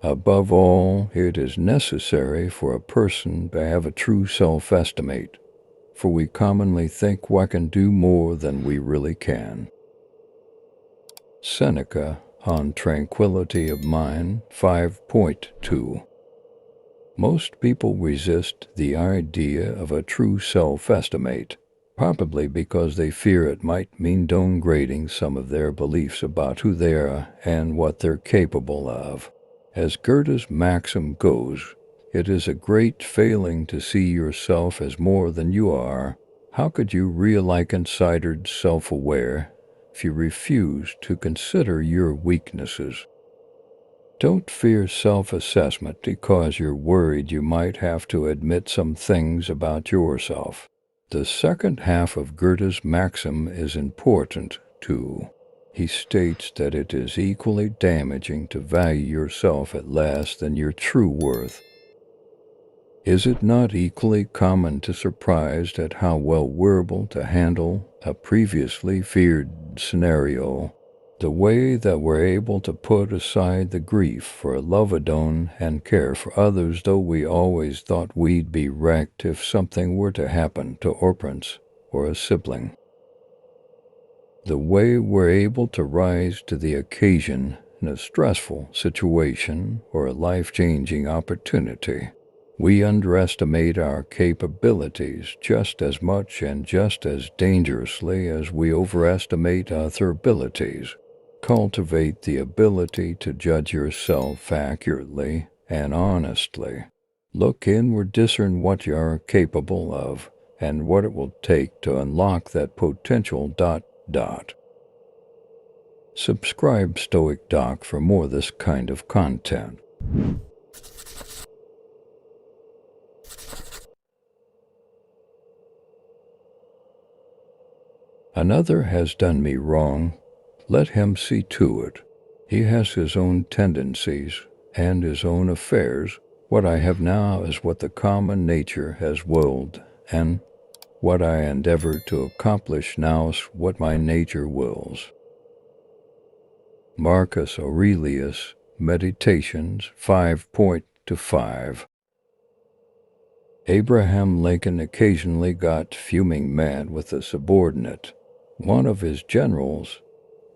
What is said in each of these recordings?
Above all, it is necessary for a person to have a true self-estimate, for we commonly think we can do more than we really can. Seneca on Tranquility of Mind 5.2. Most people resist the idea of a true self-estimate, probably because they fear it might mean downgrading some of their beliefs about who they are and what they're capable of. As Goethe's maxim goes, it is a great failing to see yourself as more than you are. How could you really consider self-aware if you refuse to consider your weaknesses? Don't fear self-assessment because you're worried you might have to admit some things about yourself. The second half of Goethe's maxim is important, too. He states that it is equally damaging to value yourself at less than your true worth. Is it not equally common to surprise at how well we're able to handle a previously feared scenario? The way that we're able to put aside the grief for a loved one and care for others, though we always thought we'd be wrecked if something were to happen to our parents or a sibling. The way we're able to rise to the occasion in a stressful situation or a life-changing opportunity. We underestimate our capabilities just as much and just as dangerously as we overestimate other abilities. Cultivate the ability to judge yourself accurately and honestly. Look inward, discern what you are capable of and what it will take to unlock that potential. Subscribe Stoic Doc for more of this kind of content. Another has done me wrong. Let him see to it. He has his own tendencies and his own affairs. What I have now is what the common nature has willed, and what I endeavor to accomplish now is what my nature wills. Marcus Aurelius, Meditations 5.5. Abraham Lincoln occasionally got fuming mad with a subordinate, one of his generals,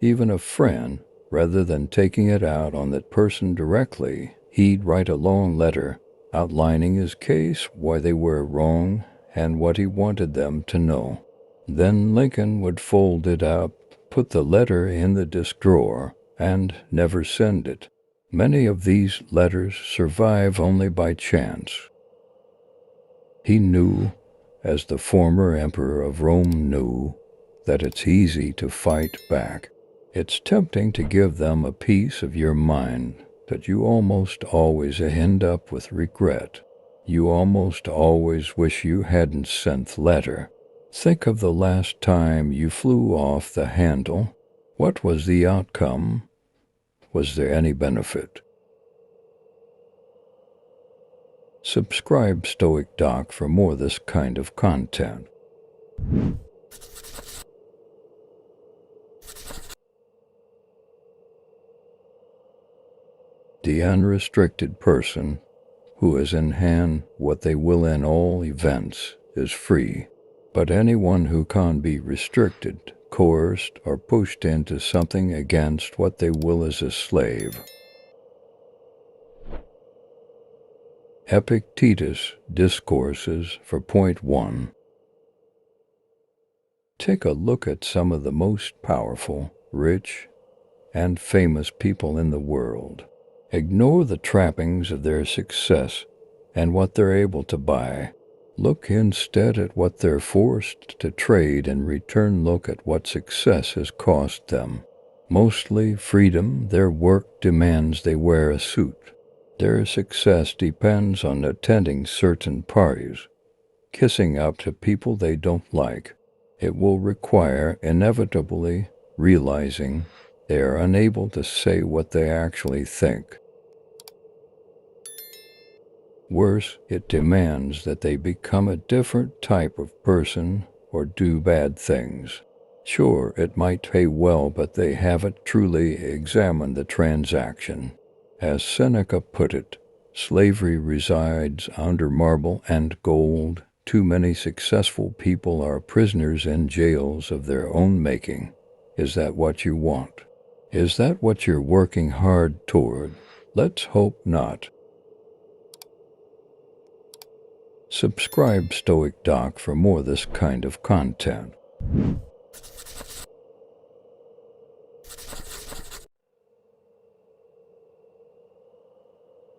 even a friend. Rather than taking it out on that person directly, he'd write a long letter outlining his case, why they were wrong, and what he wanted them to know. Then Lincoln would fold it up, put the letter in the desk drawer, and never send it. Many of these letters survive only by chance. He knew, as the former emperor of Rome knew, that it's easy to fight back. It's tempting to give them a piece of your mind that you almost always end up with regret. You almost always wish you hadn't sent the letter. Think of the last time you flew off the handle. What was the outcome? Was there any benefit? Subscribe Stoic Doc for more of this kind of content. The unrestricted person, who has in hand what they will in all events, is free. But anyone who can be restricted, coerced, or pushed into something against what they will is a slave. Epictetus Discourses for Point 1. Take a look at some of the most powerful, rich, and famous people in the world. Ignore the trappings of their success and what they're able to buy. Look instead at what they're forced to trade and return look at what success has cost them. Mostly freedom, their work demands they wear a suit. Their success depends on attending certain parties, kissing up to people they don't like. It will require inevitably realizing they are unable to say what they actually think. Worse, it demands that they become a different type of person or do bad things. Sure, it might pay well, but they haven't truly examined the transaction. As Seneca put it, slavery resides under marble and gold. Too many successful people are prisoners in jails of their own making. Is that what you want? Is that what you're working hard toward? Let's hope not. Subscribe Stoic Doc for more this kind of content.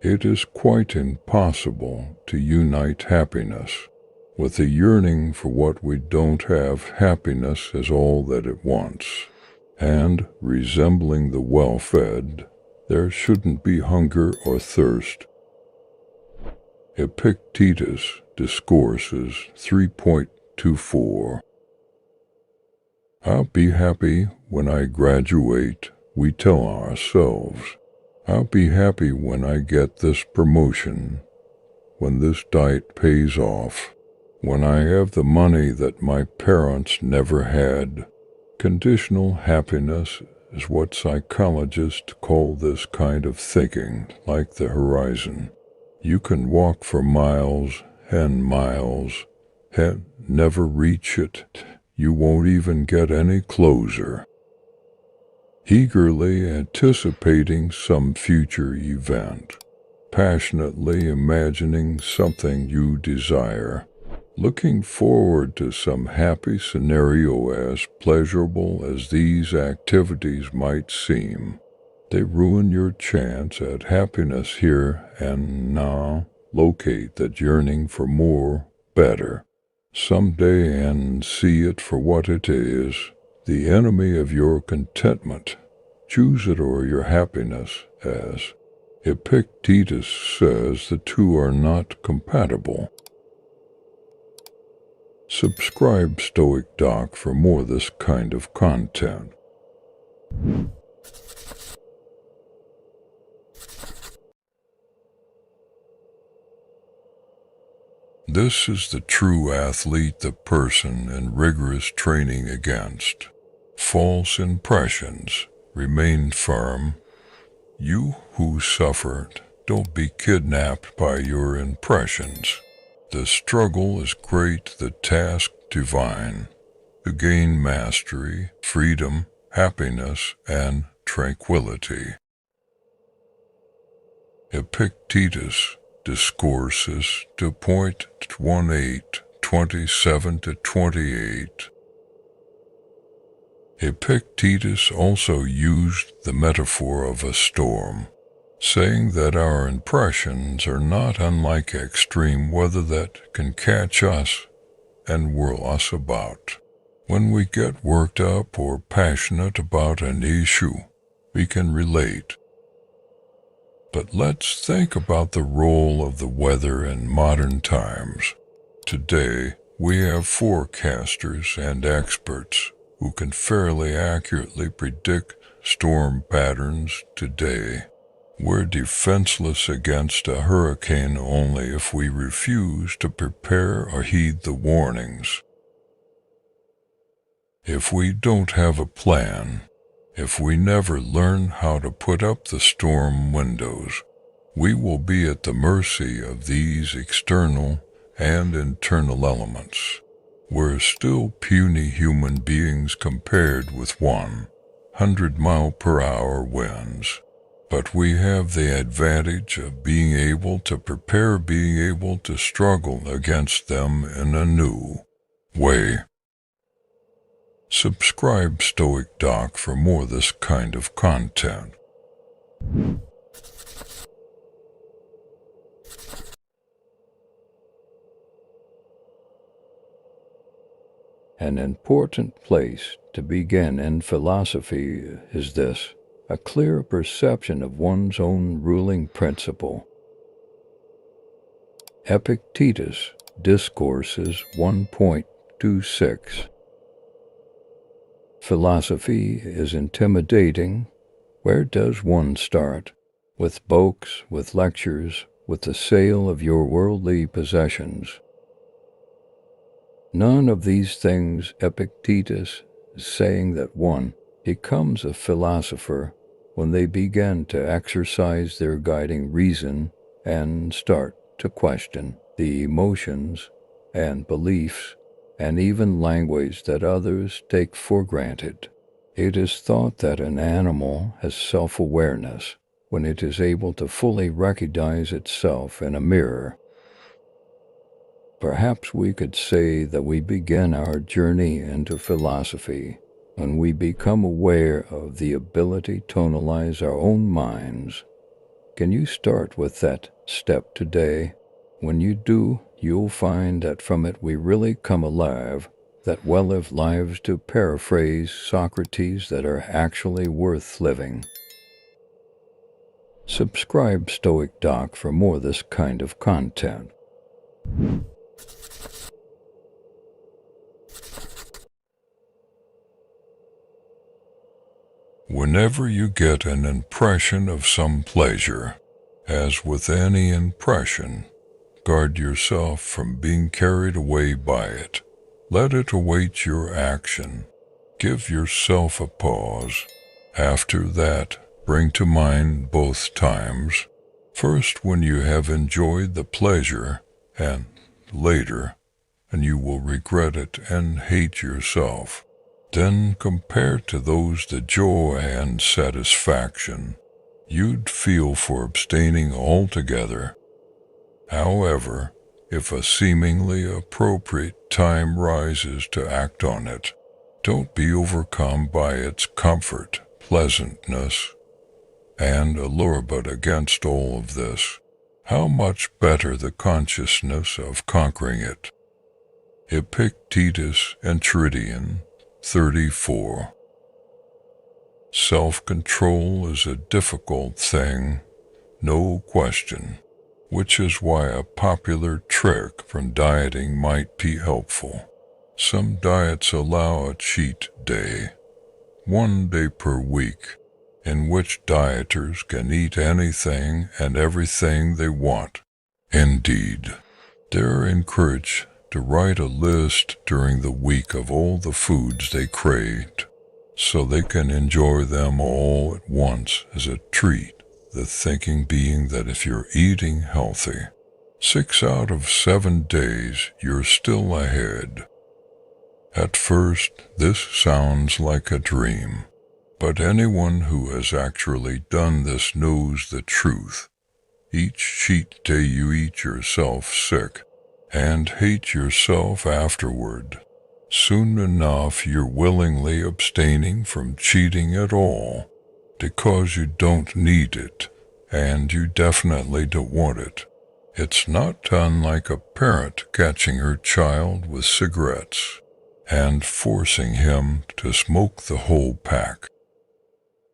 It is quite impossible to unite happiness with a yearning for what we don't have. Happiness is all that it wants, and resembling the well-fed, there shouldn't be hunger or thirst. Epictetus Discourses 3.24. I'll be happy when I graduate, we tell ourselves. I'll be happy when I get this promotion, when this diet pays off, when I have the money that my parents never had. Conditional happiness is what psychologists call this kind of thinking, like the horizon. You can walk for miles and miles and never reach it. You won't even get any closer. Eagerly anticipating some future event, passionately imagining something you desire, looking forward to some happy scenario. As pleasurable as these activities might seem, they ruin your chance at happiness here and now. Locate that yearning for more, better, someday, and see it for what it is, the enemy of your contentment. Choose it or your happiness, as Epictetus says the two are not compatible. Subscribe Stoic Doc for more this kind of content. This is the true athlete, the person in rigorous training against false impressions. Remain firm. You who suffered, don't be kidnapped by your impressions. The struggle is great, the task divine. To gain mastery, freedom, happiness, and tranquility. Epictetus Discourses 2.18, 27-28. Epictetus also used the metaphor of a storm, saying that our impressions are not unlike extreme weather that can catch us and whirl us about. When we get worked up or passionate about an issue, we can relate. But let's think about the role of the weather in modern times. Today, we have forecasters and experts who can fairly accurately predict storm patterns today. We're defenseless against a hurricane only if we refuse to prepare or heed the warnings. If we don't have a plan, if we never learn how to put up the storm windows, we will be at the mercy of these external and internal elements. We're still puny human beings compared with 100-mile-per-hour winds, but we have the advantage of being able to prepare, being able to struggle against them in a new way. Subscribe Stoic Doc for more this kind of content. An important place to begin in philosophy is this: a clear perception of one's own ruling principle. Epictetus Discourses 1.26. Philosophy is intimidating. Where does one start? With books, with lectures, with the sale of your worldly possessions. None of these things. Epictetus is saying that one becomes a philosopher when they begin to exercise their guiding reason and start to question the emotions and beliefs and even language that others take for granted. It is thought that an animal has self-awareness when it is able to fully recognize itself in a mirror. Perhaps we could say that we begin our journey into philosophy when we become aware of the ability to tonalize our own minds. Can you start with that step today? When you do, you'll find that from it we really come alive, that well-lived lives, to paraphrase Socrates, that are actually worth living. Subscribe Stoic Doc for more of this kind of content. Whenever you get an impression of some pleasure, as with any impression, guard yourself from being carried away by it. Let it await your action. Give yourself a pause. After that, bring to mind both times. First, when you have enjoyed the pleasure, and later, and you will regret it and hate yourself. Then compare to those the joy and satisfaction you'd feel for abstaining altogether. However, if a seemingly appropriate time rises to act on it, don't be overcome by its comfort, pleasantness, and allure. But against all of this, how much better the consciousness of conquering it. Epictetus Enchiridion 34. Self-control is a difficult thing, no question, which is why a popular trick from dieting might be helpful. Some diets allow a cheat day, 1 day per week, in which dieters can eat anything and everything they want. Indeed, they're encouraged to write a list during the week of all the foods they craved, so they can enjoy them all at once as a treat, the thinking being that if you're eating healthy, 6 out of 7 days you're still ahead. At first, this sounds like a dream, but anyone who has actually done this knows the truth. Each cheat day you eat yourself sick and hate yourself afterward. Soon enough you're willingly abstaining from cheating at all, because you don't need it, and you definitely don't want it. It's not unlike a parent catching her child with cigarettes and forcing him to smoke the whole pack.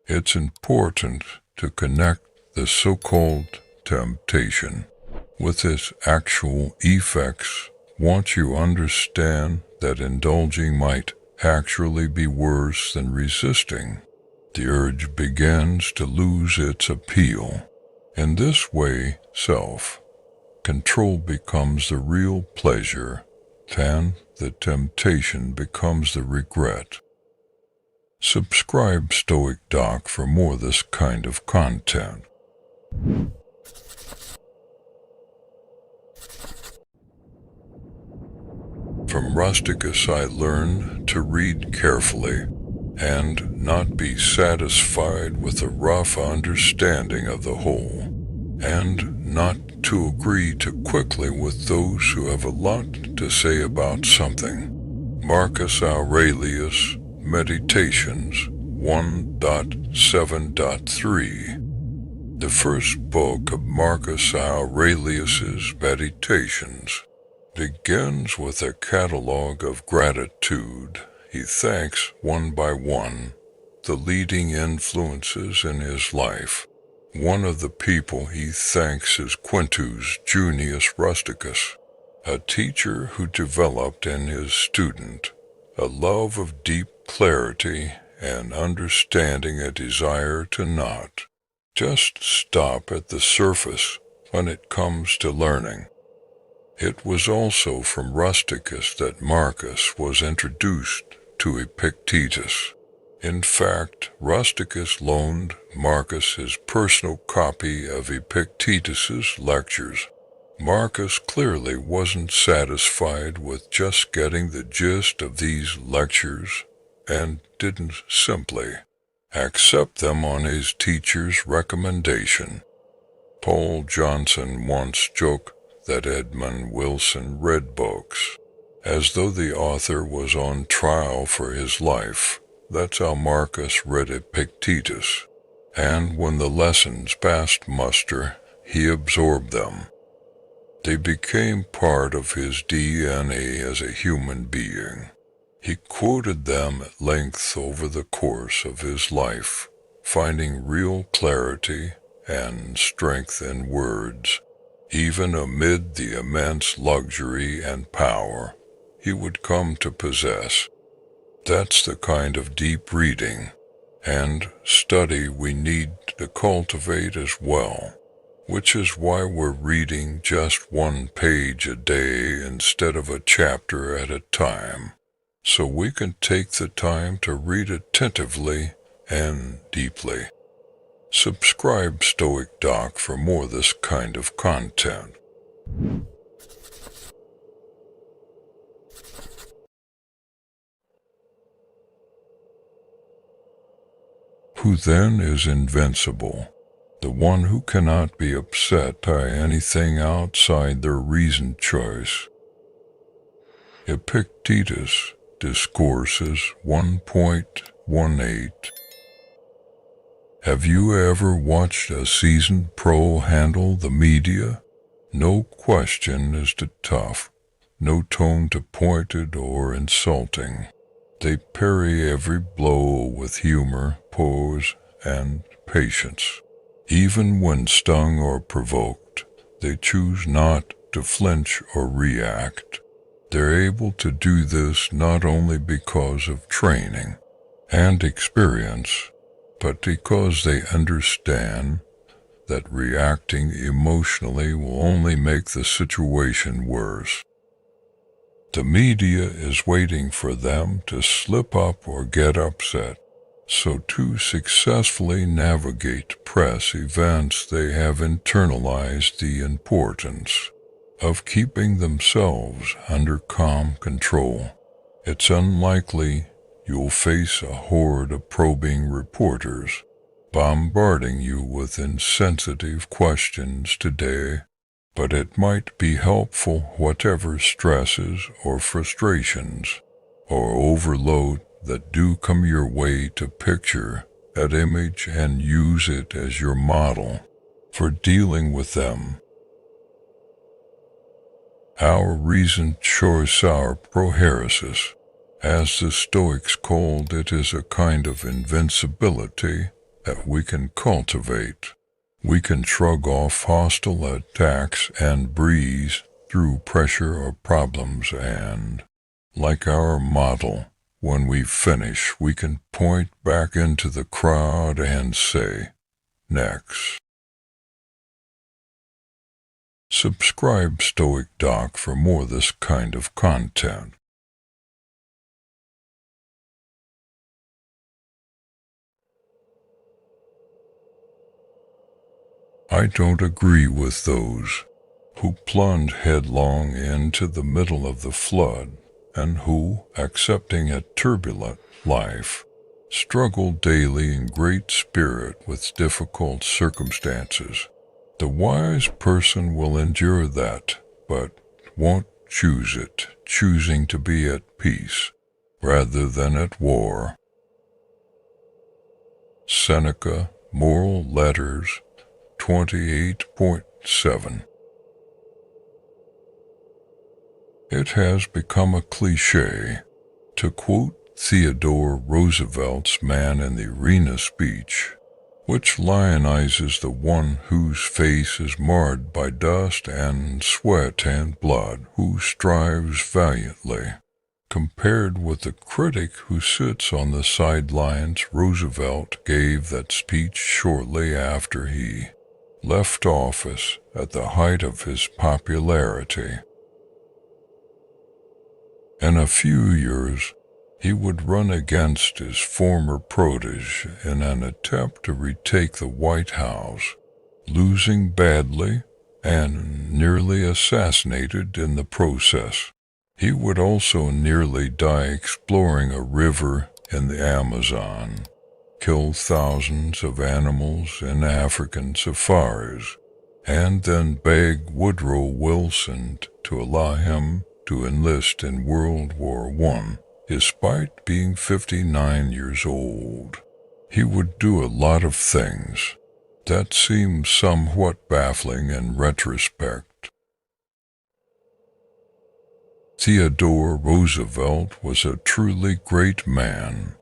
It's important to connect the so-called temptation with its actual effects once you understand that indulging might actually be worse than resisting. The urge begins to lose its appeal. In this way, self-control becomes the real pleasure, and the temptation becomes the regret. Subscribe Stoic Doc for more of this kind of content. From Rusticus I learned to read carefully and not be satisfied with a rough understanding of the whole, and not to agree too quickly with those who have a lot to say about something. Marcus Aurelius, Meditations 1.7.3. The first book of Marcus Aurelius's Meditations begins with a catalogue of gratitude. He thanks one by one the leading influences in his life. One of the people he thanks is Quintus Junius Rusticus, a teacher who developed in his student a love of deep clarity and understanding, a desire to not just stop at the surface when it comes to learning. It was also from Rusticus that Marcus was introduced to Epictetus, In fact, Rusticus loaned Marcus his personal copy of Epictetus's lectures. Marcus clearly wasn't satisfied with just getting the gist of these lectures and didn't simply accept them on his teacher's recommendation. Paul Johnson once joked that Edmund Wilson read books as though the author was on trial for his life. That's how Marcus read Epictetus, and when the lessons passed muster, he absorbed them. They became part of his DNA as a human being. He quoted them at length over the course of his life, finding real clarity and strength in words, even amid the immense luxury and power he would come to possess. That's the kind of deep reading and study we need to cultivate as well, which is why we're reading just one page a day instead of a chapter at a time, so we can take the time to read attentively and deeply. Subscribe Stoic Doc for more of this kind of content. Who then is invincible? The one who cannot be upset by anything outside their reasoned choice. Epictetus, Discourses 1.18. Have you ever watched a seasoned pro handle the media? No question is too tough, no tone too pointed or insulting. They parry every blow with humor, pose, and patience. Even when stung or provoked, they choose not to flinch or react. They're able to do this not only because of training and experience, but because they understand that reacting emotionally will only make the situation worse. The media is waiting for them to slip up or get upset, so to successfully navigate press events they have internalized the importance of keeping themselves under calm control. It's unlikely you'll face a horde of probing reporters bombarding you with insensitive questions today, but it might be helpful whatever stresses or frustrations or overload that do come your way to picture that image and use it as your model for dealing with them. Our reasoned choice, our prohairesis, as the Stoics called it, is a kind of invincibility that we can cultivate. We can shrug off hostile attacks and breeze through pressure or problems and, like our model, when we finish, we can point back into the crowd and say, "Next." Subscribe Stoic Doc for more of this kind of content. I don't agree with those who plunge headlong into the middle of the flood and who, accepting a turbulent life, struggle daily in great spirit with difficult circumstances. The wise person will endure that, but won't choose it, choosing to be at peace rather than at war. Seneca, Moral Letters 28.7. It has become a cliché to quote Theodore Roosevelt's Man in the Arena speech, which lionizes the one whose face is marred by dust and sweat and blood, who strives valiantly. Compared with the critic who sits on the sidelines, Roosevelt gave that speech shortly after he left office at the height of his popularity. In a few years, He would run against his former protege in an attempt to retake the White House, losing badly and nearly assassinated in the process. He would also nearly die exploring a river in the Amazon, kill thousands of animals in African safaris, and then beg Woodrow Wilson to allow him to enlist in World War I, despite being 59 years old. He would do a lot of things that seem somewhat baffling in retrospect. Theodore Roosevelt was a truly great man,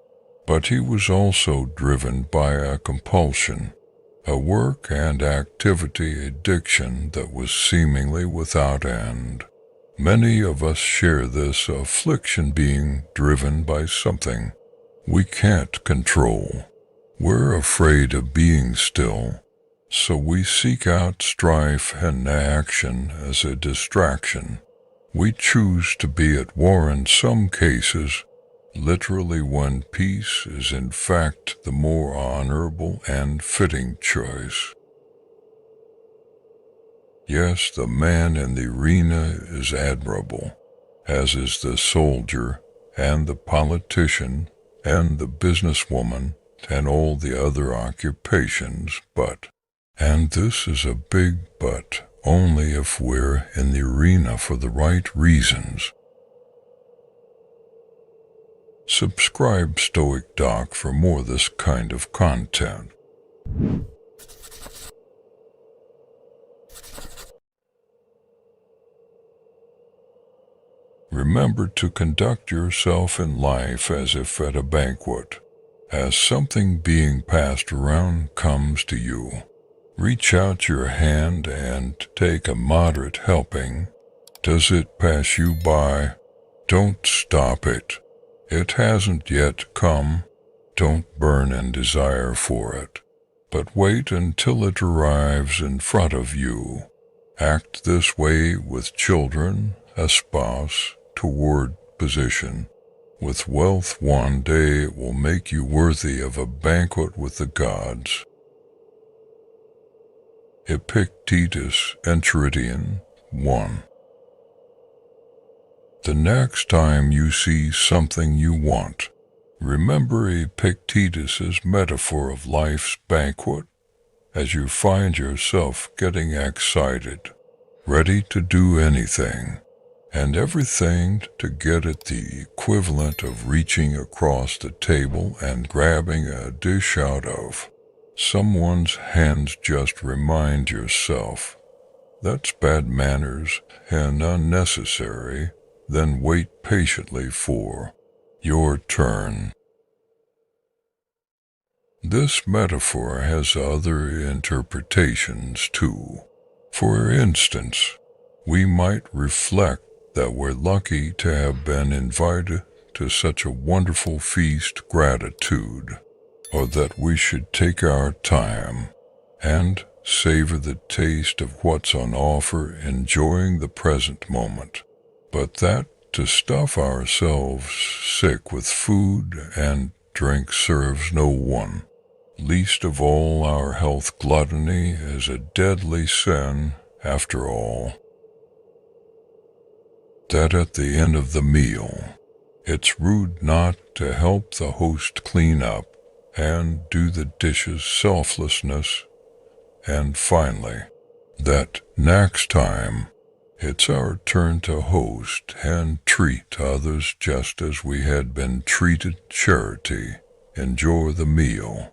but he was also driven by a compulsion, a work and activity addiction that was seemingly without end. Many of us share this affliction, being driven by something we can't control. We're afraid of being still, so we seek out strife and action as a distraction. We choose to be at war in some cases, literally, when peace is in fact the more honorable and fitting choice. Yes, the man in the arena is admirable, as is the soldier and the politician and the businesswoman and all the other occupations, but, and this is a big but, only if we're in the arena for the right reasons. Subscribe Stoic Doc for more of this kind of content. Remember to conduct yourself in life as if at a banquet. As something being passed around comes to you, reach out your hand and take a moderate helping. Does it pass you by? Don't stop it. It hasn't yet come. Don't burn in desire for it, but wait until it arrives in front of you. Act this way with children, a spouse, toward position. With wealth one day it will make you worthy of a banquet with the gods. Epictetus, Enchiridion 1. The next time you see something you want, remember Epictetus's metaphor of life's banquet as you find yourself getting excited, ready to do anything and everything to get at the equivalent of reaching across the table and grabbing a dish out of someone's hands. Just remind yourself that's bad manners and unnecessary. Then wait patiently for your turn. This metaphor has other interpretations too. For instance, we might reflect that we're lucky to have been invited to such a wonderful feast, gratitude, or that we should take our time and savor the taste of what's on offer, enjoying the present moment. But that to stuff ourselves sick with food and drink serves no one. Least of all our health. Gluttony is a deadly sin, after all. That at the end of the meal, it's rude not to help the host clean up and do the dishes. Selflessness. And finally, that next time it's our turn to host and treat others just as we had been treated. Charity. Enjoy the meal.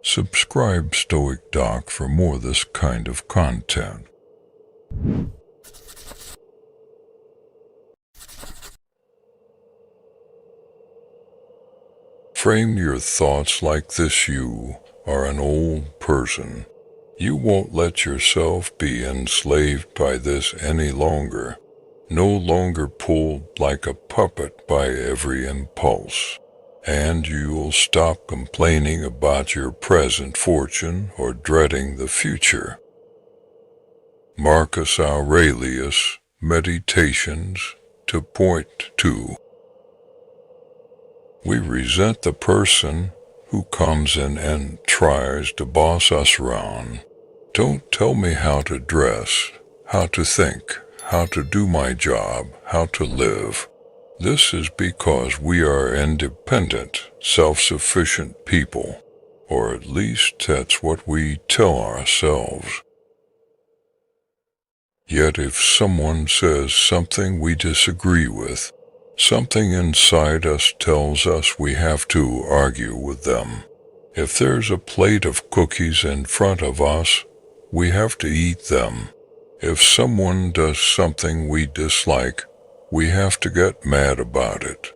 Subscribe Stoic Doc for more of this kind of content. Frame your thoughts like this: you are an old person. You won't let yourself be enslaved by this any longer, no longer pulled like a puppet by every impulse, and you'll stop complaining about your present fortune or dreading the future. Marcus Aurelius, Meditations, to point to. We resent the person who comes in and tries to boss us around. Don't tell me how to dress, how to think, how to do my job, how to live. This is because we are independent, self-sufficient people, or at least that's what we tell ourselves. Yet if someone says something we disagree with, something inside us tells us we have to argue with them. If there's a plate of cookies in front of us, we have to eat them. If someone does something we dislike, we have to get mad about it.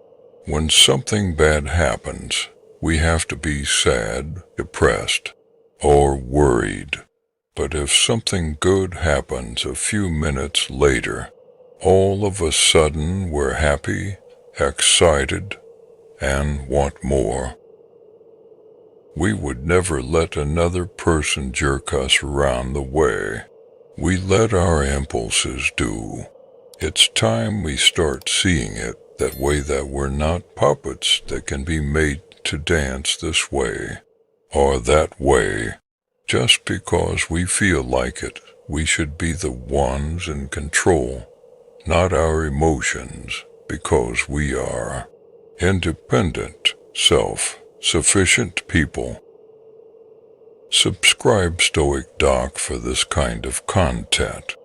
When something bad happens, we have to be sad, depressed, or worried. But if something good happens a few minutes later, all of a sudden we're happy, excited, and want more. We would never let another person jerk us around the way we let our impulses do. It's time we start seeing it that way, that we're not puppets that can be made to dance this way or that way. Just because we feel like it, we should be the ones in control, not our emotions, because we are independent, self-sufficient people. Subscribe Stoic Doc for this kind of content.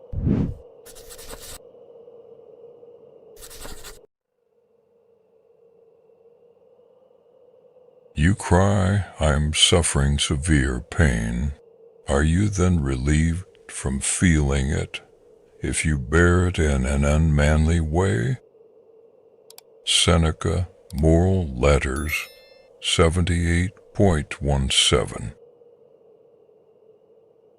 You cry, I'm suffering severe pain. Are you then relieved from feeling it if you bear it in an unmanly way? Seneca, Moral Letters, 78.17.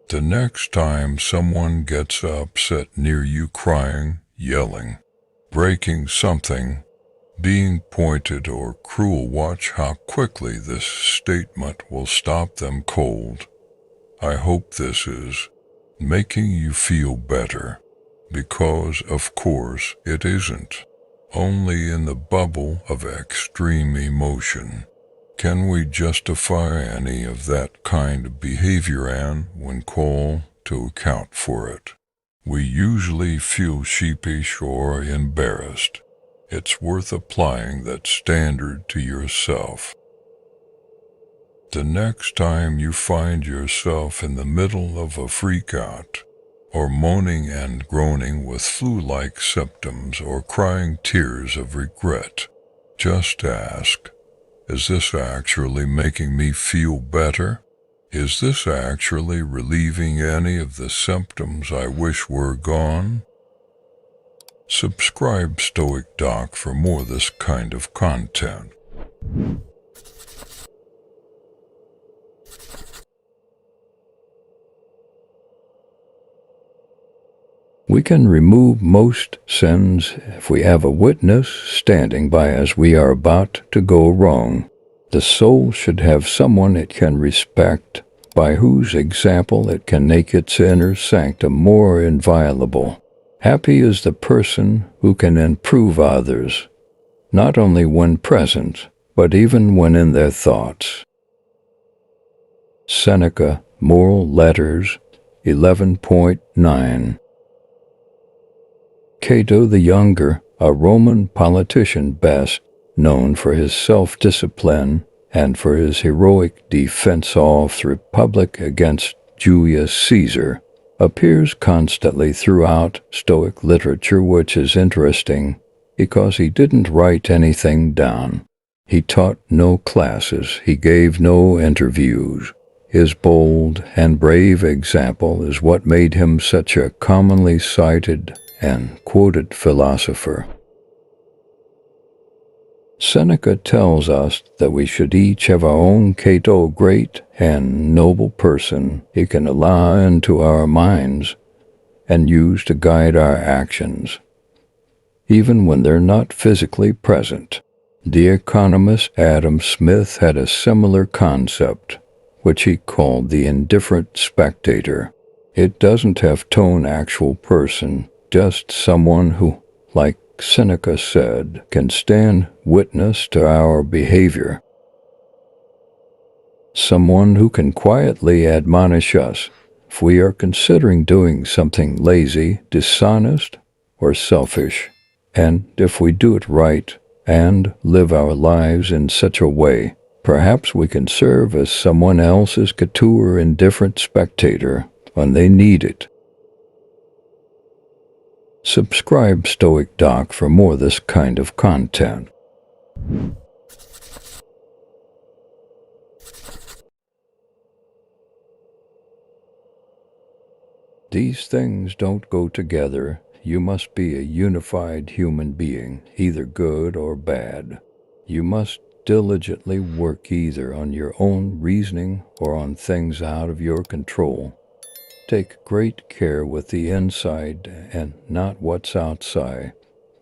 The next time someone gets upset near you, crying, yelling, breaking something, being pointed or cruel, watch how quickly this statement will stop them cold. I hope this is making you feel better, because of course it isn't. Only in the bubble of extreme emotion can we justify any of that kind of behavior, and when called to account for it, we usually feel sheepish or embarrassed. It's worth applying that standard to yourself. The next time you find yourself in the middle of a freak-out, or moaning and groaning with flu-like symptoms, or crying tears of regret, just ask, is this actually making me feel better? Is this actually relieving any of the symptoms I wish were gone? Subscribe Stoic Doc for more of this kind of content. We can remove most sins if we have a witness standing by as we are about to go wrong. The soul should have someone it can respect, by whose example it can make its inner sanctum more inviolable. Happy is the person who can improve others, not only when present, but even when in their thoughts. Seneca, Moral Letters, 11.9. Cato the Younger, a Roman politician best known for his self-discipline and for his heroic defense of the Republic against Julius Caesar, appears constantly throughout Stoic literature, which is interesting because he didn't write anything down. He taught no classes, he gave no interviews. His bold and brave example is what made him such a commonly cited and quoted philosopher. Seneca tells us that we should each have our own Cato, great and noble person he can allow into our minds and use to guide our actions, even when they're not physically present. The economist Adam Smith had a similar concept, which he called the indifferent spectator. It doesn't have to an actual person, just someone who, like Seneca said, can stand witness to our behavior. Someone who can quietly admonish us if we are considering doing something lazy, dishonest, or selfish, and if we do it right and live our lives in such a way, perhaps we can serve as someone else's couture indifferent spectator when they need it. Subscribe Stoic Doc for more of this kind of content. These things don't go together. You must be a unified human being, either good or bad. You must diligently work either on your own reasoning or on things out of your control. Take great care with the inside and not what's outside,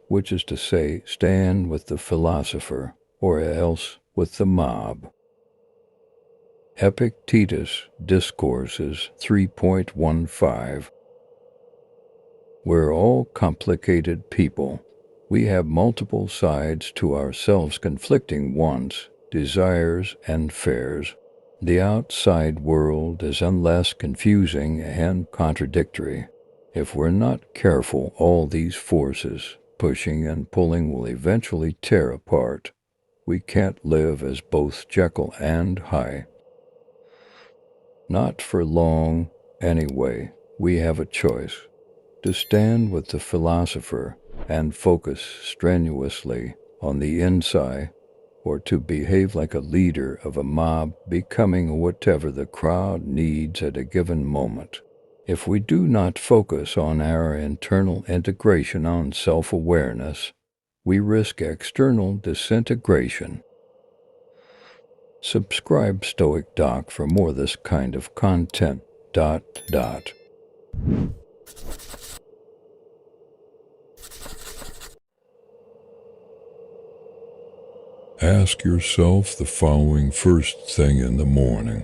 which is to say, stand with the philosopher or else with the mob. Epictetus Discourses 3.15. We're all complicated people. We have multiple sides to ourselves, conflicting wants, desires, and fears. The outside world is unless confusing and contradictory. If we're not careful, all these forces, pushing and pulling, will eventually tear apart. We can't live as both Jekyll and Hyde. Not for long, anyway. We have a choice: to stand with the philosopher and focus strenuously on the inside, or to behave like a leader of a mob, becoming whatever the crowd needs at a given moment. If we do not focus on our internal integration, on self-awareness, we risk external disintegration. Subscribe Stoic Doc for more of this kind of content. Ask yourself the following first thing in the morning.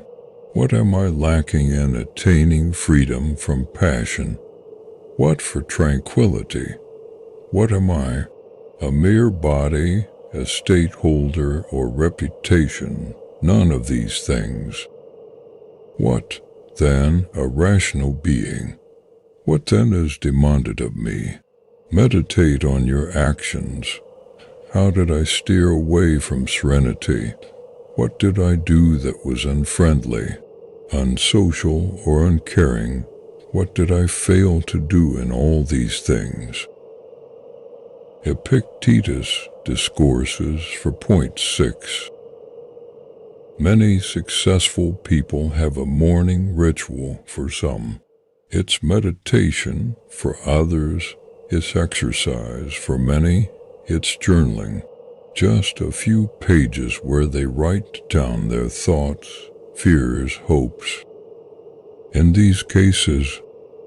What am I lacking in attaining freedom from passion? What for tranquility? What am I? A mere body, a state holder, or reputation? None of these things. What, then, a rational being? What then is demanded of me? Meditate on your actions. How did I steer away from serenity? What did I do that was unfriendly, unsocial, or uncaring? What did I fail to do in all these things? Epictetus Discourses for point 6. Many successful people have a morning ritual. For some, it's meditation. For others, it's exercise. For many, it's journaling. Just a few pages where they write down their thoughts, fears, hopes. In these cases,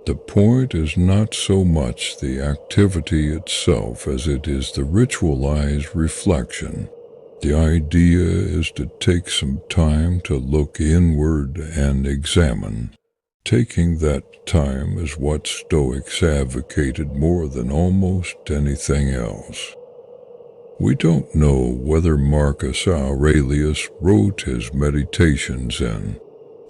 the point is not so much the activity itself as it is the ritualized reflection. The idea is to take some time to look inward and examine. Taking that time is what Stoics advocated more than almost anything else. We don't know whether Marcus Aurelius wrote his meditations in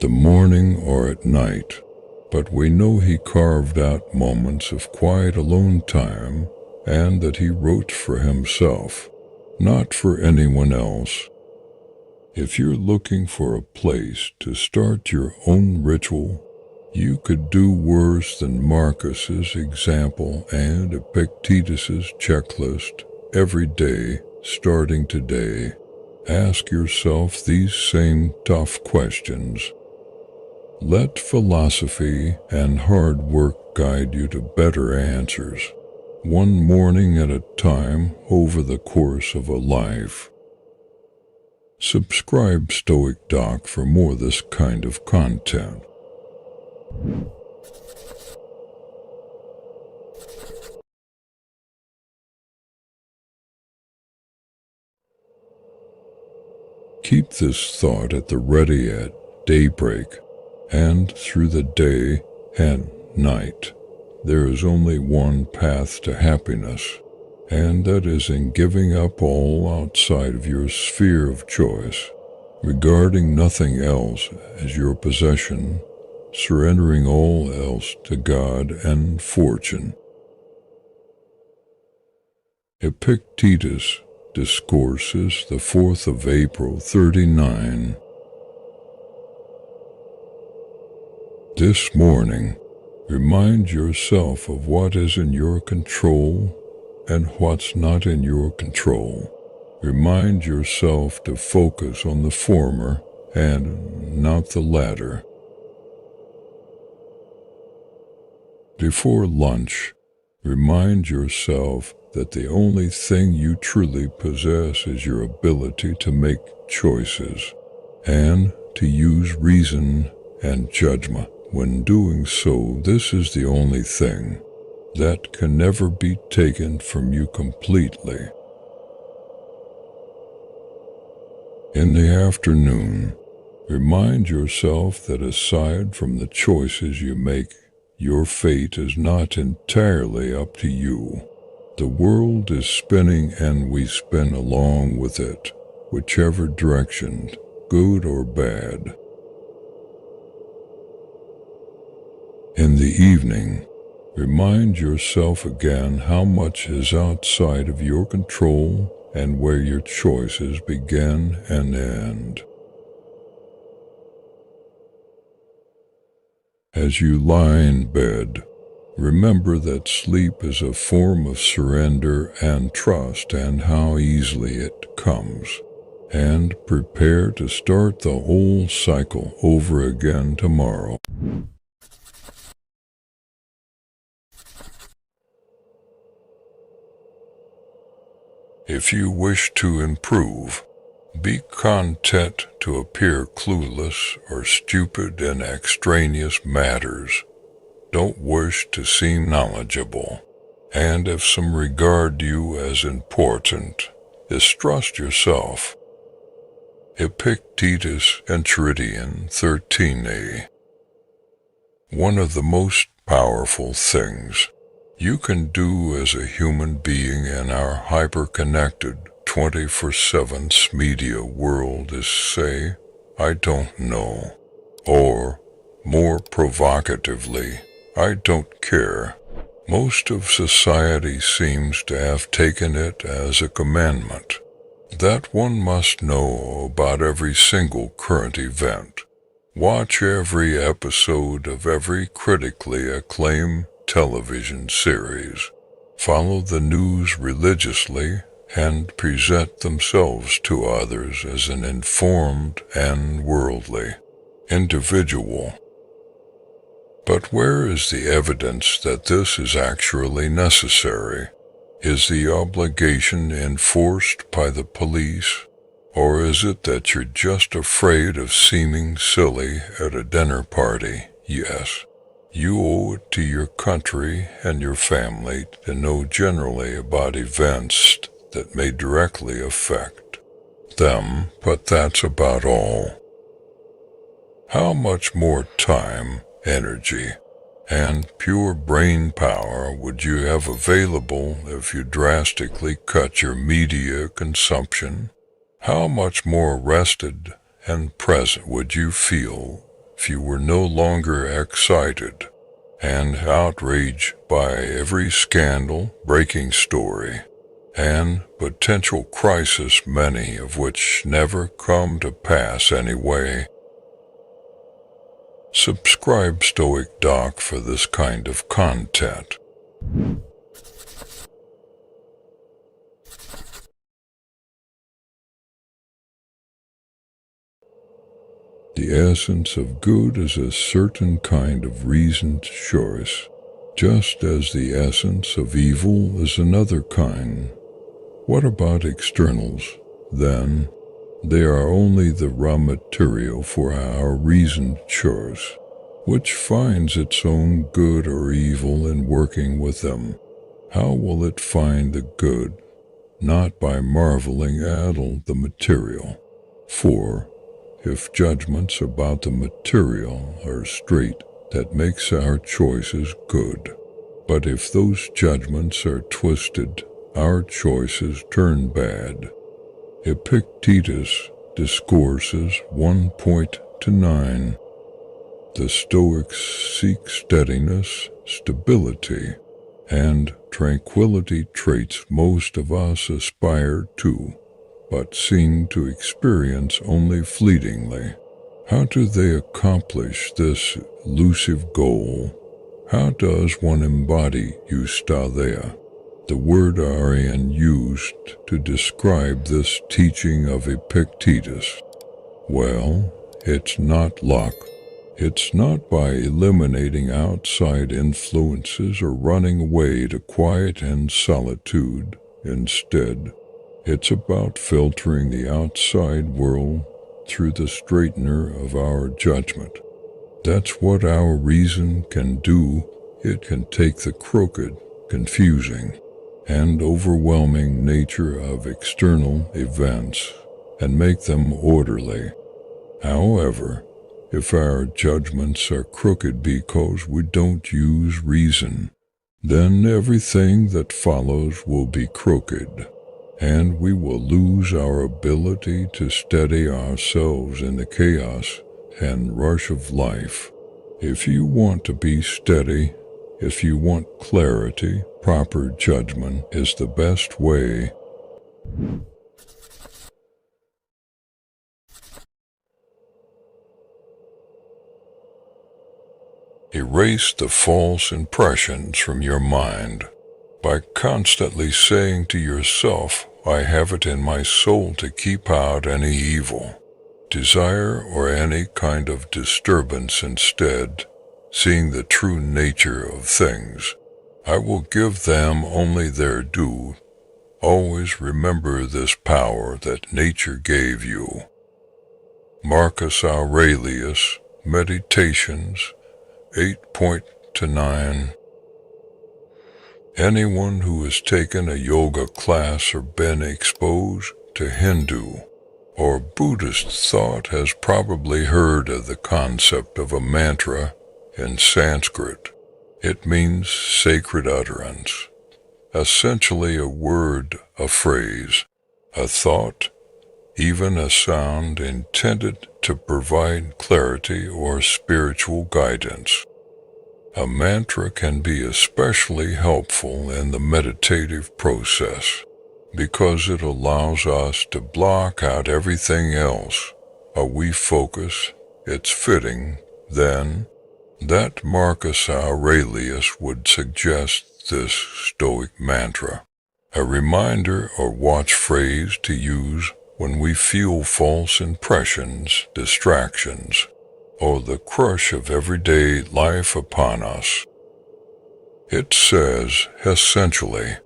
the morning or at night, but we know he carved out moments of quiet alone time, and that he wrote for himself, not for anyone else. If you're looking for a place to start your own ritual, you could do worse than Marcus's example and Epictetus's checklist. Every day, starting today, ask yourself these same tough questions. Let philosophy and hard work guide you to better answers, one morning at a time over the course of a life. Subscribe Stoic Doc for more of this kind of content. Keep this thought at the ready at daybreak and through the day and night. There is only one path to happiness, and that is in giving up all outside of your sphere of choice, regarding nothing else as your possession, surrendering all else to God and fortune. Epictetus Discourses, the 4th of April, 39. This morning, remind yourself of what is in your control and what's not in your control. Remind yourself to focus on the former and not the latter. Before lunch, remind yourself that the only thing you truly possess is your ability to make choices and to use reason and judgment. When doing so, this is the only thing that can never be taken from you completely. In the afternoon, remind yourself that aside from the choices you make, your fate is not entirely up to you. The world is spinning and we spin along with it, whichever direction, good or bad. In the evening, remind yourself again how much is outside of your control and where your choices begin and end. As you lie in bed, remember that sleep is a form of surrender and trust and how easily it comes, and prepare to start the whole cycle over again tomorrow. If you wish to improve, be content to appear clueless or stupid in extraneous matters. Don't wish to seem knowledgeable, and if some regard you as important, distrust yourself. Epictetus Enchiridion 13a. One of the most powerful things you can do as a human being in our hyper-connected 24/7 media world is say, I don't know, or, more provocatively, I don't care. Most of society seems to have taken it as a commandment that one must know about every single current event, watch every episode of every critically acclaimed television series, follow the news religiously, and present themselves to others as an informed and worldly individual. But where is the evidence that this is actually necessary? Is the obligation enforced by the police, or is it that you're just afraid of seeming silly at a dinner party? Yes, you owe it to your country and your family to know generally about events that may directly affect them, but that's about all. How much more time, energy, and pure brain power would you have available if you drastically cut your media consumption? How much more rested and present would you feel if you were no longer excited and outraged by every scandal, breaking story, and potential crisis, many of which never come to pass anyway? Subscribe Stoic Doc for this kind of content. The essence of good is a certain kind of reasoned choice, just as the essence of evil is another kind. What about externals, then? They are only the raw material for our reasoned choice, which finds its own good or evil in working with them. How will it find the good? Not by marveling at the material. For, if judgments about the material are straight, that makes our choices good. But if those judgments are twisted, our choices turn bad. Epictetus Discourses 1.9. The Stoics seek steadiness, stability, and tranquility, traits most of us aspire to, but seem to experience only fleetingly. How do they accomplish this elusive goal? How does one embody eustatheia, the word Aryan used to describe this teaching of Epictetus? Well, it's not luck. It's not by eliminating outside influences or running away to quiet and solitude. Instead, it's about filtering the outside world through the straightener of our judgment. That's what our reason can do. It can take the crooked, confusing, and overwhelming nature of external events and make them orderly. However, if our judgments are crooked because we don't use reason, then everything that follows will be crooked, and we will lose our ability to steady ourselves in the chaos and rush of life. If you want to be steady, if you want clarity, proper judgment is the best way. Erase the false impressions from your mind by constantly saying to yourself, I have it in my soul to keep out any evil, desire, or any kind of disturbance. Instead, seeing the true nature of things, I will give them only their due. Always remember this power that nature gave you. Marcus Aurelius, Meditations 8.9. Anyone who has taken a yoga class or been exposed to Hindu or Buddhist thought has probably heard of the concept of a mantra in Sanskrit. It means sacred utterance, essentially a word, a phrase, a thought, even a sound intended to provide clarity or spiritual guidance. A mantra can be especially helpful in the meditative process because it allows us to block out everything else. We focus. It's fitting, then, that Marcus Aurelius would suggest this Stoic mantra, a reminder or watch phrase to use when we feel false impressions, distractions, or the crush of everyday life upon us. It says, essentially,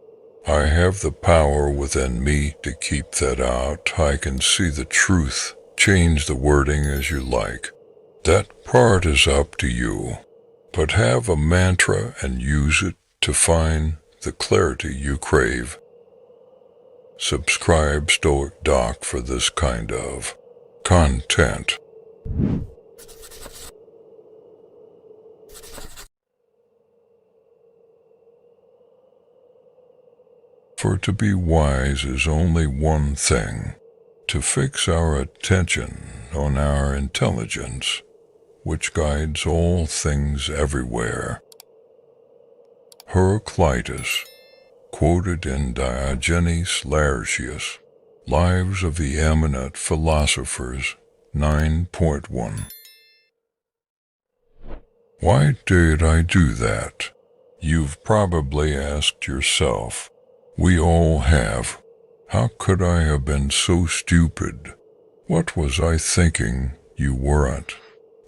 I have the power within me to keep that out. I can see the truth. Change the wording as you like. That part is up to you. But have a mantra and use it to find the clarity you crave. Subscribe Stoic Doc for this kind of content. For to be wise is only one thing, to fix our attention on our intelligence, which guides all things everywhere. Heraclitus, quoted in Diogenes Laertius, Lives of the Eminent Philosophers 9.1. Why did I do that? You've probably asked yourself. We all have. How could I have been so stupid? What was I thinking you weren't?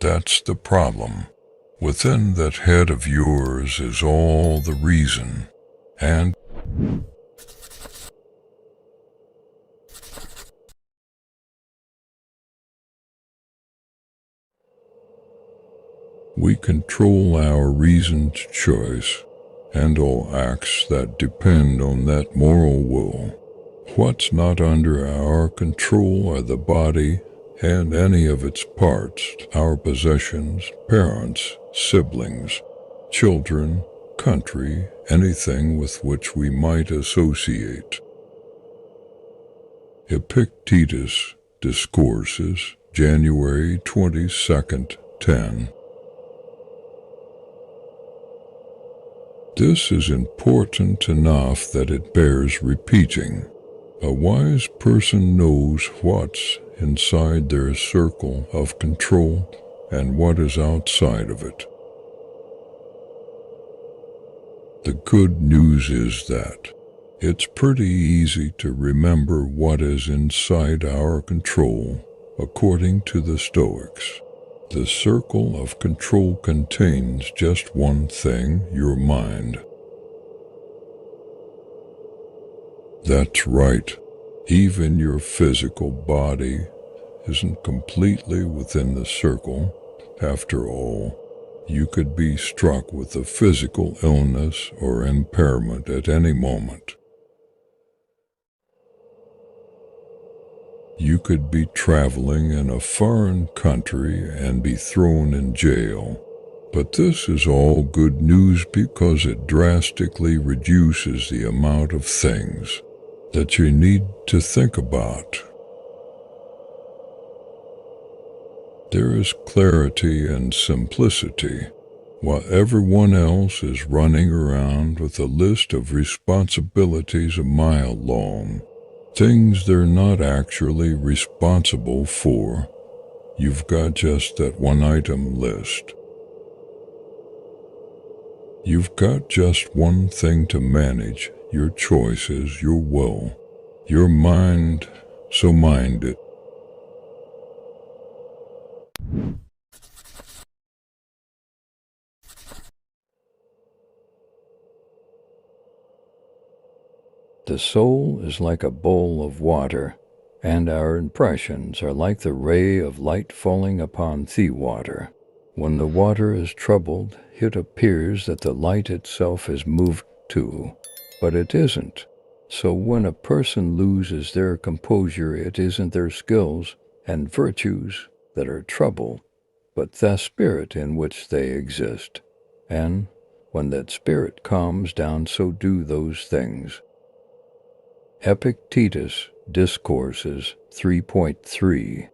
That's the problem. Within that head of yours is all the reason, and we control our reasoned choice and all acts that depend on that moral will. What's not under our control are the body and any of its parts, our possessions, parents, siblings, children, country, anything with which we might associate. Epictetus Discourses, January 22nd, 10. This is important enough that it bears repeating. A wise person knows what's inside their circle of control and what is outside of it. The good news is that it's pretty easy to remember what is inside our control, according to the Stoics. The circle of control contains just one thing, your mind. That's right. Even your physical body isn't completely within the circle. After all, you could be struck with a physical illness or impairment at any moment. You could be traveling in a foreign country and be thrown in jail. But this is all good news because it drastically reduces the amount of things that you need to think about. There is clarity and simplicity, while everyone else is running around with a list of responsibilities a mile long. Things they're not actually responsible for. You've got just that one-item list. You've got just one thing to manage, your choices, your will, your mind, so mind it. The soul is like a bowl of water, and our impressions are like the ray of light falling upon the water. When the water is troubled, it appears that the light itself is moved too, but it isn't. So when a person loses their composure, it isn't their skills and virtues that are troubled, but the spirit in which they exist. And when that spirit calms down, so do those things. Epictetus Discourses 3.3.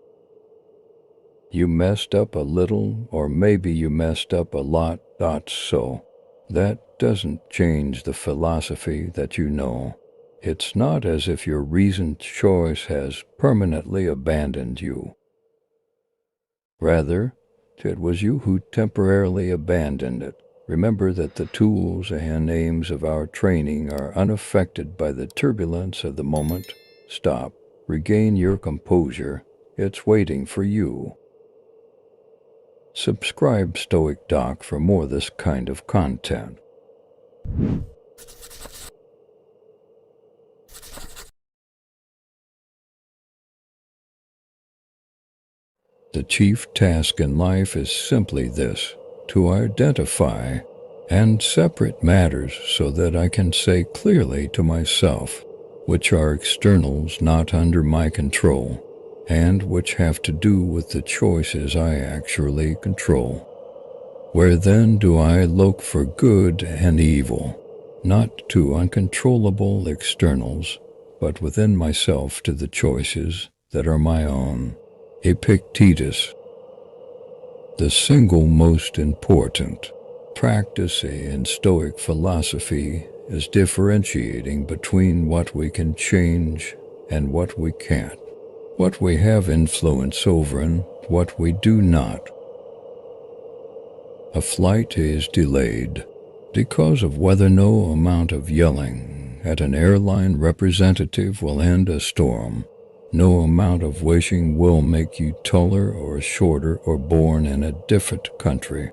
You messed up a little, or maybe you messed up a lot, so that doesn't change the philosophy that you know. It's not as if your reasoned choice has permanently abandoned you. Rather, it was you who temporarily abandoned it. Remember that the tools and aims of our training are unaffected by the turbulence of the moment. Stop. Regain your composure. It's waiting for you. Subscribe Stoic Doc for more this kind of content. The chief task in life is simply this: to identify and separate matters so that I can say clearly to myself, which are externals not under my control, and which have to do with the choices I actually control. Where then do I look for good and evil, not to uncontrollable externals, but within myself to the choices that are my own. Epictetus. The single most important practice in Stoic philosophy is differentiating between what we can change and what we can't, what we have influence over and what we do not. A flight is delayed because of whether no amount of yelling at an airline representative will end a storm. No amount of wishing will make you taller or shorter or born in a different country.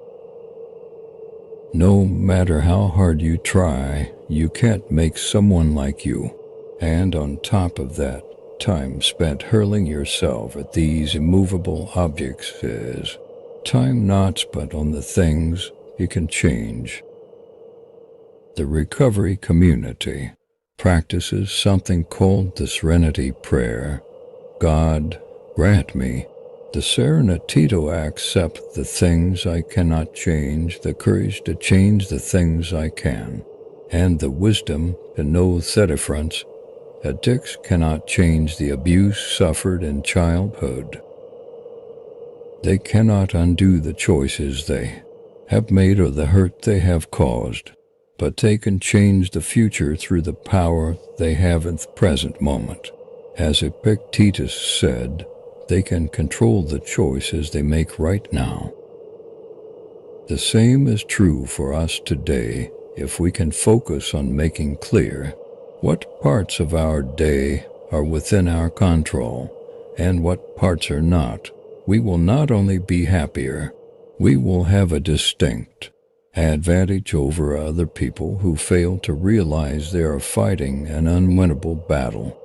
No matter how hard you try, you can't make someone like you. And on top of that, time spent hurling yourself at these immovable objects is time not spent on the things you can change. The recovery community practices something called the Serenity Prayer. God, grant me The serenity to accept the things I cannot change, the courage to change the things I can, and the wisdom to know the difference. Addicts cannot change the abuse suffered in childhood. They cannot undo the choices they have made or the hurt they have caused, but they can change the future through the power they have in the present moment. As Epictetus said, they can control the choices they make right now. The same is true for us today if we can focus on making clear what parts of our day are within our control and what parts are not. We will not only be happier, we will have a distinct advantage over other people who fail to realize they are fighting an unwinnable battle.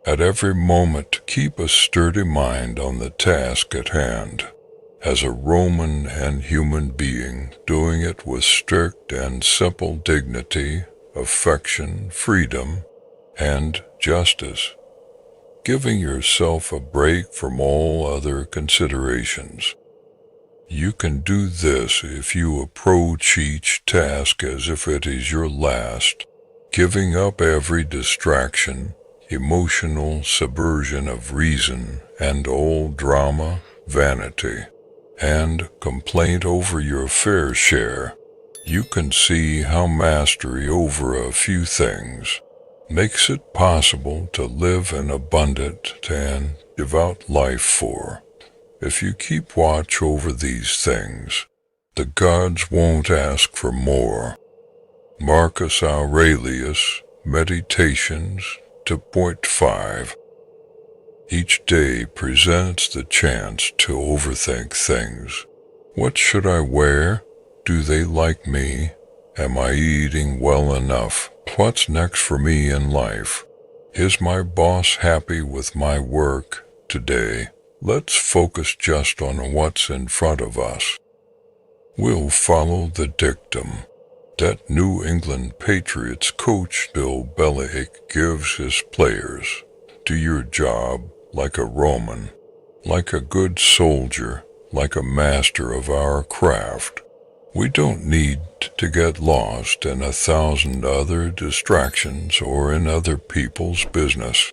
At every moment, keep a sturdy mind on the task at hand. As a Roman and human being, doing it with strict and simple dignity, affection, freedom, and justice, giving yourself a break from all other considerations. You can do this if you approach each task as if it is your last, giving up every distraction, emotional subversion of reason, and all drama, vanity, and complaint over your fair share. You can see how mastery over a few things makes it possible to live an abundant and devout life for. If you keep watch over these things, the gods won't ask for more. Marcus Aurelius, Meditations 2.5. Each day presents the chance to overthink things. What should I wear? Do they like me? Am I eating well enough? What's next for me in life? Is my boss happy with my work today? Let's focus just on what's in front of us. We'll follow the dictum that New England Patriots coach Bill Belichick gives his players. Do your job like a Roman, like a good soldier, like a master of our craft. We don't need to get lost in 1,000 other distractions or in other people's business.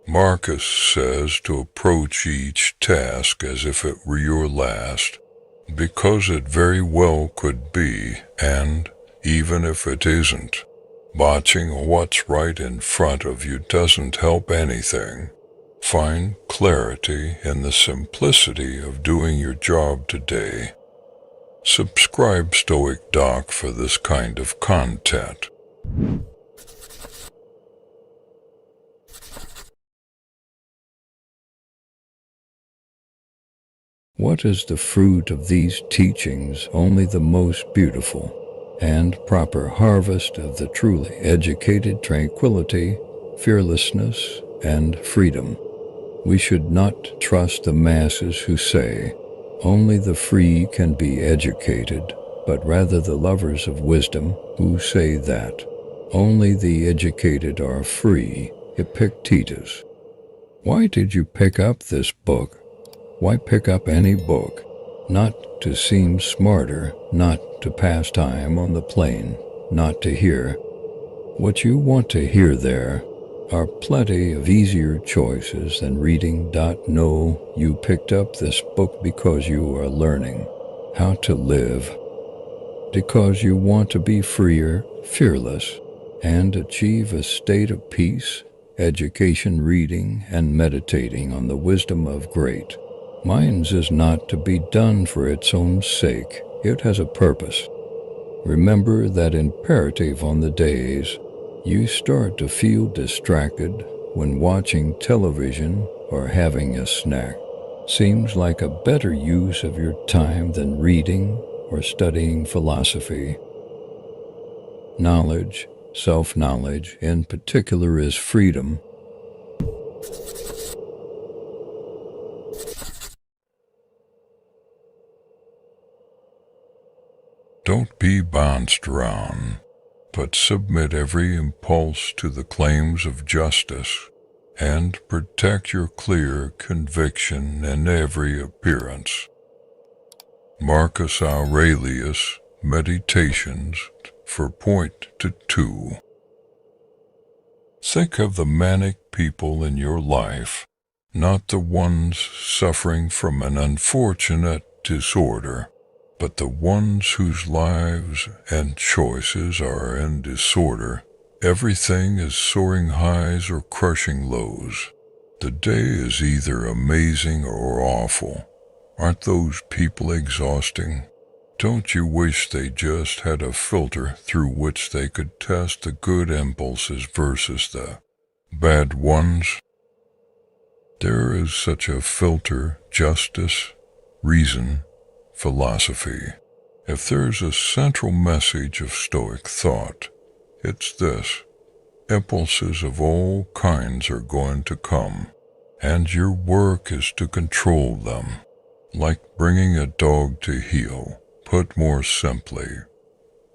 Marcus says to approach each task as if it were your last, because it very well could be, and even if it isn't, botching what's right in front of you doesn't help anything. Find clarity in the simplicity of doing your job today. Subscribe Stoic Doc for this kind of content. What is the fruit of these teachings? Only the most beautiful and proper harvest of the truly educated tranquility, fearlessness, and freedom. We should not trust the masses who say, only the free can be educated, but rather the lovers of wisdom who say that only the educated are free. Epictetus. Why did you pick up this book? Why pick up any book? Not to seem smarter, not to pass time on the plane, not to hear what you want to hear. There are plenty of easier choices than reading. No, you picked up this book because you are learning how to live, because you want to be freer, fearless, and achieve a state of peace. Education, reading, and meditating on the wisdom of great minds is not to be done for its own sake. It has a purpose. Remember that imperative on the days you start to feel distracted when watching television or having a snack. Seems like a better use of your time than reading or studying philosophy. Knowledge, self-knowledge in particular, is freedom. Don't be bounced around. but submit every impulse to the claims of justice, and protect your clear conviction in every appearance. Marcus Aurelius, Meditations for Point to 2. Think of the manic people in your life, not the ones suffering from an unfortunate disorder, but the ones whose lives and choices are in disorder. Everything is soaring highs or crushing lows. The day is either amazing or awful. Aren't those people exhausting? Don't you wish they just had a filter through which they could test the good impulses versus the bad ones? There is such a filter: justice, reason, philosophy. If there's a central message of Stoic thought, it's this: impulses of all kinds are going to come, and your work is to control them. Like bringing a dog to heel. Put more simply,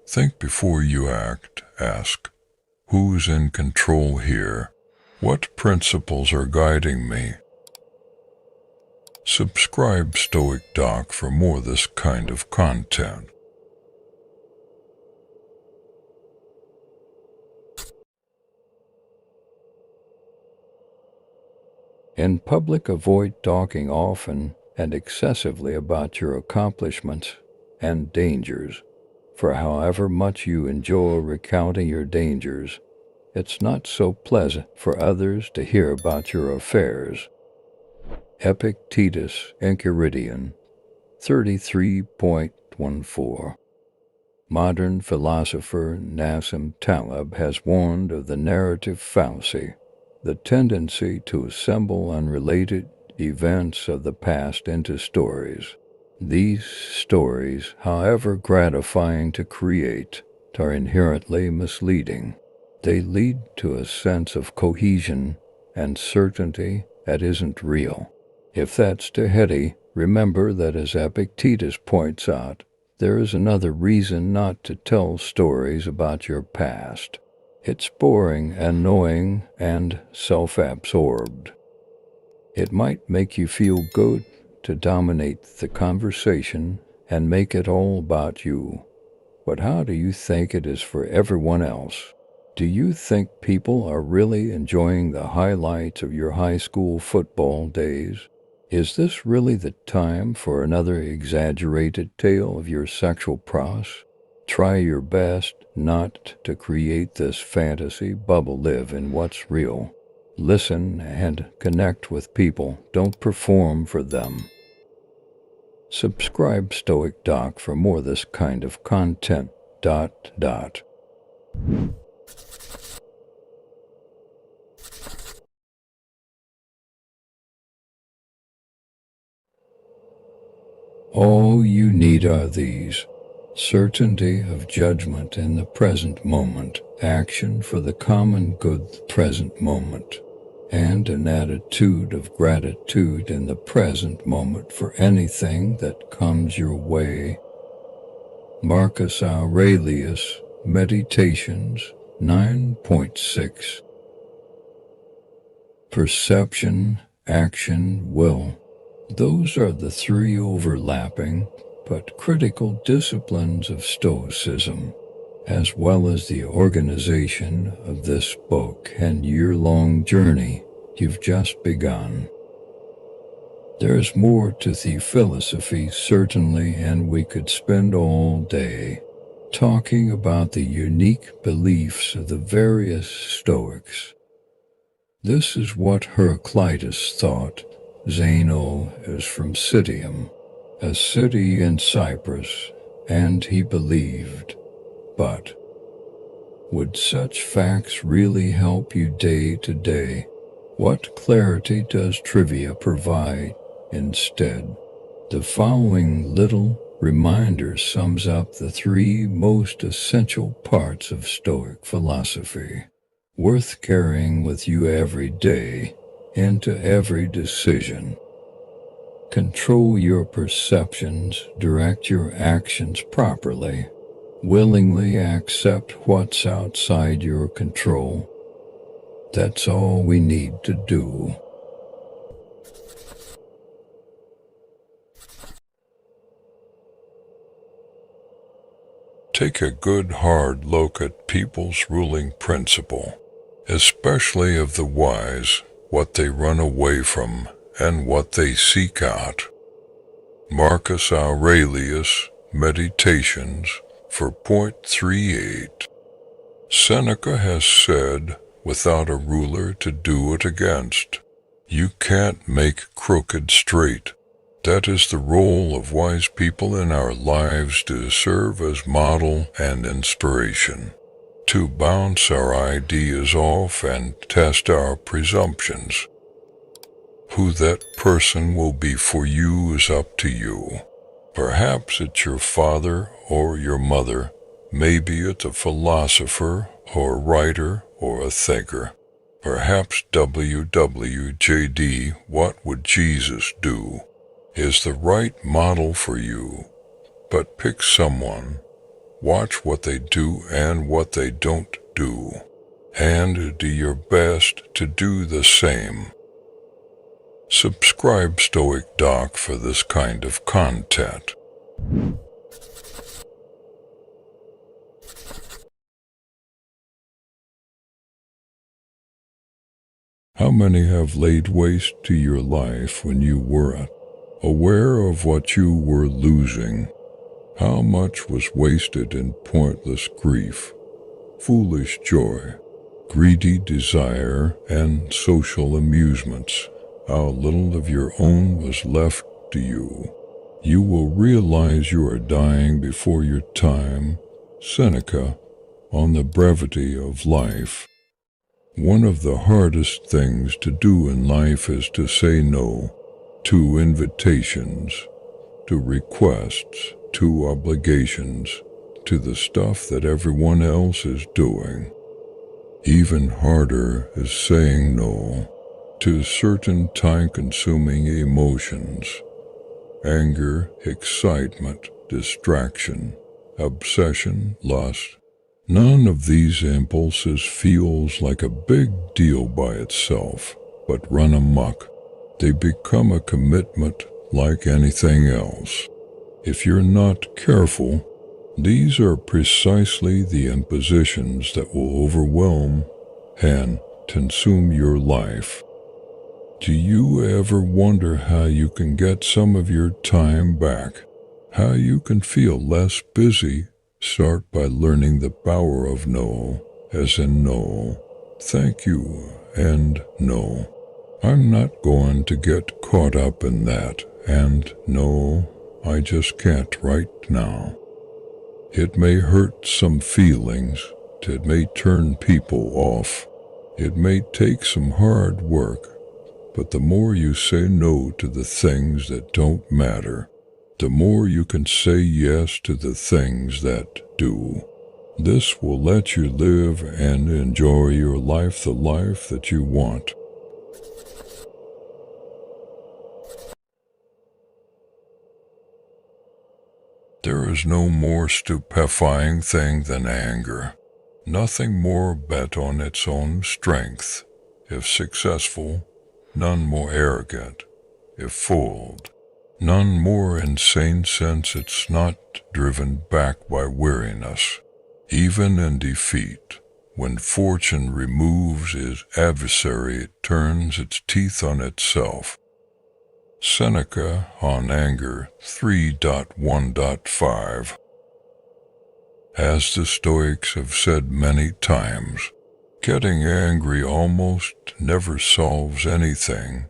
think before you act. Ask, who's in control here? What principles are guiding me? Subscribe Stoic Doc for more of this kind of content. In public, avoid talking often and excessively about your accomplishments and dangers. For however much you enjoy recounting your dangers, it's not so pleasant for others to hear about your affairs. Epictetus Enchiridion 33.14. Modern philosopher Nassim Taleb has warned of the narrative fallacy, the tendency to assemble unrelated events of the past into stories. These stories, however gratifying to create, are inherently misleading. They lead to a sense of cohesion and certainty that isn't real. If that's too heady, remember that, as Epictetus points out, there is another reason not to tell stories about your past. It's boring, annoying, and self-absorbed. It might make you feel good to dominate the conversation and make it all about you. But how do you think it is for everyone else? Do you think people are really enjoying the highlights of your high school football days? Is this really the time for another exaggerated tale of your sexual prowess? Try your best not to create this fantasy bubble. Live in what's real. Listen and connect with people. Don't perform for them. Subscribe Stoic Doc for more of this kind of content. All you need are these: certainty of judgment in the present moment, action for the common good present moment, and an attitude of gratitude in the present moment for anything that comes your way. Marcus Aurelius, Meditations 9.6. Perception, action, will. Those are the three overlapping but critical disciplines of Stoicism, as well as the organization of this book and year-long journey you've just begun. There's more to the philosophy, certainly, and we could spend all day talking about the unique beliefs of the various Stoics. This is what Heraclitus thought. Zeno is from Citium, a city in Cyprus, and he believed. But would such facts really help you day to day? What clarity does trivia provide instead? The following little reminder sums up the three most essential parts of Stoic philosophy, worth carrying with you every day into every decision. Control your perceptions, direct your actions properly. Willingly accept what's outside your control. That's all we need to do. Take a good hard look at people's ruling principle, especially of the wise, what they run away from and what they seek out. Marcus Aurelius, Meditations, for .38. Seneca has said, without a ruler to do it against, you can't make crooked straight. That is the role of wise people in our lives, to serve as model and inspiration, to bounce our ideas off and test our presumptions. Who that person will be for you is up to you. Perhaps it's your father or your mother. Maybe it's a philosopher or a writer or a thinker. Perhaps WWJD, what would Jesus do, is the right model for you. But pick someone, watch what they do and what they don't do, and do your best to do the same. Subscribe Stoic Doc for this kind of content. How many have laid waste to your life when you weren't aware of what you were losing? How much was wasted in pointless grief, foolish joy, greedy desire, and social amusements? How little of your own was left to you. You will realize you are dying before your time. Seneca, on the brevity of life. One of the hardest things to do in life is to say no to invitations, to requests, to obligations, to the stuff that everyone else is doing. Even harder is saying no to certain time-consuming emotions: anger, excitement, distraction, obsession, lust. None of these impulses feels like a big deal by itself, but run amok. They become a commitment like anything else. If you're not careful, these are precisely the impositions that will overwhelm and consume your life. Do you ever wonder how you can get some of your time back? How you can feel less busy? Start by learning the power of no, as in no, thank you, and no, I'm not going to get caught up in that, and no, I just can't right now. It may hurt some feelings, it may turn people off, it may take some hard work, but the more you say no to the things that don't matter, the more you can say yes to the things that do. This will let you live and enjoy your life, the life that you want. There is no more stupefying thing than anger. Nothing more bet on its own strength, if successful, none more arrogant, if fooled, none more insane since it's not driven back by weariness. Even in defeat, when fortune removes his adversary, it turns its teeth on itself. Seneca on Anger 3.1.5. As the Stoics have said many times, getting angry almost never solves anything.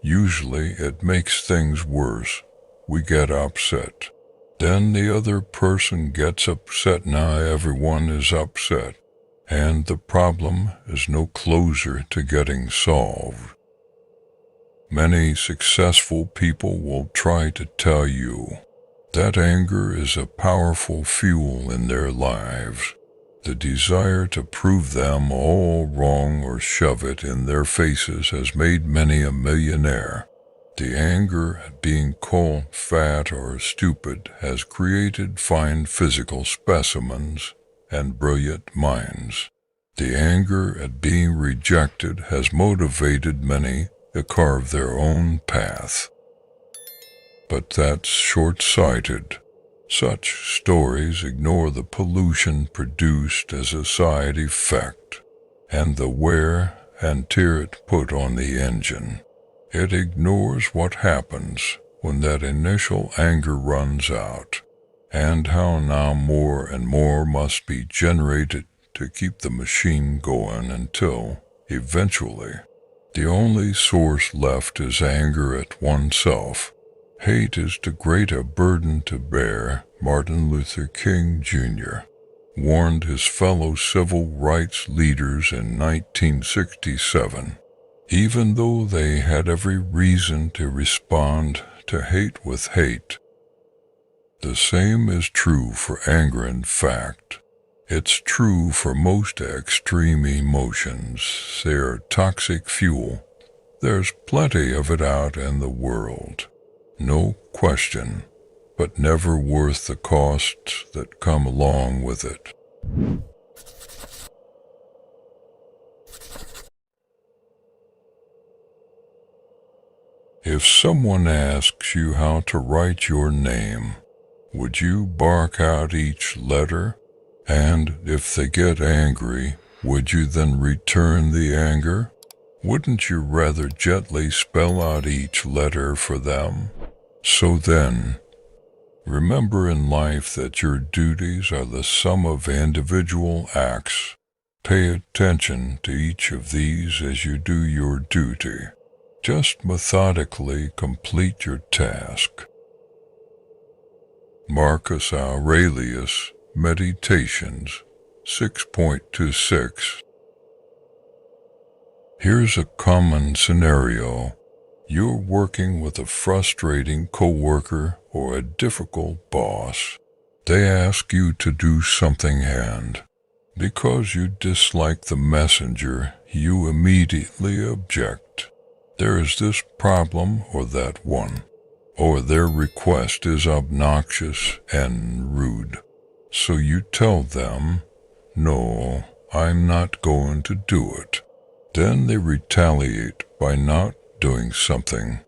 Usually it makes things worse. We get upset. Then the other person gets upset. Now everyone is upset. And the problem is no closer to getting solved. Many successful people will try to tell you that anger is a powerful fuel in their lives. The desire to prove them all wrong or shove it in their faces has made many a millionaire. The anger at being called fat or stupid has created fine physical specimens and brilliant minds. The anger at being rejected has motivated many to carve their own path. But that's short-sighted. Such stories ignore the pollution produced as a side effect and the wear and tear it put on the engine. It ignores what happens when that initial anger runs out, and how now more and more must be generated to keep the machine going until, eventually, the only source left is anger at oneself. Hate is too great a burden to bear, Martin Luther King, Jr. warned his fellow civil rights leaders in 1967. Even though they had every reason to respond to hate with hate. The same is true for anger. In fact, it's true for most extreme emotions. They are toxic fuel. There's plenty of it out in the world, no question, but never worth the costs that come along with it. If someone asks you how to write your name, would you bark out each letter? And if they get angry, would you then return the anger? Wouldn't you rather gently spell out each letter for them? So then, remember in life that your duties are the sum of individual acts. Pay attention to each of these as you do your duty. Just methodically complete your task. Marcus Aurelius, Meditations 6.26. Here's a common scenario. You're working with a frustrating coworker or a difficult boss. They ask you to do something and, because you dislike the messenger, you immediately object. There is this problem or that one, or their request is obnoxious and rude. So you tell them, no, I'm not going to do it. Then they retaliate by not doing something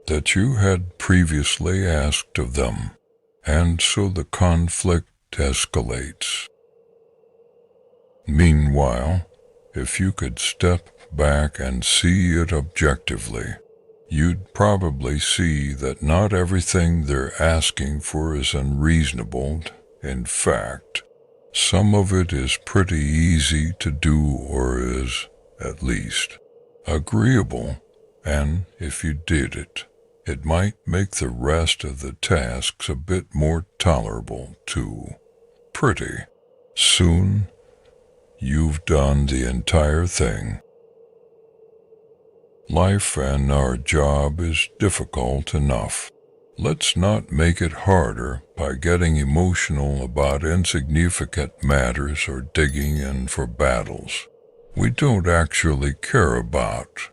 that you had previously asked of them, and so the conflict escalates. Meanwhile, if you could step back and see it objectively, you'd probably see that not everything they're asking for is unreasonable. In fact, some of it is pretty easy to do, or is, at least, agreeable, and if you did it, it might make the rest of the tasks a bit more tolerable too. Pretty soon, you've done the entire thing. Life and our job is difficult enough. Let's not make it harder by getting emotional about insignificant matters or digging in for battles we don't actually care about.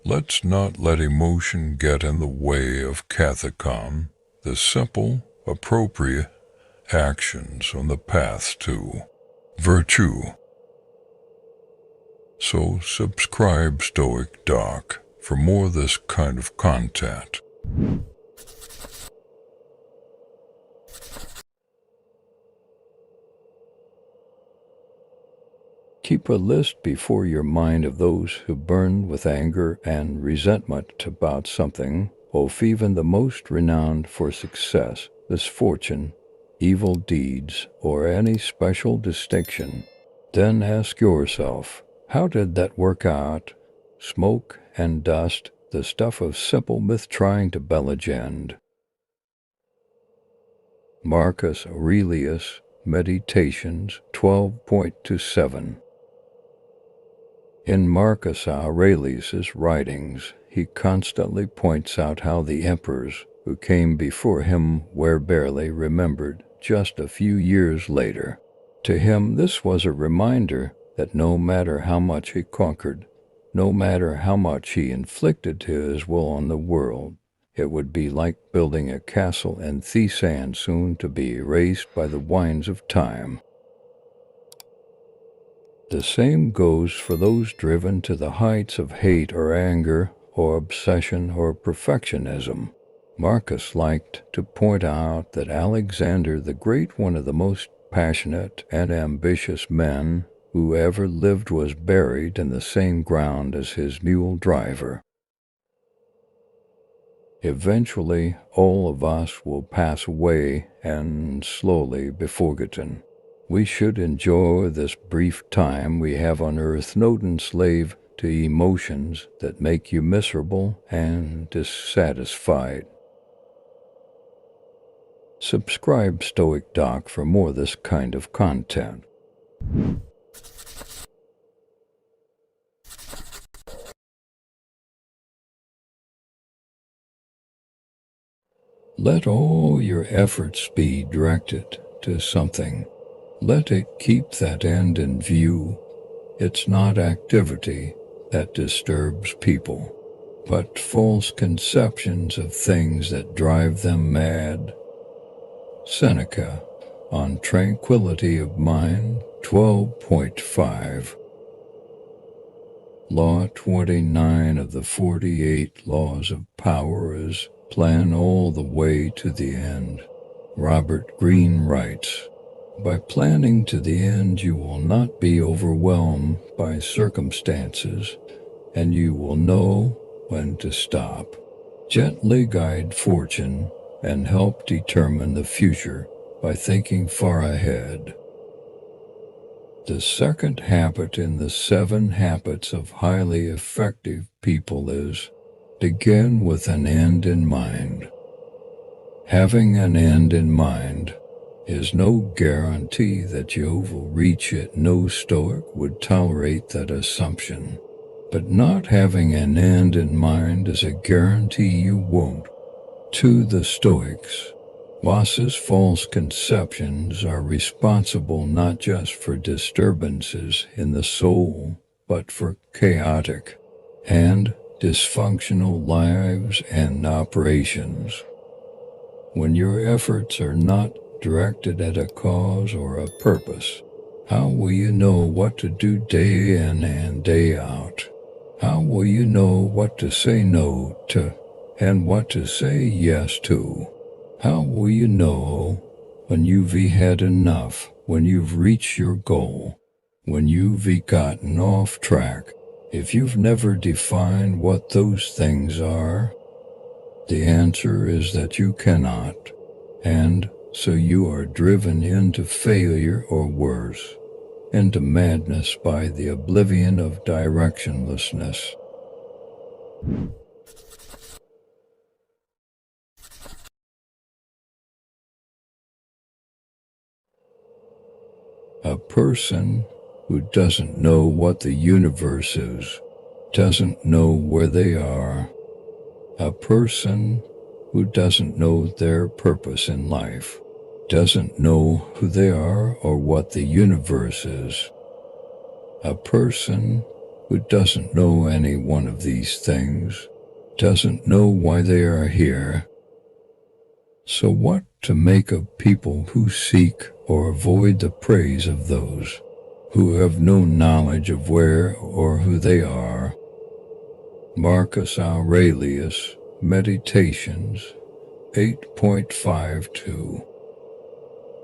Let's not let emotion get in the way of kathekon, the simple, appropriate actions on the path to virtue. So subscribe Stoic Doc for more of this kind of content. Keep a list before your mind of those who burned with anger and resentment about something, of even the most renowned for success, misfortune, evil deeds, or any special distinction. Then ask yourself, how did that work out? Smoke and dust, the stuff of simple myth trying to be legend. Marcus Aurelius, Meditations 12.27. In Marcus Aurelius's writings, he constantly points out how the emperors who came before him were barely remembered just a few years later. To him, this was a reminder that no matter how much he conquered, no matter how much he inflicted his will on the world, It would be like building a castle in the sand soon to be erased by the winds of time. The same goes for those driven to the heights of hate or anger or obsession or perfectionism. Marcus liked to point out that Alexander the Great, one of the most passionate and ambitious men who ever lived, was buried in the same ground as his mule driver. Eventually, all of us will pass away and slowly be forgotten. We should enjoy this brief time we have on earth, not enslave to emotions that make you miserable and dissatisfied. Subscribe Stoic Doc for more of this kind of content. Let all your efforts be directed to something. Let it keep that end in view. It's not activity that disturbs people, but false conceptions of things that drive them mad. Seneca, on Tranquility of Mind 12.5. Law 29 of the 48 Laws of Power is plan all the way to the end. Robert Greene writes, by planning to the end, you will not be overwhelmed by circumstances, and you will know when to stop. Gently guide fortune and help determine the future by thinking far ahead. The second habit in the 7 habits of highly effective people is begin with an end in mind. Having an end in mind is no guarantee that you will reach it. No Stoic would tolerate that assumption. But not having an end in mind is a guarantee you won't. To the Stoics, Voss's false conceptions are responsible not just for disturbances in the soul, but for chaotic and dysfunctional lives and operations. When your efforts are not directed at a cause or a purpose, how will you know what to do day in and day out? How will you know what to say no to and what to say yes to? How will you know when you've had enough, when you've reached your goal, when you've gotten off track, if you've never defined what those things are? The answer is that you cannot, and so you are driven into failure or worse, into madness by the oblivion of directionlessness. A person who doesn't know what the universe is, doesn't know where they are. A person who doesn't know their purpose in life, doesn't know who they are or what the universe is. A person who doesn't know any one of these things, doesn't know why they are here. So what to make of people who seek or avoid the praise of those who have no knowledge of where or who they are? Marcus Aurelius, Meditations 8.52.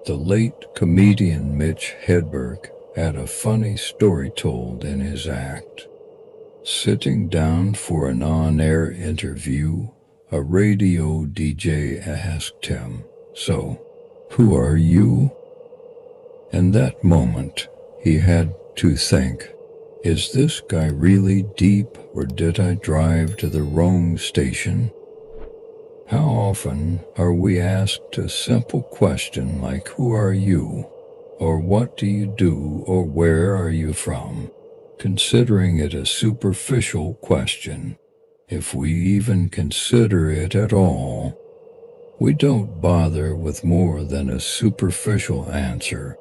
The late comedian Mitch Hedberg had a funny story told in his act. Sitting down for an on-air interview, a radio DJ asked him, "So, who are you?" In that moment, he had to think, is this guy really deep, or did I drive to the wrong station? How often are we asked a simple question like, who are you? Or what do you do? Or where are you from? Considering it a superficial question, if we even consider it at all. We don't bother with more than a superficial answer.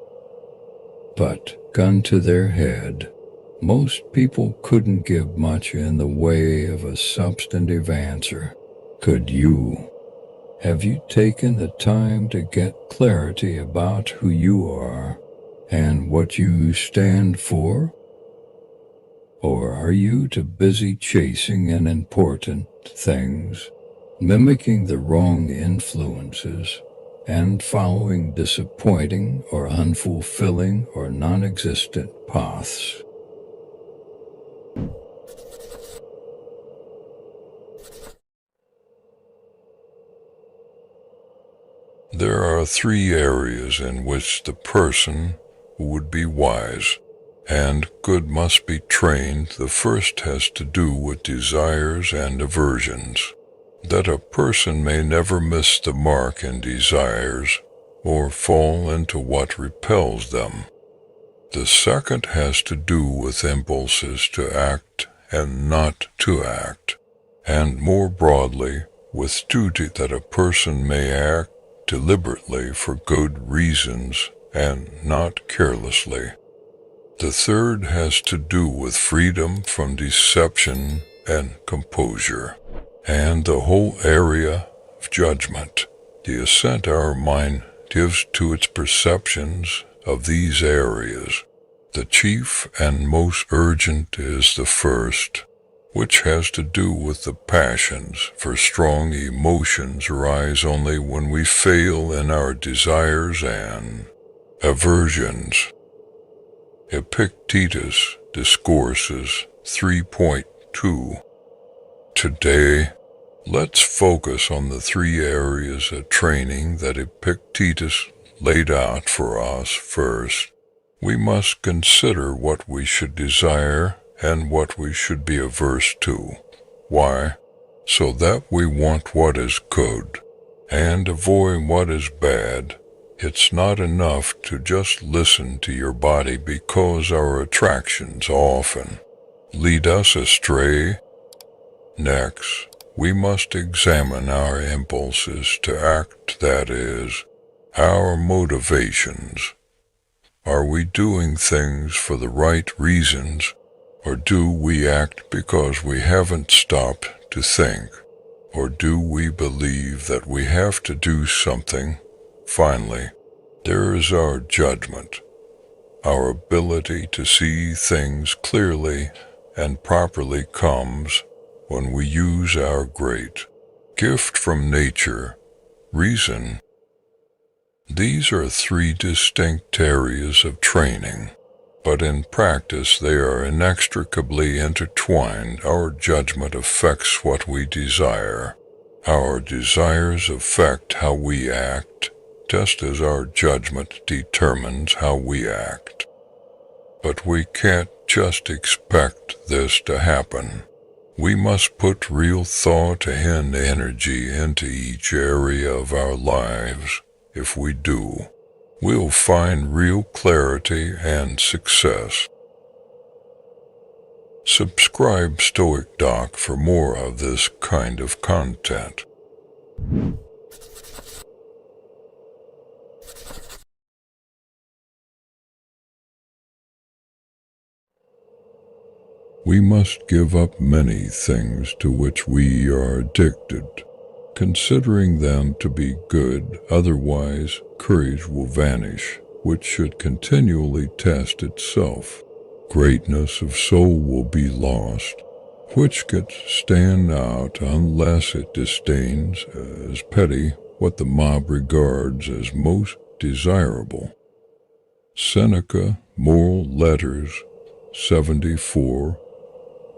But, gun to their head, most people couldn't give much in the way of a substantive answer. Could you? Have you taken the time to get clarity about who you are and what you stand for? Or are you too busy chasing unimportant things, mimicking the wrong influences, and following disappointing or unfulfilling or non-existent paths? There are three areas in which the person who would be wise and good must be trained. The first has to do with desires and aversions, that a person may never miss the mark in desires or fall into what repels them. The second has to do with impulses to act and not to act, and more broadly, with duty, that a person may act deliberately for good reasons and not carelessly. The third has to do with freedom from deception and composure, and the whole area of judgment, the assent our mind gives to its perceptions of these areas. The chief and most urgent is the first, which has to do with the passions, for strong emotions arise only when we fail in our desires and aversions. Epictetus Discourses 3.2. Today, let's focus on the three areas of training that Epictetus laid out for us. First, we must consider what we should desire and what we should be averse to. Why? So that we want what is good and avoid what is bad. It's not enough to just listen to your body, because our attractions often lead us astray. Next, we must examine our impulses to act, that is, our motivations. Are we doing things for the right reasons, or do we act because we haven't stopped to think? Or do we believe that we have to do something? Finally, there is our judgment, our ability to see things clearly and properly comes when we use our great gift from nature, reason. These are three distinct areas of training, but in practice they are inextricably intertwined. Our judgment affects what we desire. Our desires affect how we act, just as our judgment determines how we act. But we can't just expect this to happen. We must put real thought and energy into each area of our lives. If we do, we'll find real clarity and success. Subscribe Stoic Doc for more of this kind of content. We must give up many things to which we are addicted, considering them to be good, otherwise courage will vanish, which should continually test itself. Greatness of soul will be lost, which could stand out unless it disdains as petty what the mob regards as most desirable. Seneca, Moral Letters, 74,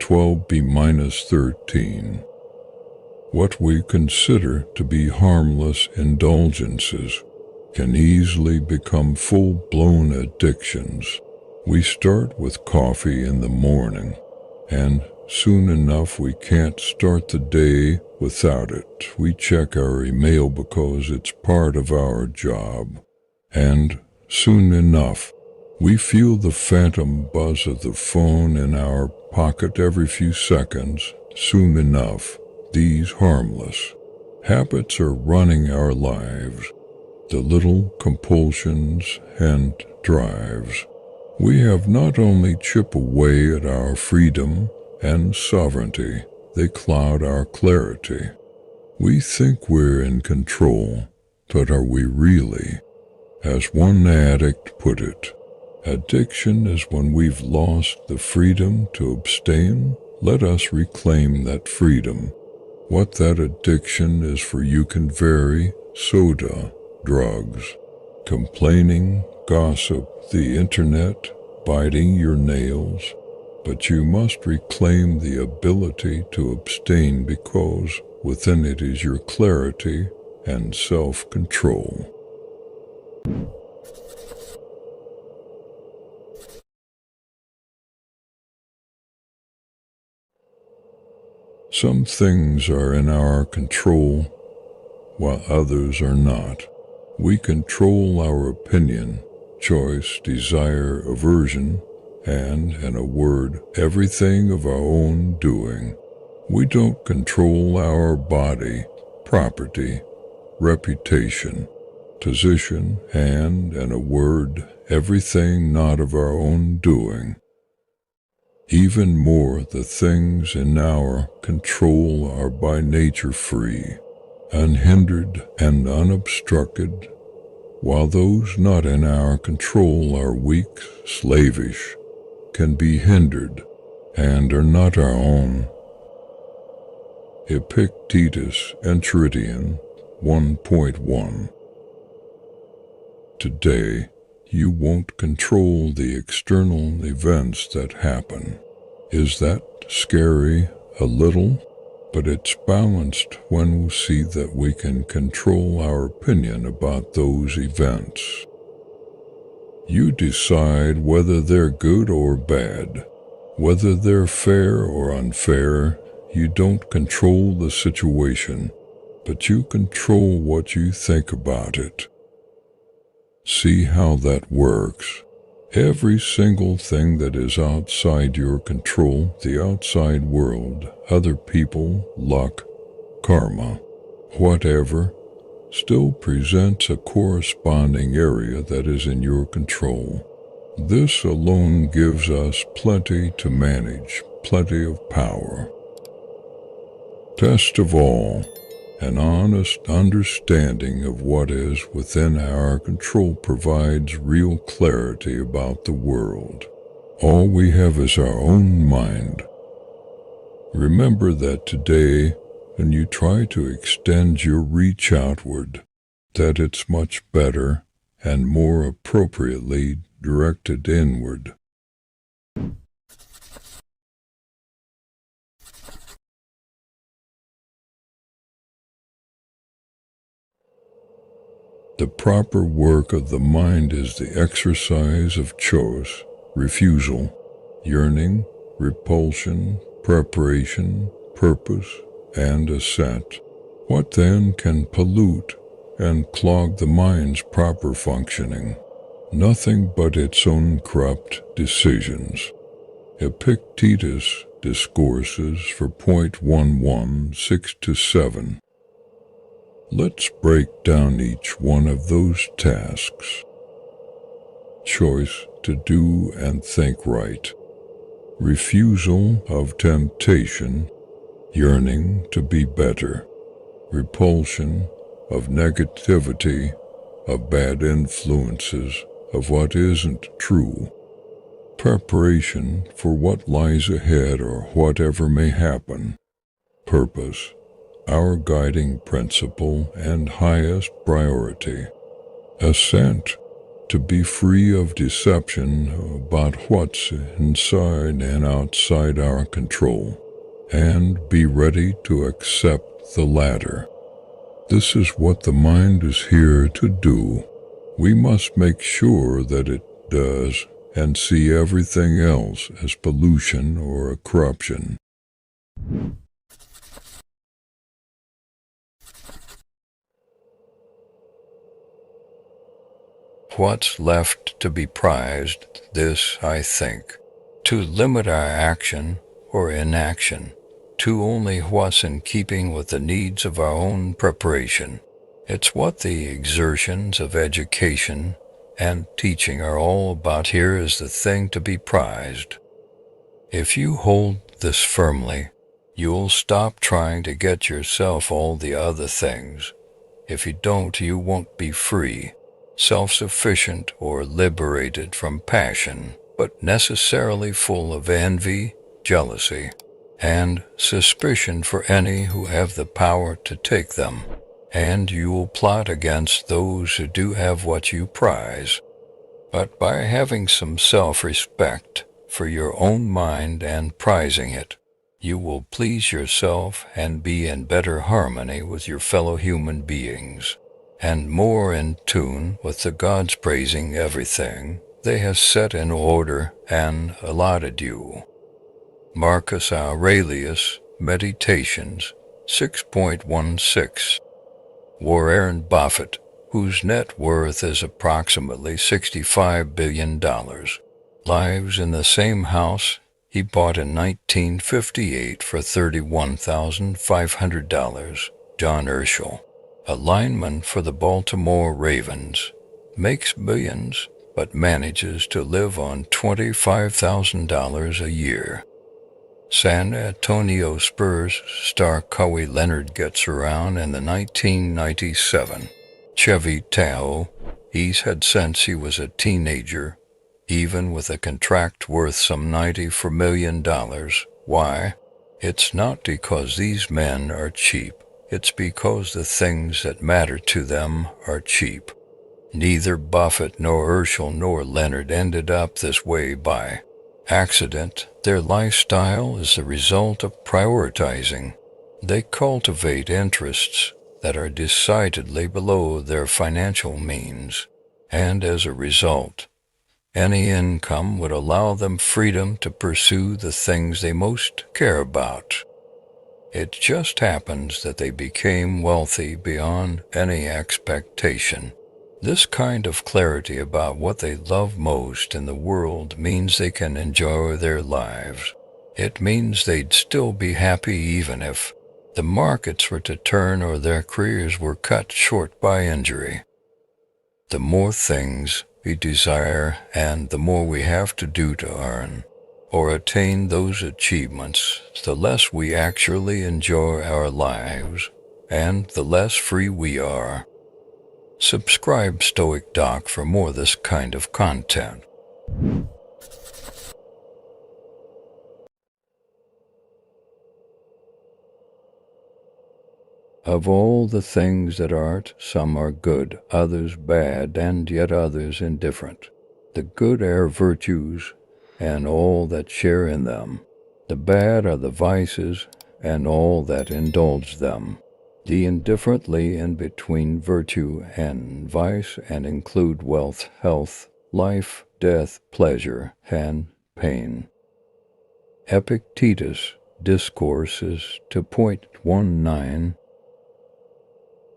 12b-13. What we consider to be harmless indulgences can easily become full-blown addictions. We start with coffee in the morning, and soon enough we can't start the day without it. We check our email because it's part of our job, and soon enough we feel the phantom buzz of the phone in our pocket every few seconds. Soon enough, these harmless habits are running our lives, the little compulsions and drives. We have not only chip away at our freedom and sovereignty, they cloud our clarity. We think we're in control, but are we really? As one addict put it, addiction is when we've lost the freedom to abstain. Let us reclaim that freedom. What that addiction is for you can vary: soda, drugs, complaining, gossip, the internet, biting your nails. But you must reclaim the ability to abstain, because within it is your clarity and self-control. Some things are in our control, while others are not. We control our opinion, choice, desire, aversion, and, in a word, everything of our own doing. We don't control our body, property, reputation, position, and, in a word, everything not of our own doing. Even more, the things in our control are by nature free, unhindered and unobstructed, while those not in our control are weak, slavish, can be hindered, and are not our own. Epictetus, Enchiridion 1.1. Today, you won't control the external events that happen. Is that scary? A little? But it's balanced when we see that we can control our opinion about those events. You decide whether they're good or bad, whether they're fair or unfair. You don't control the situation, but you control what you think about it. See how that works. Every single thing that is outside your control, the outside world, other people, luck, karma, whatever, still presents a corresponding area that is in your control. This alone gives us plenty to manage, plenty of power. Best of all, an honest understanding of what is within our control provides real clarity about the world. All we have is our own mind. Remember that today, when you try to extend your reach outward, that it's much better and more appropriately directed inward. The proper work of the mind is the exercise of choice, refusal, yearning, repulsion, preparation, purpose, and assent. What then can pollute and clog the mind's proper functioning? Nothing but its own corrupt decisions. Epictetus discourses for point 11, 6-7. Let's break down each one of those tasks. Choice to do and think right. Refusal of temptation, yearning to be better. Repulsion of negativity, of bad influences, of what isn't true. Preparation for what lies ahead or whatever may happen. Purpose, our guiding principle and highest priority. Assent, to be free of deception about what's inside and outside our control, and be ready to accept the latter. This is what the mind is here to do. We must make sure that it does, and see everything else as pollution or a corruption. What's left to be prized, this I think, to limit our action or inaction to only what's in keeping with the needs of our own preparation. It's what the exertions of education and teaching are all about. Here is the thing to be prized. If you hold this firmly, You'll stop trying to get yourself all the other things. If you don't, you won't be free, self-sufficient, or liberated from passion, but necessarily full of envy, jealousy, and suspicion for any who have the power to take them. And you will plot against those who do have what you prize. But by having some self-respect for your own mind and prizing it, you will please yourself and be in better harmony with your fellow human beings, and more in tune with the gods praising everything they have set in order and allotted you. Marcus Aurelius, Meditations 6.16. Warren Buffett, whose net worth is approximately $65 billion, lives in the same house he bought in 1958 for $31,500. John Urschel, a lineman for the Baltimore Ravens, makes billions but manages to live on $25,000 a year. San Antonio Spurs star Kawhi Leonard gets around in the 1997 Chevy Tahoe he's had since he was a teenager, even with a contract worth some $94 million. Why? It's not because these men are cheap. It's because the things that matter to them are cheap. Neither Buffett nor Urschel nor Leonard ended up this way by accident. Their lifestyle is the result of prioritizing. They cultivate interests that are decidedly below their financial means, and as a result, any income would allow them freedom to pursue the things they most care about. It just happens that they became wealthy beyond any expectation. This kind of clarity about what they love most in the world means they can enjoy their lives. It means they'd still be happy even if the markets were to turn or their careers were cut short by injury. The more things we desire and the more we have to do to earn or attain those achievements, the less we actually enjoy our lives and the less free we are. Subscribe Stoic Doc for more of this kind of content. Of all the things that art, some are good, others bad, and yet others indifferent. The good are virtues, and all that share in them. The bad are the vices, and all that indulge them. The indifferent lay in between virtue and vice and include wealth, health, life, death, pleasure, and pain. Epictetus, Discourses 2.19.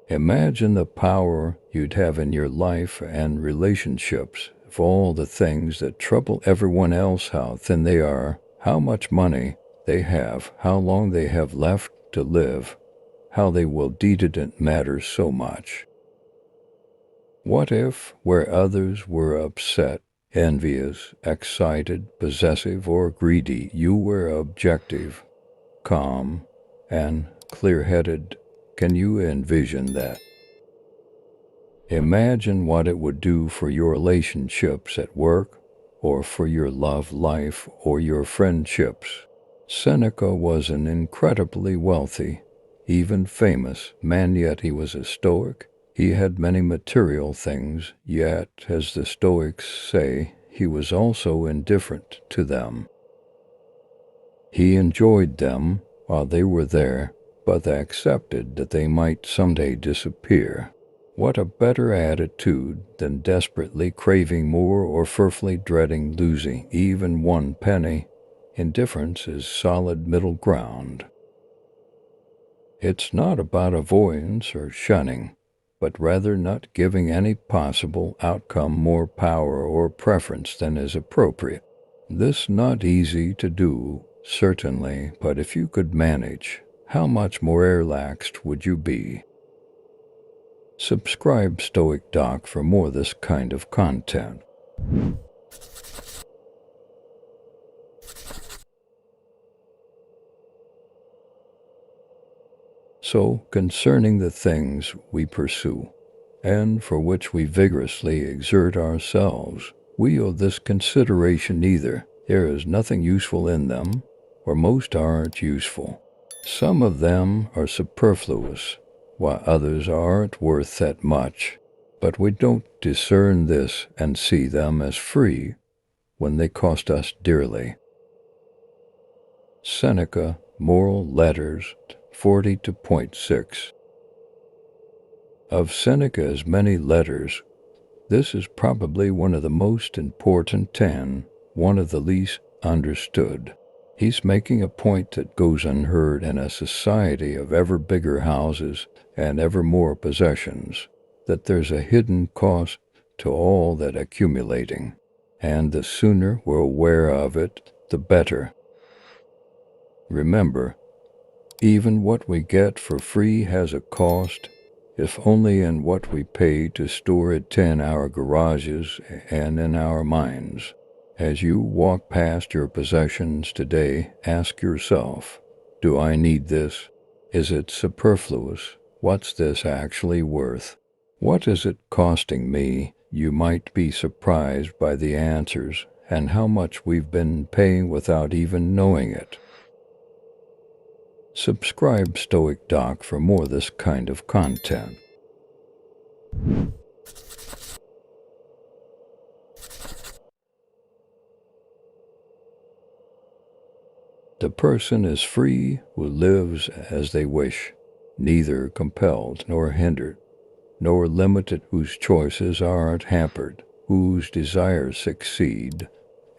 Imagine the power you'd have in your life and relationships if all the things that trouble everyone else, how thin they are, how much money they have, how long they have left to live, how they will didn't matter so much. What if, where others were upset, envious, excited, possessive, or greedy, you were objective, calm, and clear-headed? Can you envision that? Imagine what it would do for your relationships at work, or for your love life, or your friendships. Seneca was an incredibly wealthy, even famous man, yet he was a Stoic. He had many material things, yet, as the Stoics say, he was also indifferent to them. He enjoyed them while they were there, but accepted that they might someday disappear. What a better attitude than desperately craving more or fearfully dreading losing even one penny. Indifference is solid middle ground. It's not about avoidance or shunning, but rather not giving any possible outcome more power or preference than is appropriate. This not easy to do, certainly, but if you could manage, how much more relaxed would you be? Subscribe Stoic Doc for more of this kind of content. So, concerning the things we pursue, and for which we vigorously exert ourselves, we owe this consideration either there is nothing useful in them, or most aren't useful. Some of them are superfluous, while others aren't worth that much, but we don't discern this and see them as free when they cost us dearly. Seneca, Moral Letters 40-6. Of Seneca's many letters, this is probably one of the most important and one of the least understood. He's making a point that goes unheard in a society of ever bigger houses and ever more possessions, that there's a hidden cost to all that accumulating, and the sooner we're aware of it, the better. Remember, even what we get for free has a cost, if only in what we pay to store it in our garages and in our minds. As you walk past your possessions today, ask yourself, do I need this? Is it superfluous? What's this actually worth? What is it costing me? You might be surprised by the answers and how much we've been paying without even knowing it. Subscribe Stoic Doc for more this kind of content. The person is free who lives as they wish, neither compelled nor hindered, nor limited, whose choices aren't hampered, whose desires succeed,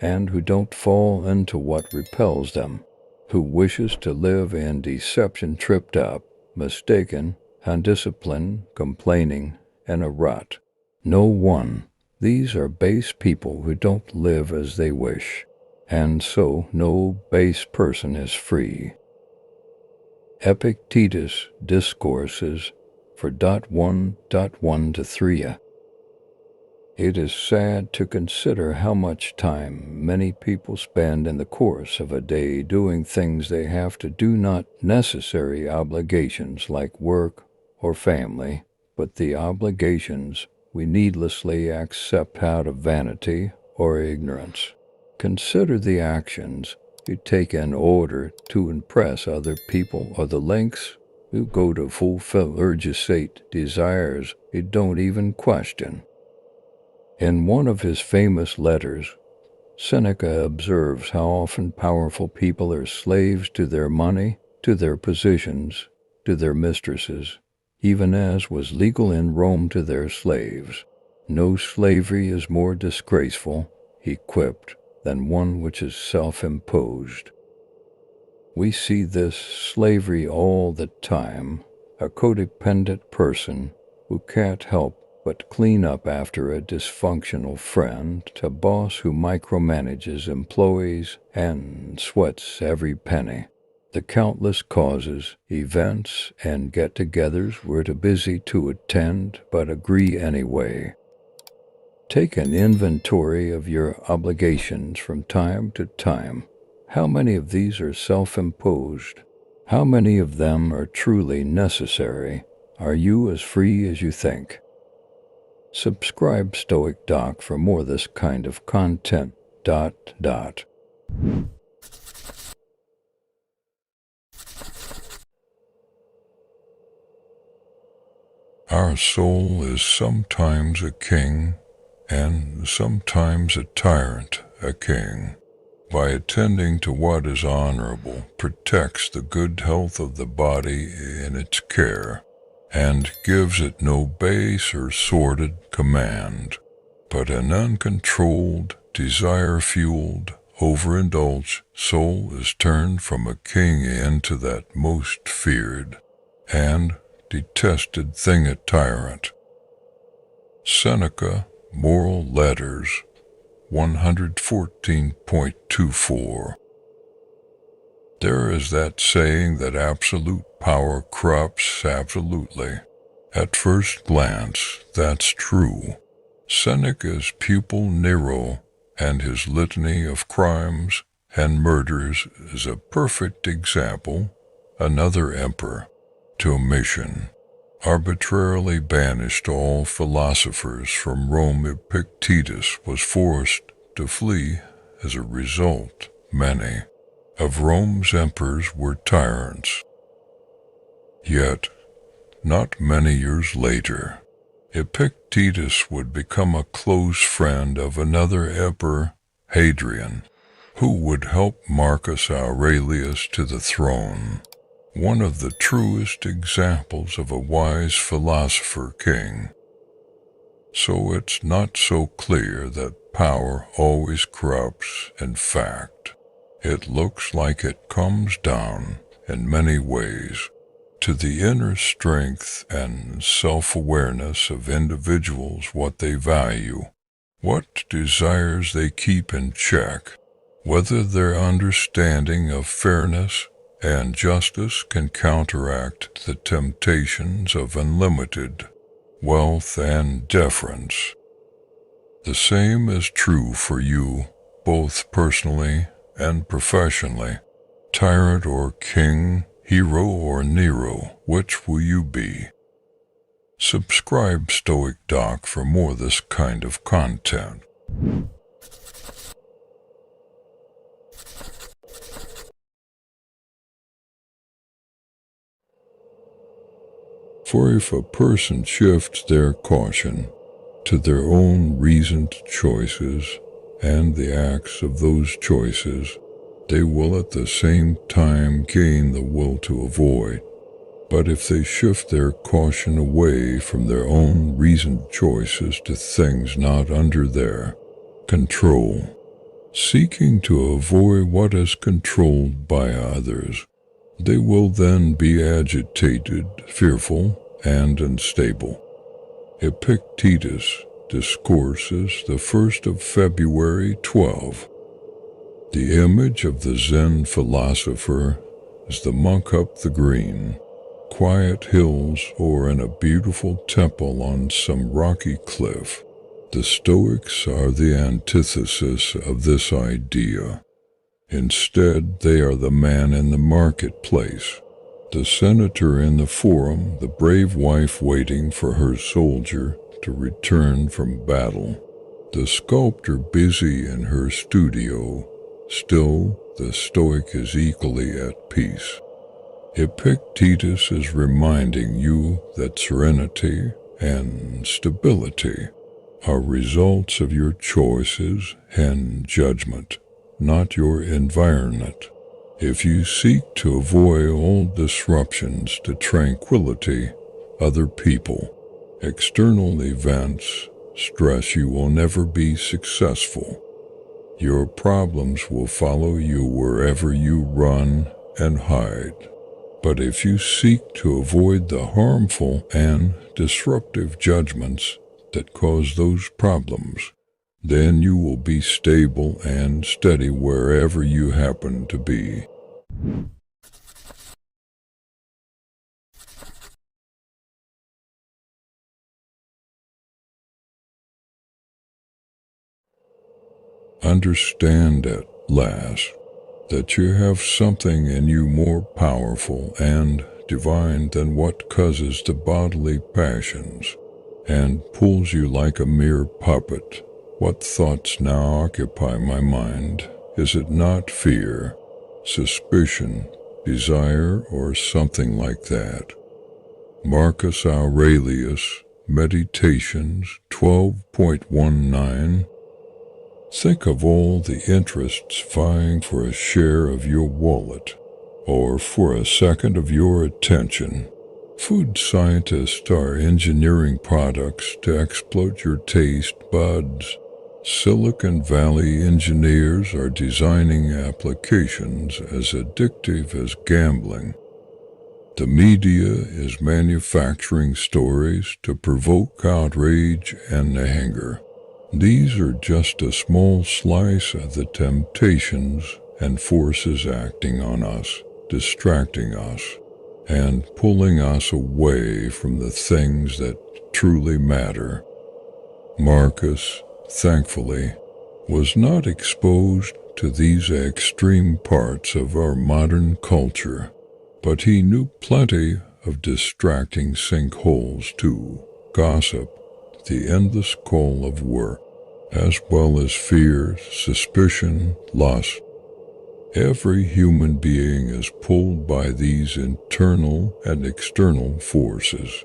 and who don't fall into what repels them, who wishes to live in deception, tripped up, mistaken, undisciplined, complaining, and a rut. No one. These are base people who don't live as they wish, and so no base person is free. Epictetus Discourses for .1.1-3. It is sad to consider how much time many people spend in the course of a day doing things they have to do, not necessary obligations like work or family, but the obligations we needlessly accept out of vanity or ignorance. Consider the actions you take in order to impress other people, or the lengths you go to fulfill urgisate desires you don't even question. In one of his famous letters, Seneca observes how often powerful people are slaves to their money, to their positions, to their mistresses, even as was legal in Rome to their slaves. No slavery is more disgraceful, he quipped, than one which is self-imposed. We see this slavery all the time, a codependent person who can't help but clean up after a dysfunctional friend, a boss who micromanages employees and sweats every penny. The countless causes, events, and get-togethers we're too busy to attend but agree anyway. Take an inventory of your obligations from time to time. How many of these are self-imposed? How many of them are truly necessary? Are you as free as you think? Subscribe Stoic Doc for more this kind of content. Our soul is sometimes a king and sometimes a tyrant, a king. By attending to what is honorable, protects the good health of the body in its care, and gives it no base or sordid command, but an uncontrolled, desire-fueled, overindulged soul is turned from a king into that most feared and detested thing, a tyrant. Seneca, Moral Letters 114.24. There is that saying that absolute power corrupts absolutely. At first glance, that's true. Seneca's pupil Nero and his litany of crimes and murders is a perfect example. Another emperor, Domitian arbitrarily banished all philosophers from Rome. Epictetus was forced to flee. As a result, many of Rome's emperors were tyrants. Yet, not many years later, Epictetus would become a close friend of another emperor, Hadrian, who would help Marcus Aurelius to the throne, one of the truest examples of a wise philosopher king. So it's not so clear that power always corrupts. In fact, it looks like it comes down, in many ways, to the inner strength and self-awareness of individuals, what they value, what desires they keep in check, whether their understanding of fairness and justice can counteract the temptations of unlimited wealth and deference. The same is true for you, both personally and professionally. Tyrant or king, hero or Nero, which will you be? Subscribe Stoic Doc for more of this kind of content. For if a person shifts their caution to their own reasoned choices and the acts of those choices, they will at the same time gain the will to avoid. But if they shift their caution away from their own reasoned choices to things not under their control, seeking to avoid what is controlled by others, they will then be agitated, fearful, and unstable. Epictetus Discourses, the 1st of February 12. The image of the Zen philosopher is the monk up the green, quiet hills, or in a beautiful temple on some rocky cliff. The Stoics are the antithesis of this idea. Instead, they are the man in the marketplace, the senator in the forum, the brave wife waiting for her soldier to return from battle, the sculptor busy in her studio. Still, the Stoic is equally at peace. Epictetus is reminding you that serenity and stability are results of your choices and judgment, not your environment. If you seek to avoid all disruptions to tranquility, other people, external events, stress, you will never be successful. Your problems will follow you wherever you run and hide. But if you seek to avoid the harmful and disruptive judgments that cause those problems, then you will be stable and steady wherever you happen to be. Understand at last that you have something in you more powerful and divine than what causes the bodily passions and pulls you like a mere puppet. What thoughts now occupy my mind? Is it not fear, suspicion, desire, or something like that? Marcus Aurelius, Meditations 12.19. Think of all the interests vying for a share of your wallet, or for a second of your attention. Food scientists are engineering products to exploit your taste buds. Silicon Valley engineers are designing applications as addictive as gambling. The media is manufacturing stories to provoke outrage and anger. These are just a small slice of the temptations and forces acting on us, distracting us, and pulling us away from the things that truly matter. Marcus, thankfully, was not exposed to these extreme parts of our modern culture, but he knew plenty of distracting sinkholes too: gossip, the endless call of work, as well as fear, suspicion, lust. Every human being is pulled by these internal and external forces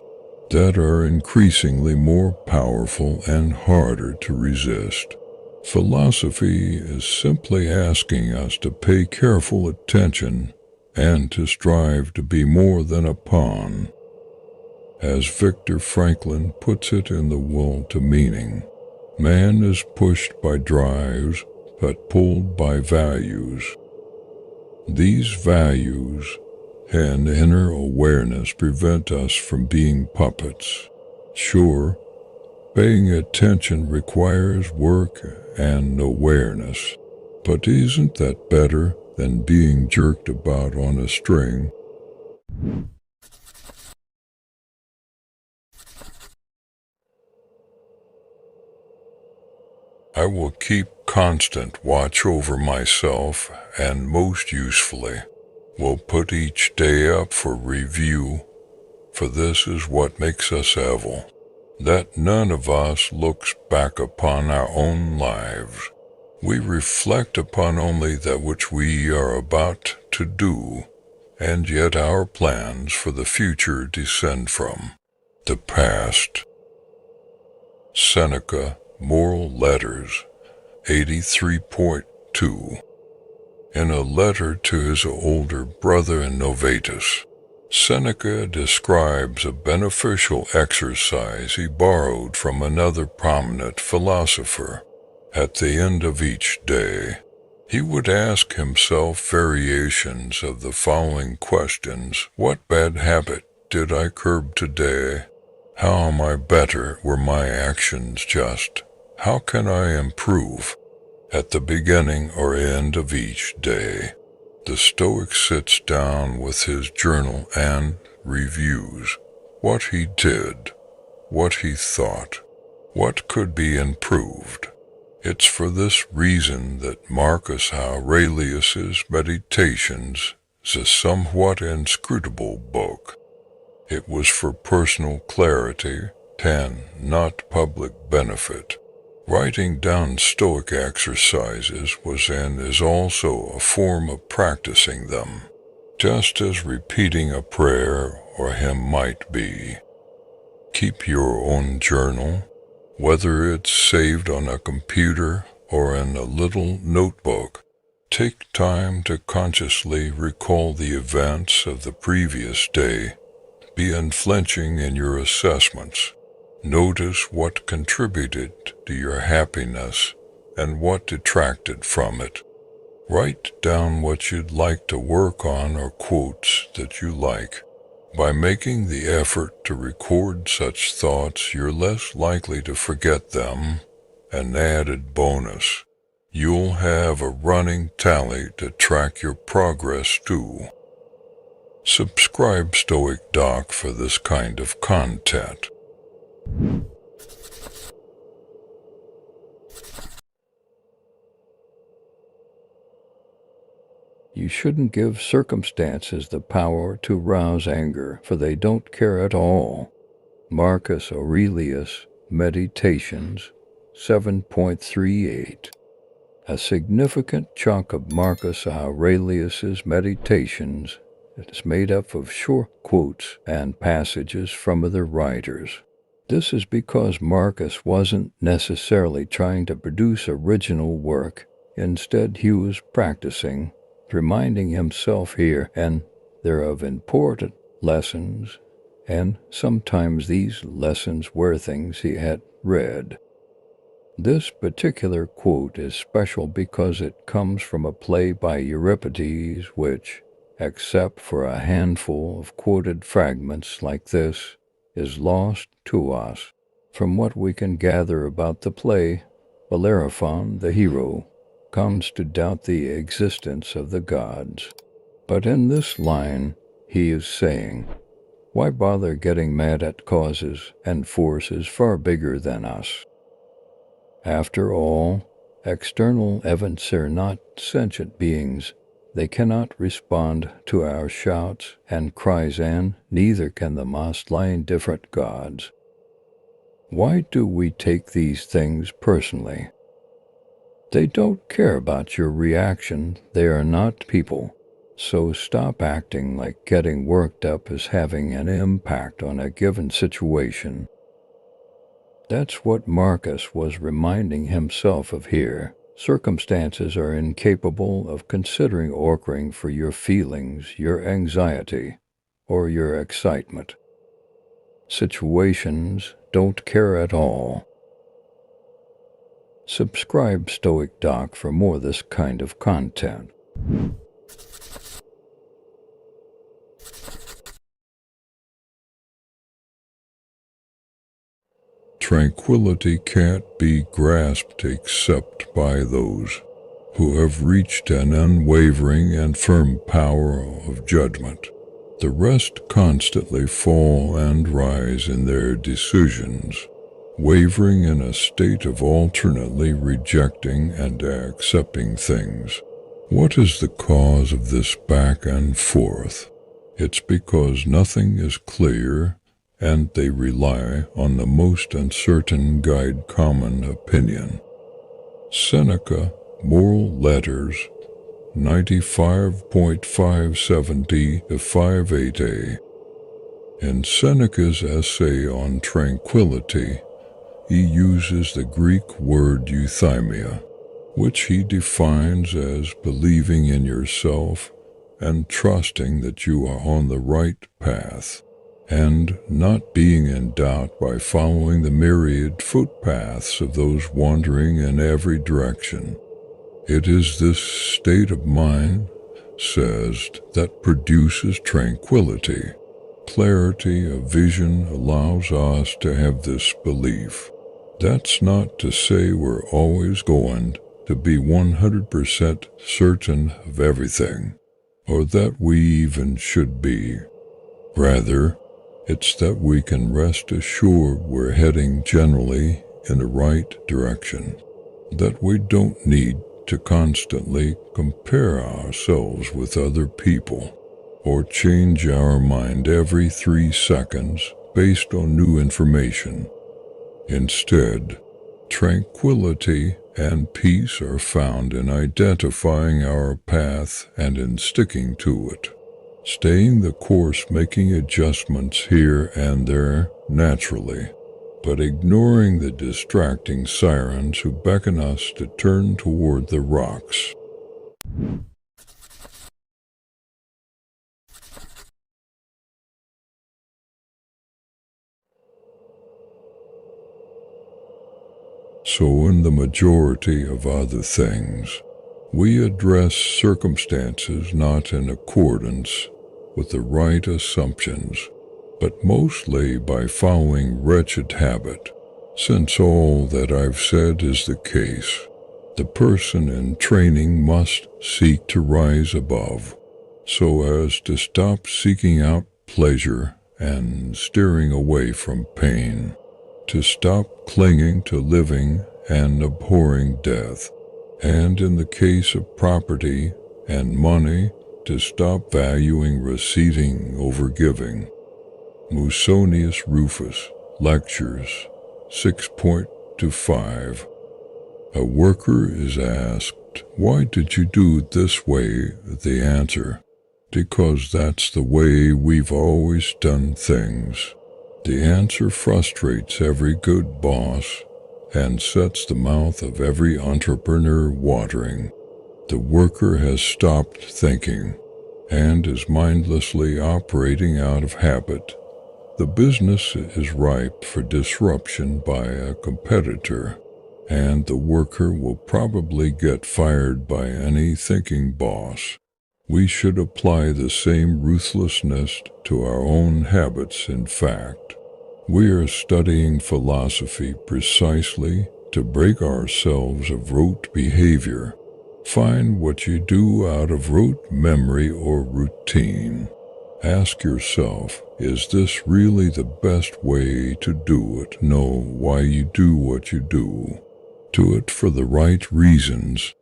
that are increasingly more powerful and harder to resist. Philosophy is simply asking us to pay careful attention and to strive to be more than a pawn. As Viktor Franklin puts it in The Will to Meaning, man is pushed by drives but pulled by values. These values and inner awareness prevent us from being puppets. Sure, paying attention requires work and awareness, but isn't that better than being jerked about on a string? I will keep constant watch over myself, and most usefully, will put each day up for review, for this is what makes us evil, that none of us looks back upon our own lives. We reflect upon only that which we are about to do, and yet our plans for the future descend from the past. Seneca, Moral Letters, 83.2. In a letter to his older brother Novatus, Seneca describes a beneficial exercise he borrowed from another prominent philosopher. At the end of each day, he would ask himself variations of the following questions: what bad habit did I curb today? How am I better? Were my actions just? How can I improve? At the beginning or end of each day, the Stoic sits down with his journal and reviews what he did, what he thought, what could be improved. It's for this reason that Marcus Aurelius's Meditations is a somewhat inscrutable book. It was for personal clarity and not public benefit. Writing down Stoic exercises was and is also a form of practicing them, just as repeating a prayer or hymn might be. Keep your own journal, whether it's saved on a computer or in a little notebook. Take time to consciously recall the events of the previous day. Be unflinching in your assessments. Notice what contributed to your happiness and what detracted from it. Write down what you'd like to work on or quotes that you like. By making the effort to record such thoughts, you're less likely to forget them. An added bonus: you'll have a running tally to track your progress too. Subscribe Stoic Doc for this kind of content. You shouldn't give circumstances the power to rouse anger, for they don't care at all. Marcus Aurelius, Meditations, 7.38. A significant chunk of Marcus Aurelius's Meditations is made up of short quotes and passages from other writers. This is because Marcus wasn't necessarily trying to produce original work. Instead, he was practicing, reminding himself here and there of important lessons, and sometimes these lessons were things he had read. This particular quote is special because it comes from a play by Euripides which, except for a handful of quoted fragments like this, is lost to us. From what we can gather about the play, Bellerophon, the hero, comes to doubt the existence of the gods. But in this line, he is saying, why bother getting mad at causes and forces far bigger than us? After all, external events are not sentient beings They cannot respond to our shouts and cries, and neither can the mostly indifferent gods. Why do we take these things personally? They don't care about your reaction. They are not people. So stop acting like getting worked up is having an impact on a given situation. That's what Marcus was reminding himself of here. Circumstances are incapable of considering or caring for your feelings, your anxiety, or your excitement. Situations don't care at all. Subscribe Stoic Doc for more of this kind of content. Tranquility can't be grasped except by those who have reached an unwavering and firm power of judgment. The rest constantly fall and rise in their decisions, wavering in a state of alternately rejecting and accepting things. What is the cause of this back and forth? It's because nothing is clear, and they rely on the most uncertain guide, common opinion. Seneca, Moral Letters, 95.570-58a. In Seneca's essay on tranquility, he uses the Greek word euthymia, which he defines as believing in yourself and trusting that you are on the right path, and not being in doubt by following the myriad footpaths of those wandering in every direction. It is this state of mind, says, that produces tranquility. Clarity of vision allows us to have this belief. That's not to say we're always going to be 100% certain of everything, or that we even should be. Rather, it's that we can rest assured we're heading generally in the right direction, that we don't need to constantly compare ourselves with other people, or change our mind every 3 seconds based on new information. Instead, tranquility and peace are found in identifying our path and in sticking to it, staying the course, making adjustments here and there naturally, but ignoring the distracting sirens who beckon us to turn toward the rocks. So in the majority of other things, we address circumstances not in accordance with the right assumptions, but mostly by following wretched habit. Since all that I've said is the case, the person in training must seek to rise above, so as to stop seeking out pleasure and steering away from pain, to stop clinging to living and abhorring death, and in the case of property and money, to stop valuing receiving over giving. Musonius Rufus, Lectures 6.25. A worker is asked, "Why did you do it this way?" The answer, "Because that's the way we've always done things." The answer frustrates every good boss and sets the mouth of every entrepreneur watering. The worker has stopped thinking and is mindlessly operating out of habit. The business is ripe for disruption by a competitor, and the worker will probably get fired by any thinking boss. We should apply the same ruthlessness to our own habits. In fact, we are studying philosophy precisely to break ourselves of rote behavior. Find what you do out of rote memory or routine. Ask yourself, is this really the best way to do it? Know why you do what you do. Do it for the right reasons.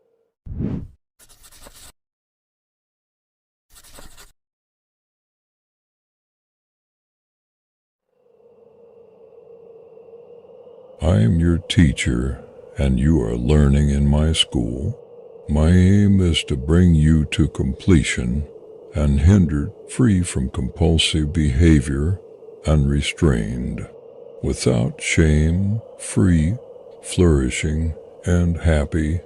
I am your teacher, and you are learning in my school. My aim is to bring you to completion, unhindered, free from compulsive behavior, unrestrained, without shame, free, flourishing, and happy,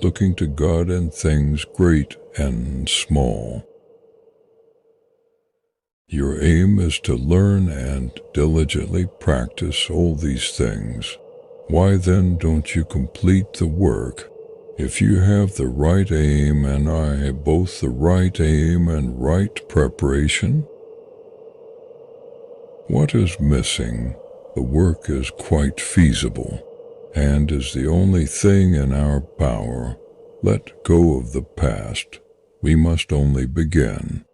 looking to God in things great and small. Your aim is to learn and diligently practice all these things. Why then don't you complete the work? If you have the right aim and I have both the right aim and right preparation, what is missing? The work is quite feasible and is the only thing in our power. Let go of the past. We must only begin.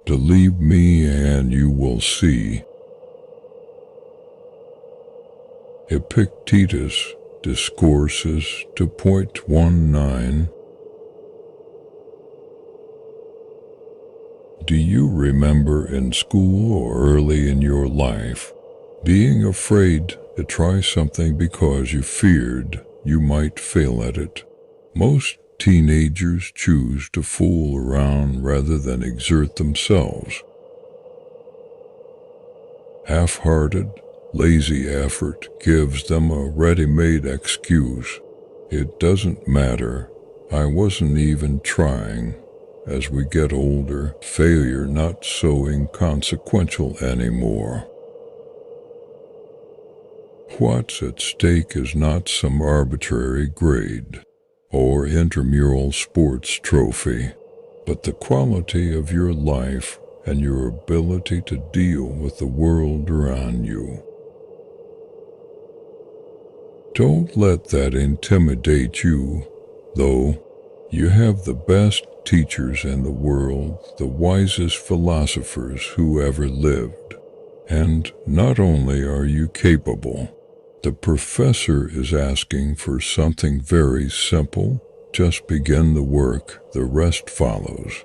To leave me and you will see. Epictetus Discourses 2.19. Do you remember in school or early in your life being afraid to try something because you feared you might fail at it? Most teenagers choose to fool around rather than exert themselves. Half-hearted, lazy effort gives them a ready-made excuse. It doesn't matter. I wasn't even trying. As we get older, failure not so inconsequential anymore. What's at stake is not some arbitrary grade or intramural sports trophy, but the quality of your life and your ability to deal with the world around you. Don't let that intimidate you, though. You have the best teachers in the world, the wisest philosophers who ever lived. And not only are you capable, the professor is asking for something very simple. Just begin the work, the rest follows.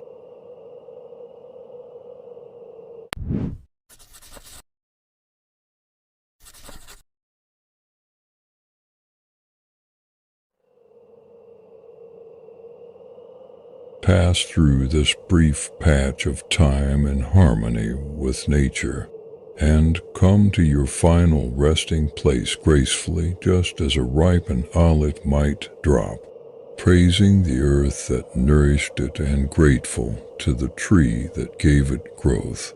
Pass through this brief patch of time in harmony with nature, and come to your final resting place gracefully, just as a ripened olive might drop, praising the earth that nourished it and grateful to the tree that gave it growth.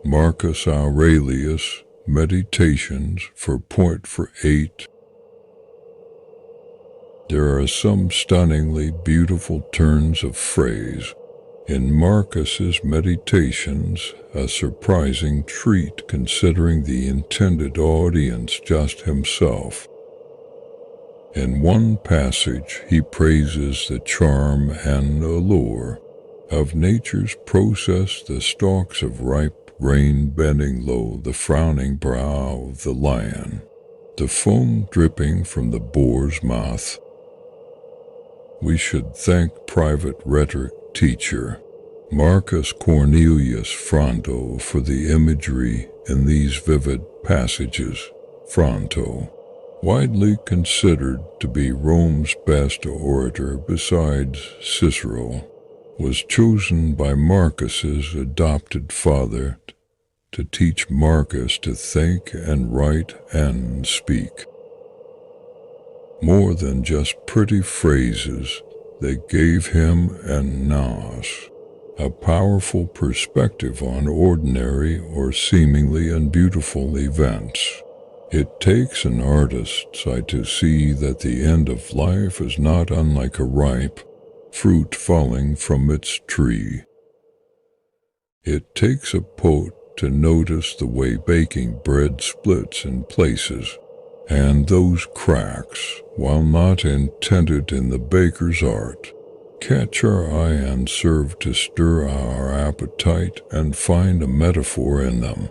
Marcus Aurelius, Meditations for Point for 8. There are some stunningly beautiful turns of phrase in Marcus's Meditations, a surprising treat considering the intended audience just himself. In one passage, he praises the charm and allure of nature's process, the stalks of ripe grain bending low the frowning brow of the lion, the foam dripping from the boar's mouth. We should thank private rhetoric teacher Marcus Cornelius Fronto for the imagery in these vivid passages. Fronto, widely considered to be Rome's best orator besides Cicero, was chosen by Marcus's adopted father to teach Marcus to think and write and speak. More than just pretty phrases, they gave him and Nas a powerful perspective on ordinary or seemingly unbeautiful events. It takes an artist's eye to see that the end of life is not unlike a ripe fruit falling from its tree. It takes a poet to notice the way baking bread splits in places, and those cracks, while not intended in the baker's art, catch our eye and serve to stir our appetite and find a metaphor in them.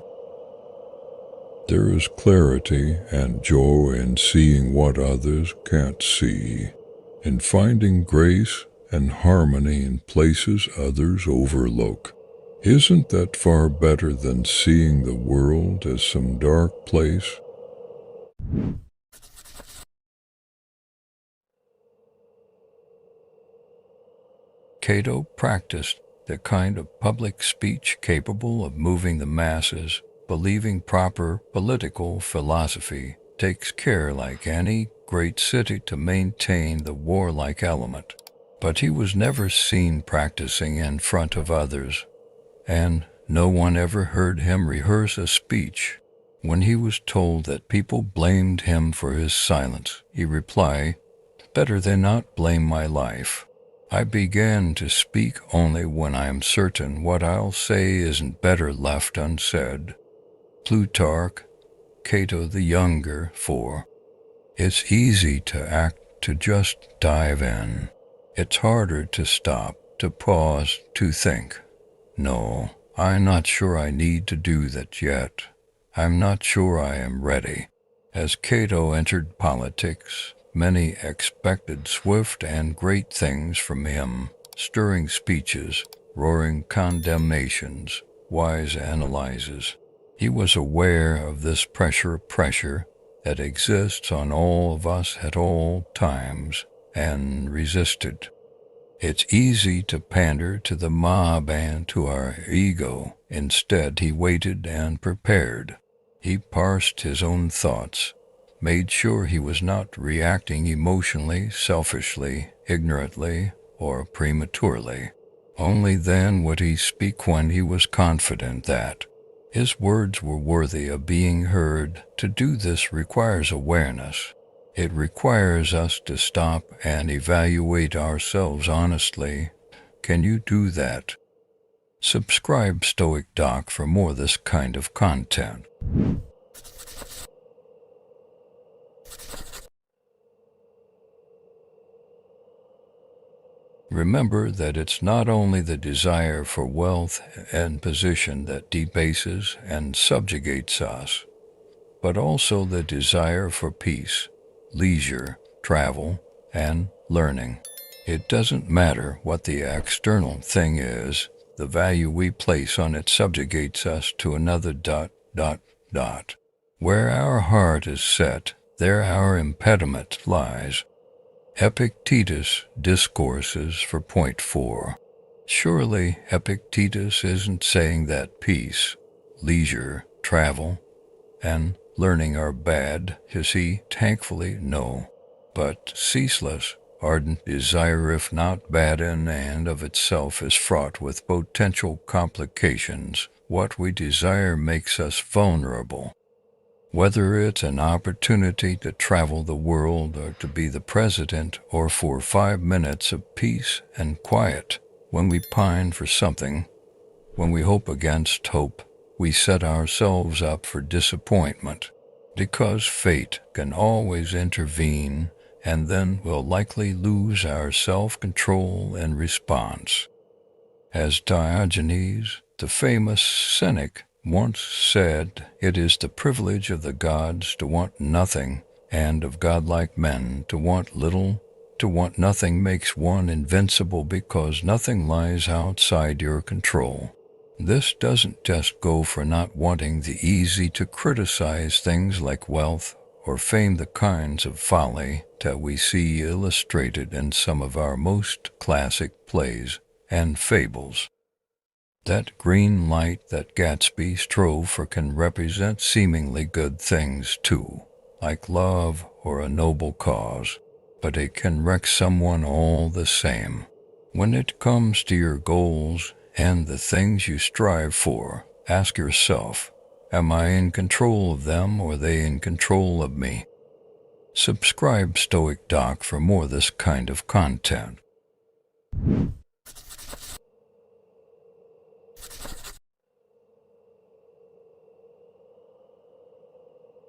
There is clarity and joy in seeing what others can't see, in finding grace and harmony in places others overlook. Isn't that far better than seeing the world as some dark place? Cato practiced the kind of public speech capable of moving the masses, believing proper political philosophy takes care, like any great city, to maintain the warlike element. But he was never seen practicing in front of others, and no one ever heard him rehearse a speech. When he was told that people blamed him for his silence, he replied, "Better they not blame my life. I began to speak only when I am certain what I'll say isn't better left unsaid." Plutarch, Cato the Younger, 4. It's easy to act, to just dive in. It's harder to stop, to pause, to think. No, I'm not sure I need to do that yet. I'm not sure I am ready. As Cato entered politics, many expected swift and great things from him: stirring speeches, roaring condemnations, wise analyses. He was aware of this pressure that exists on all of us at all times, and resisted. It's easy to pander to the mob and to our ego. Instead, he waited and prepared. He parsed his own thoughts, made sure he was not reacting emotionally, selfishly, ignorantly, or prematurely. Only then would he speak when he was confident that his words were worthy of being heard. To do this requires awareness. It requires us to stop and evaluate ourselves honestly. Can you do that? Subscribe Stoic Doc for more of this kind of content. Remember that it's not only the desire for wealth and position that debases and subjugates us, but also the desire for peace, leisure, travel, and learning. It doesn't matter what the external thing is, the value we place on it subjugates us to another ... Where our heart is set, there our impediment lies. Epictetus discourses for point 4. Surely Epictetus isn't saying that peace, leisure, travel, and learning are bad, is he? Thankfully, no. But ceaseless, ardent desire, if not bad in and of itself, is fraught with potential complications. What we desire makes us vulnerable. Whether it's an opportunity to travel the world, or to be the president, or for 5 minutes of peace and quiet, when we pine for something, when we hope against hope, we set ourselves up for disappointment, because fate can always intervene, and then we'll likely lose our self-control in response. As Diogenes, the famous cynic, once said, "It is the privilege of the gods to want nothing, and of godlike men to want little. To want nothing makes one invincible, because nothing lies outside your control." This doesn't just go for not wanting the easy to criticize things like wealth or fame, the kinds of folly that we see illustrated in some of our most classic plays and fables. That green light that Gatsby strove for can represent seemingly good things too, like love or a noble cause, but it can wreck someone all the same. When it comes to your goals and the things you strive for, ask yourself, am I in control of them, or are they in control of me? Subscribe Stoic Doc for more of this kind of content.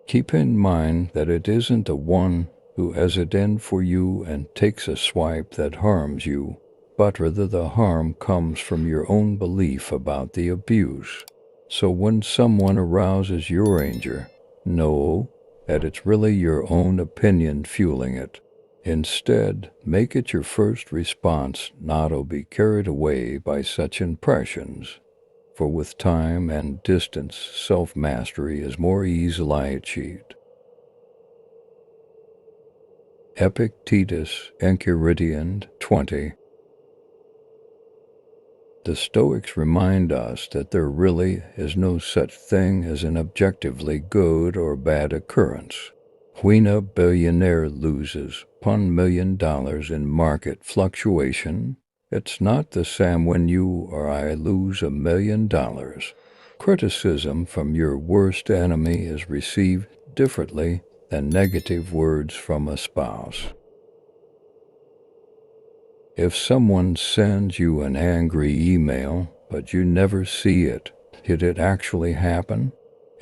Keep in mind that it isn't the one who has it in for you and takes a swipe that harms you, but rather the harm comes from your own belief about the abuse. So when someone arouses your anger, know that it's really your own opinion fueling it. Instead, make it your first response, not to be carried away by such impressions. For with time and distance, self-mastery is more easily achieved. Epictetus Enchiridion 20. The Stoics remind us that there really is no such thing as an objectively good or bad occurrence. When a billionaire loses $1 million in market fluctuation, it's not the same when you or I lose $1 million. Criticism from your worst enemy is received differently than negative words from a spouse. If someone sends you an angry email, but you never see it, did it actually happen?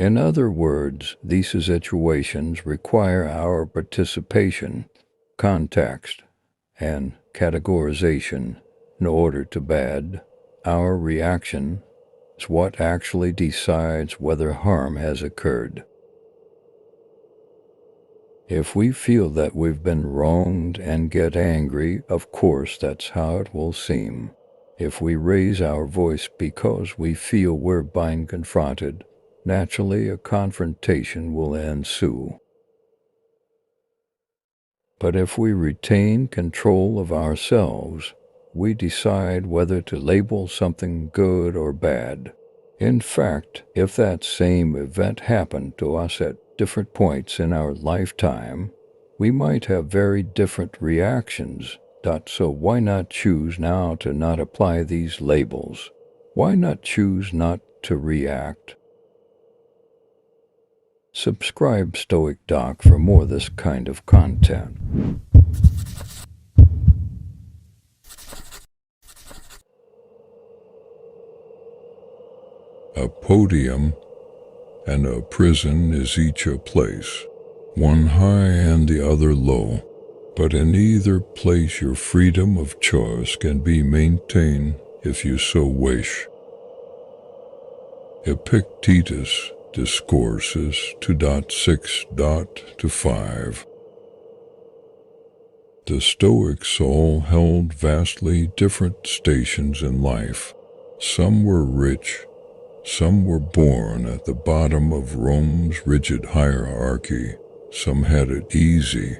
In other words, these situations require our participation, context, and categorization in order to bad. Our reaction is what actually decides whether harm has occurred. If we feel that we've been wronged and get angry, of course that's how it will seem. If we raise our voice because we feel we're being confronted, naturally a confrontation will ensue. But if we retain control of ourselves, we decide whether to label something good or bad. In fact, if that same event happened to us at different points in our lifetime, we might have very different reactions. So why not choose now to not apply these labels? Why not choose not to react? Subscribe Stoic Doc for more of this kind of content. A podium and a prison is each a place, one high and the other low, but in either place your freedom of choice can be maintained if you so wish. Epictetus Discourses 2.6.5. The Stoics all held vastly different stations in life. Some were rich, some were born at the bottom of Rome's rigid hierarchy, some had it easy,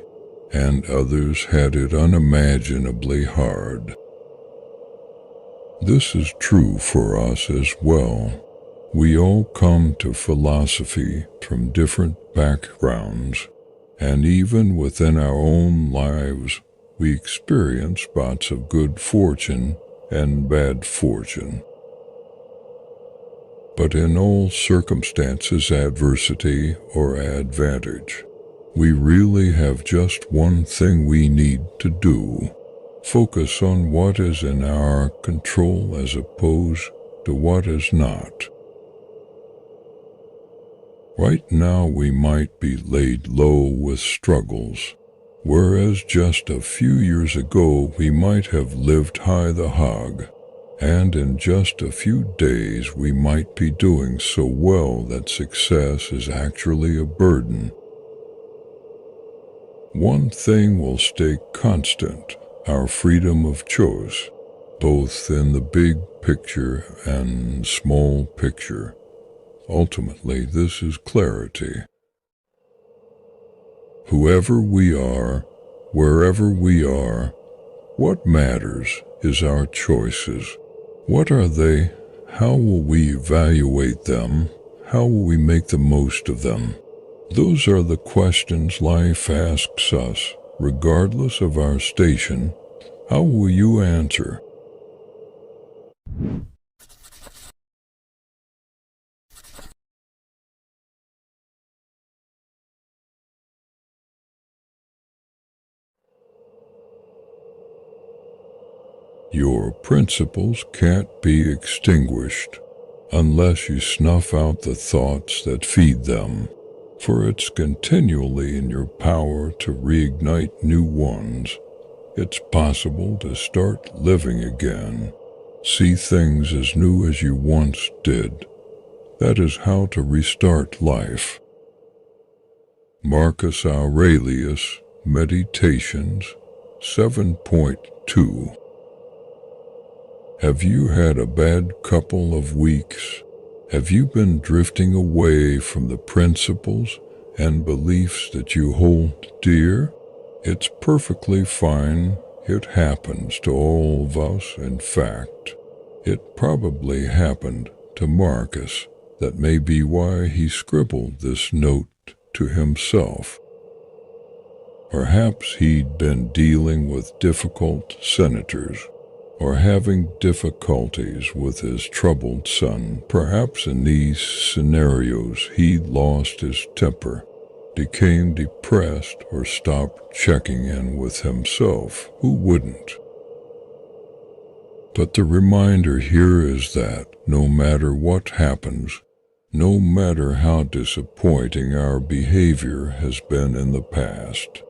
and others had it unimaginably hard. This is true for us as well. We all come to philosophy from different backgrounds, and even within our own lives, we experience spots of good fortune and bad fortune. But in all circumstances, adversity or advantage, we really have just one thing we need to do. Focus on what is in our control as opposed to what is not. Right now we might be laid low with struggles, whereas just a few years ago we might have lived high the hog. And in just a few days we might be doing so well that success is actually a burden. One thing will stay constant, our freedom of choice, both in the big picture and small picture. Ultimately, this is clarity. Whoever we are, wherever we are, what matters is our choices. What are they? How will we evaluate them? How will we make the most of them? Those are the questions life asks us, regardless of our station. How will you answer? Your principles can't be extinguished unless you snuff out the thoughts that feed them, for it's continually in your power to reignite new ones. It's possible to start living again, see things as new as you once did. That is how to restart life. Marcus Aurelius, Meditations 7.2. Have you had a bad couple of weeks? Have you been drifting away from the principles and beliefs that you hold dear? It's perfectly fine. It happens to all of us. In fact, it probably happened to Marcus. That may be why he scribbled this note to himself. Perhaps he'd been dealing with difficult senators, or having difficulties with his troubled son. Perhaps in these scenarios he lost his temper, became depressed, or stopped checking in with himself. Who wouldn't? But the reminder here is that no matter what happens, no matter how disappointing our behavior has been in the past,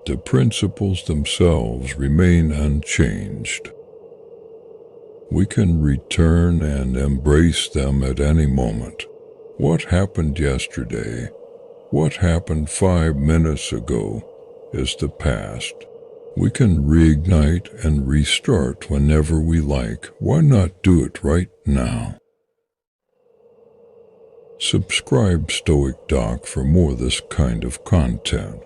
the principles themselves remain unchanged. We can return and embrace them at any moment. What happened yesterday, what happened 5 minutes ago, is the past. We can reignite and restart whenever we like. Why not do it right now? Subscribe Stoic Doc for more of this kind of content.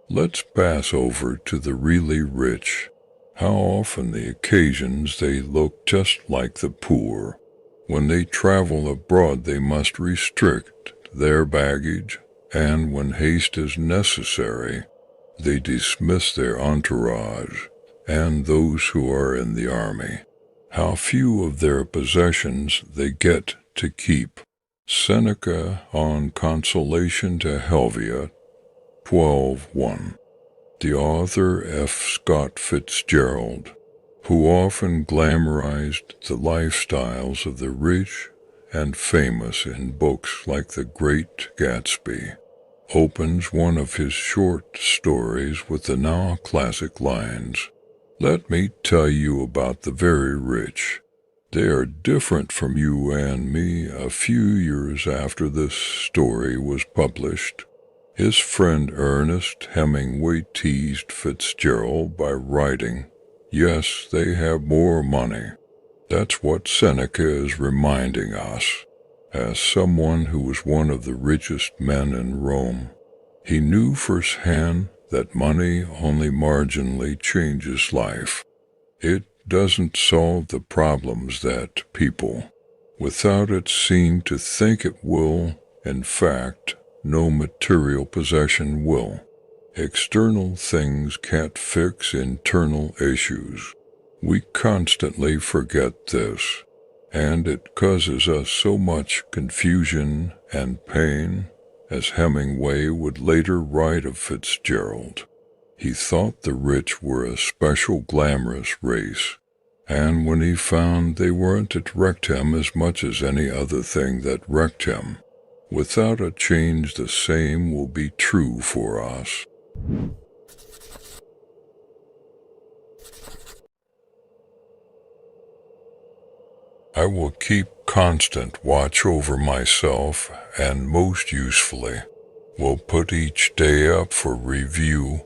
Let's pass over to the really rich. How often the occasions they look just like the poor. When they travel abroad, they must restrict their baggage, and when haste is necessary, they dismiss their entourage and those who are in the army. How few of their possessions they get to keep. Seneca on Consolation to Helvia 12:1. The author F. Scott Fitzgerald, who often glamorized the lifestyles of the rich and famous in books like The Great Gatsby, opens one of his short stories with the now classic lines, "Let me tell you about the very rich. They are different from you and me." A few years after this story was published, his friend Ernest Hemingway teased Fitzgerald by writing, "Yes, they have more money." That's what Seneca is reminding us. As someone who was one of the richest men in Rome, he knew firsthand that money only marginally changes life. It doesn't solve the problems that people, without it, seem to think it will. In fact, no material possession will. External things can't fix internal issues. We constantly forget this, and it causes us so much confusion and pain. As Hemingway would later write of Fitzgerald, he thought the rich were a special glamorous race, and when he found they weren't, it wrecked him as much as any other thing that wrecked him. Without a change, the same will be true for us. I will keep constant watch over myself, and most usefully, will put each day up for review,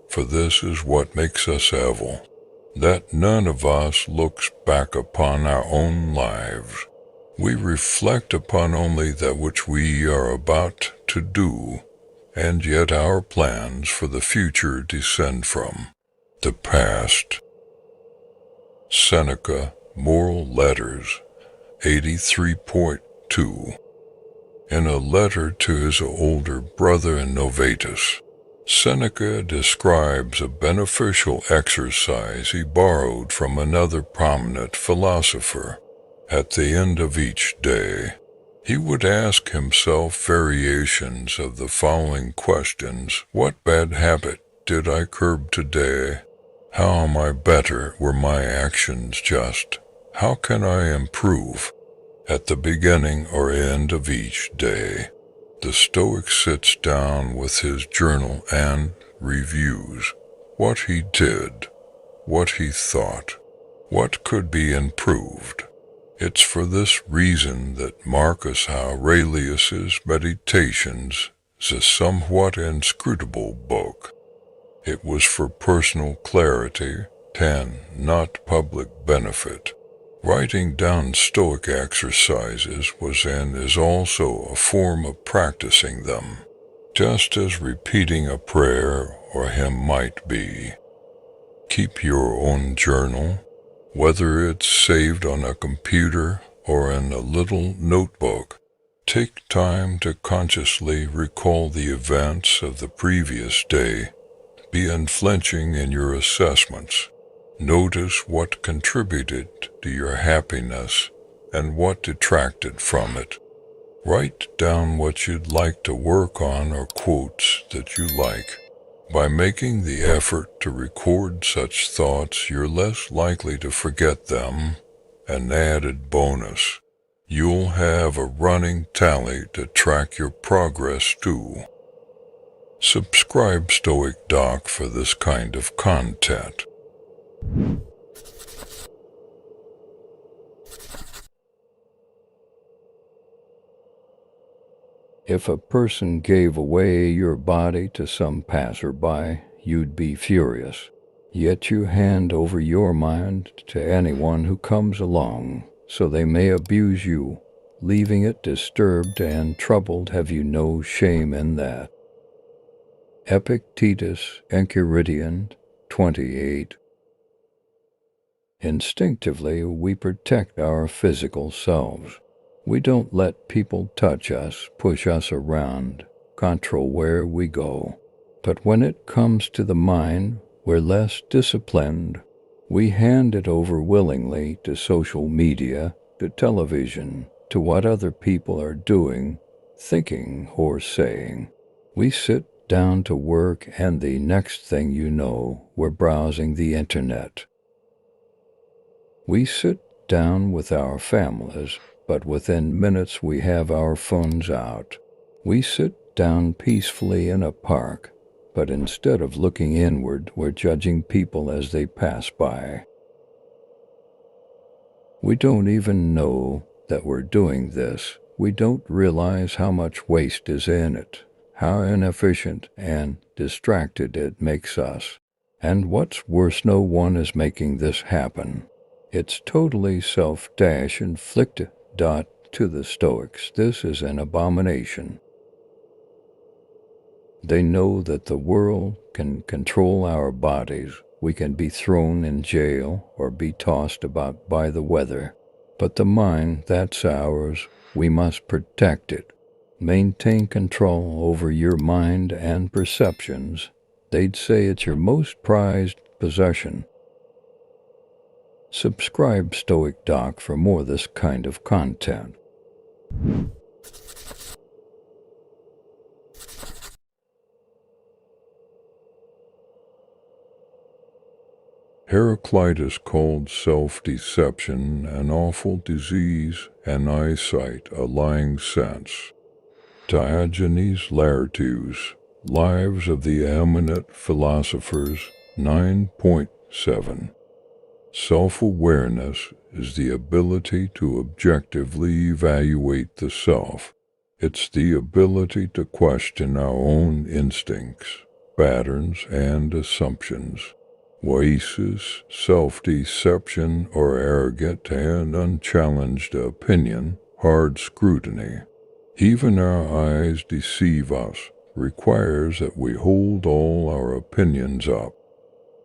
for this is what makes us evil, that none of us looks back upon our own lives. We reflect upon only that which we are about to do, and yet our plans for the future descend from the past. Seneca, Moral Letters, 83.2. In a letter to his older brother Novatus, Seneca describes a beneficial exercise he borrowed from another prominent philosopher. At the end of each day, he would ask himself variations of the following questions: what bad habit did I curb today? How am I better? Were my actions just? How can I improve? At the beginning or end of each day, the Stoic sits down with his journal and reviews what he did, what he thought, what could be improved. It's for this reason that Marcus Aurelius's Meditations is a somewhat inscrutable book. It was for personal clarity, 10, not public benefit. Writing down Stoic exercises was and is also a form of practicing them, just as repeating a prayer or hymn might be. Keep your own journal, whether it's saved on a computer or in a little notebook. Take time to consciously recall the events of the previous day. Be unflinching in your assessments. Notice what contributed to your happiness and what detracted from it. Write down what you'd like to work on or quotes that you like. By making the effort to record such thoughts, you're less likely to forget them. An added bonus. You'll have a running tally to track your progress to. Subscribe Stoic Doc for this kind of content. If a person gave away your body to some passerby, you'd be furious. Yet you hand over your mind to anyone who comes along, so they may abuse you, leaving it disturbed and troubled. Have you no shame in that? Epictetus, Enchiridion 28. Instinctively, we protect our physical selves. We don't let people touch us, push us around, control where we go. But when it comes to the mind, we're less disciplined. We hand it over willingly to social media, to television, to what other people are doing, thinking, or saying. We sit down to work, and the next thing you know, we're browsing the internet. We sit down with our families, but within minutes we have our phones out. We sit down peacefully in a park, but instead of looking inward, we're judging people as they pass by. We don't even know that we're doing this. We don't realize how much waste is in it, how inefficient and distracted it makes us. And what's worse, no one is making this happen. It's totally self-inflicted. To the Stoics, this is an abomination. They know that the world can control our bodies. We can be thrown in jail or be tossed about by the weather. But the mind, that's ours. We must protect it. Maintain control over your mind and perceptions. They'd say it's your most prized possession. Subscribe Stoic Doc for more of this kind of content. Heraclitus called self-deception an awful disease and eyesight a lying sense. Diogenes Laertius, Lives of the Eminent Philosophers 9.7. Self-awareness is the ability to objectively evaluate the self. It's the ability to question our own instincts, patterns, and assumptions. Oasis, self-deception, or arrogant and unchallenged opinion, hard scrutiny. Even our eyes deceive us, requires that we hold all our opinions up.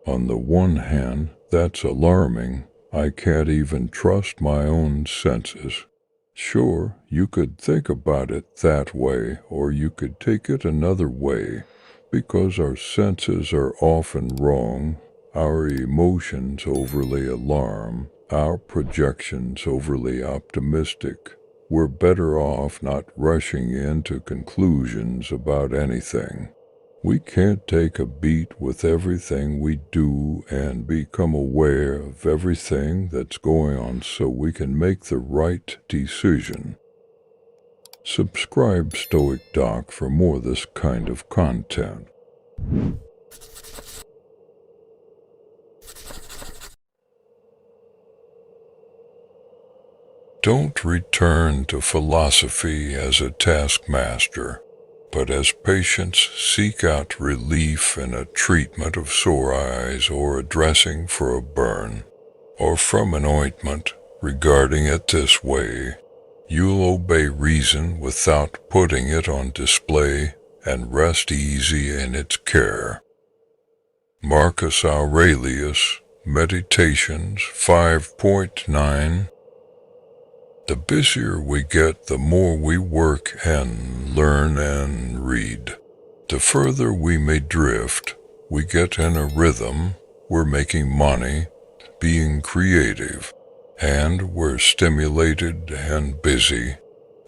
On the one hand, that's alarming. I can't even trust my own senses. Sure, you could think about it that way, or you could take it another way, because our senses are often wrong, our emotions overly alarm, our projections overly optimistic. We're better off not rushing into conclusions about anything. We can't take a beat with everything we do and become aware of everything that's going on so we can make the right decision. Subscribe Stoic Doc for more of this kind of content. Don't return to philosophy as a taskmaster, but as patients seek out relief in a treatment of sore eyes or a dressing for a burn, or from an ointment, Regarding it this way, you'll obey reason without putting it on display and rest easy in its care. Marcus Aurelius, Meditations 5.9. The busier we get, the more we work and learn and read. The further we may drift, we get in a rhythm, we're making money, being creative, and we're stimulated and busy.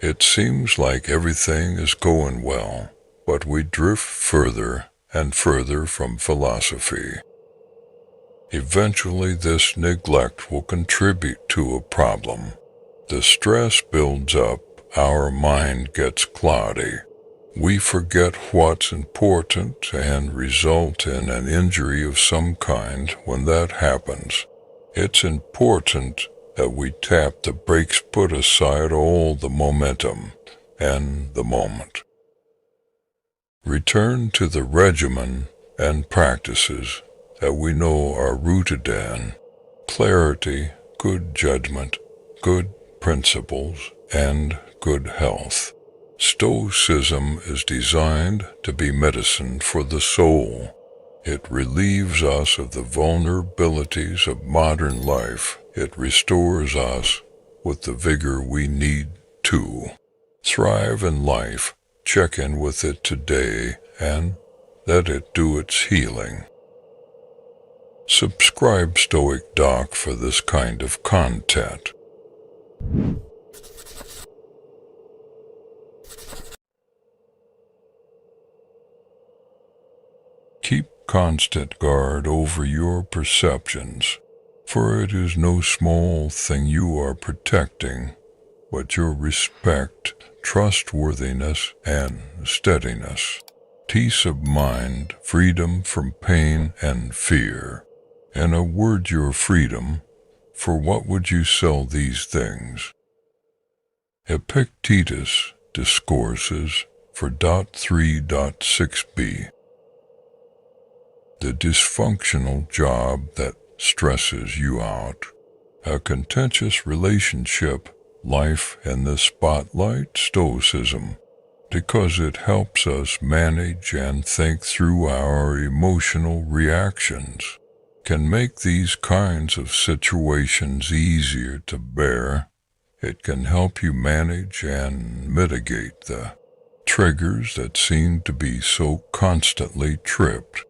It seems like everything is going well, but we drift further and further from philosophy. Eventually, this neglect will contribute to a problem. The stress builds up, our mind gets cloudy. We forget what's important and result in an injury of some kind when that happens. It's important that we tap the brakes, put aside all the momentum and the moment. Return to the regimen and practices that we know are rooted in clarity, good judgment, good principles, and good health. Stoicism is designed to be medicine for the soul. It relieves us of the vulnerabilities of modern life. It restores us with the vigor we need to thrive in life. Check in with it today and let it do its healing. Subscribe Stoic Doc for this kind of content. Keep constant guard over your perceptions, for it is no small thing you are protecting, but your respect, trustworthiness, and steadiness, peace of mind, freedom from pain and fear. In a word, your freedom. For what would you sell these things? Epictetus discourses for .3.6b. The dysfunctional job that stresses you out, a contentious relationship, life in the spotlight, Stoicism, because it helps us manage and think through our emotional reactions, can make these kinds of situations easier to bear. It can help you manage and mitigate the triggers that seem to be so constantly tripped.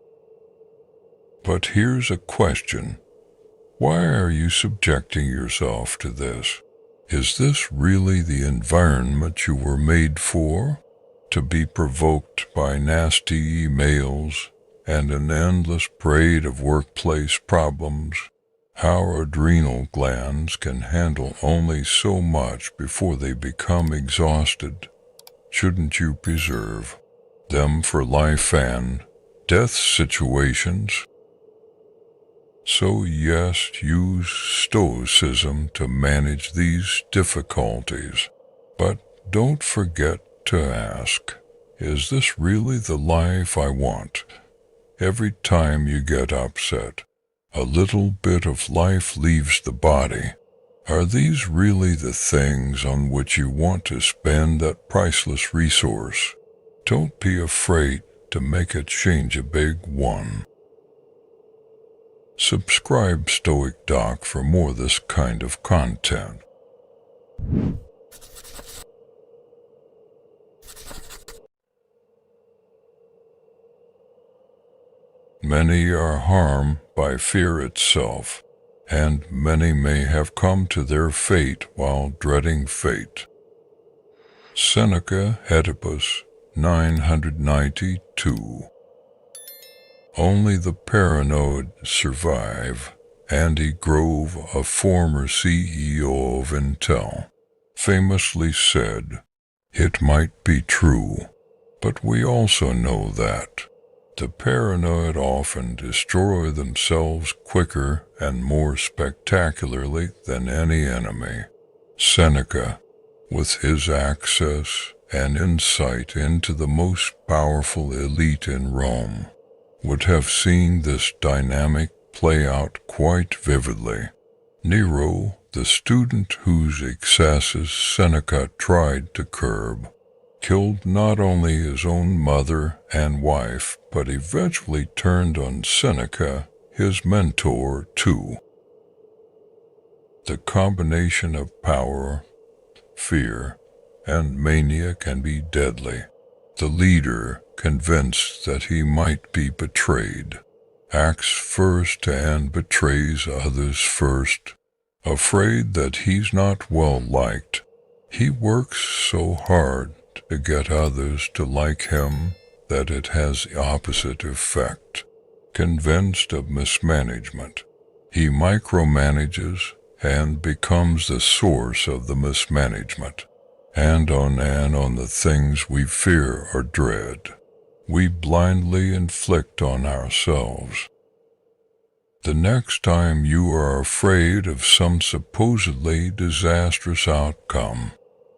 But here's a question. Why are you subjecting yourself to this? Is this really the environment you were made for? To be provoked by nasty emails and an endless parade of workplace problems? Our adrenal glands can handle only so much before they become exhausted. Shouldn't you preserve them for life and death situations? So yes, use Stoicism to manage these difficulties. But don't forget to ask, is this really the life I want? Every time you get upset, a little bit of life leaves the body. Are these really the things on which you want to spend that priceless resource? Don't be afraid to make a change, a big one. Subscribe Stoic Doc for more of this kind of content. Many are harmed by fear itself, and many may have come to their fate while dreading fate. Seneca, Oedipus, 992. Only the paranoid survive. Andy Grove, a former CEO of Intel, famously said, "It might be true, but we also know that the paranoid often destroy themselves quicker and more spectacularly than any enemy." Seneca, with his access and insight into the most powerful elite in Rome, would have seen this dynamic play out quite vividly. Nero, The student whose excesses Seneca tried to curb killed not only his own mother and wife, but eventually turned on Seneca, his mentor, too. The combination of power, fear, and mania can be deadly. The leader, convinced that he might be betrayed, acts first and betrays others first. Afraid that he's not well liked, he works so hard to get others to like him that it has the opposite effect. Convinced of mismanagement, he micromanages and becomes the source of the mismanagement. And on the things we fear or dread, we blindly inflict on ourselves. The next time you are afraid of some supposedly disastrous outcome,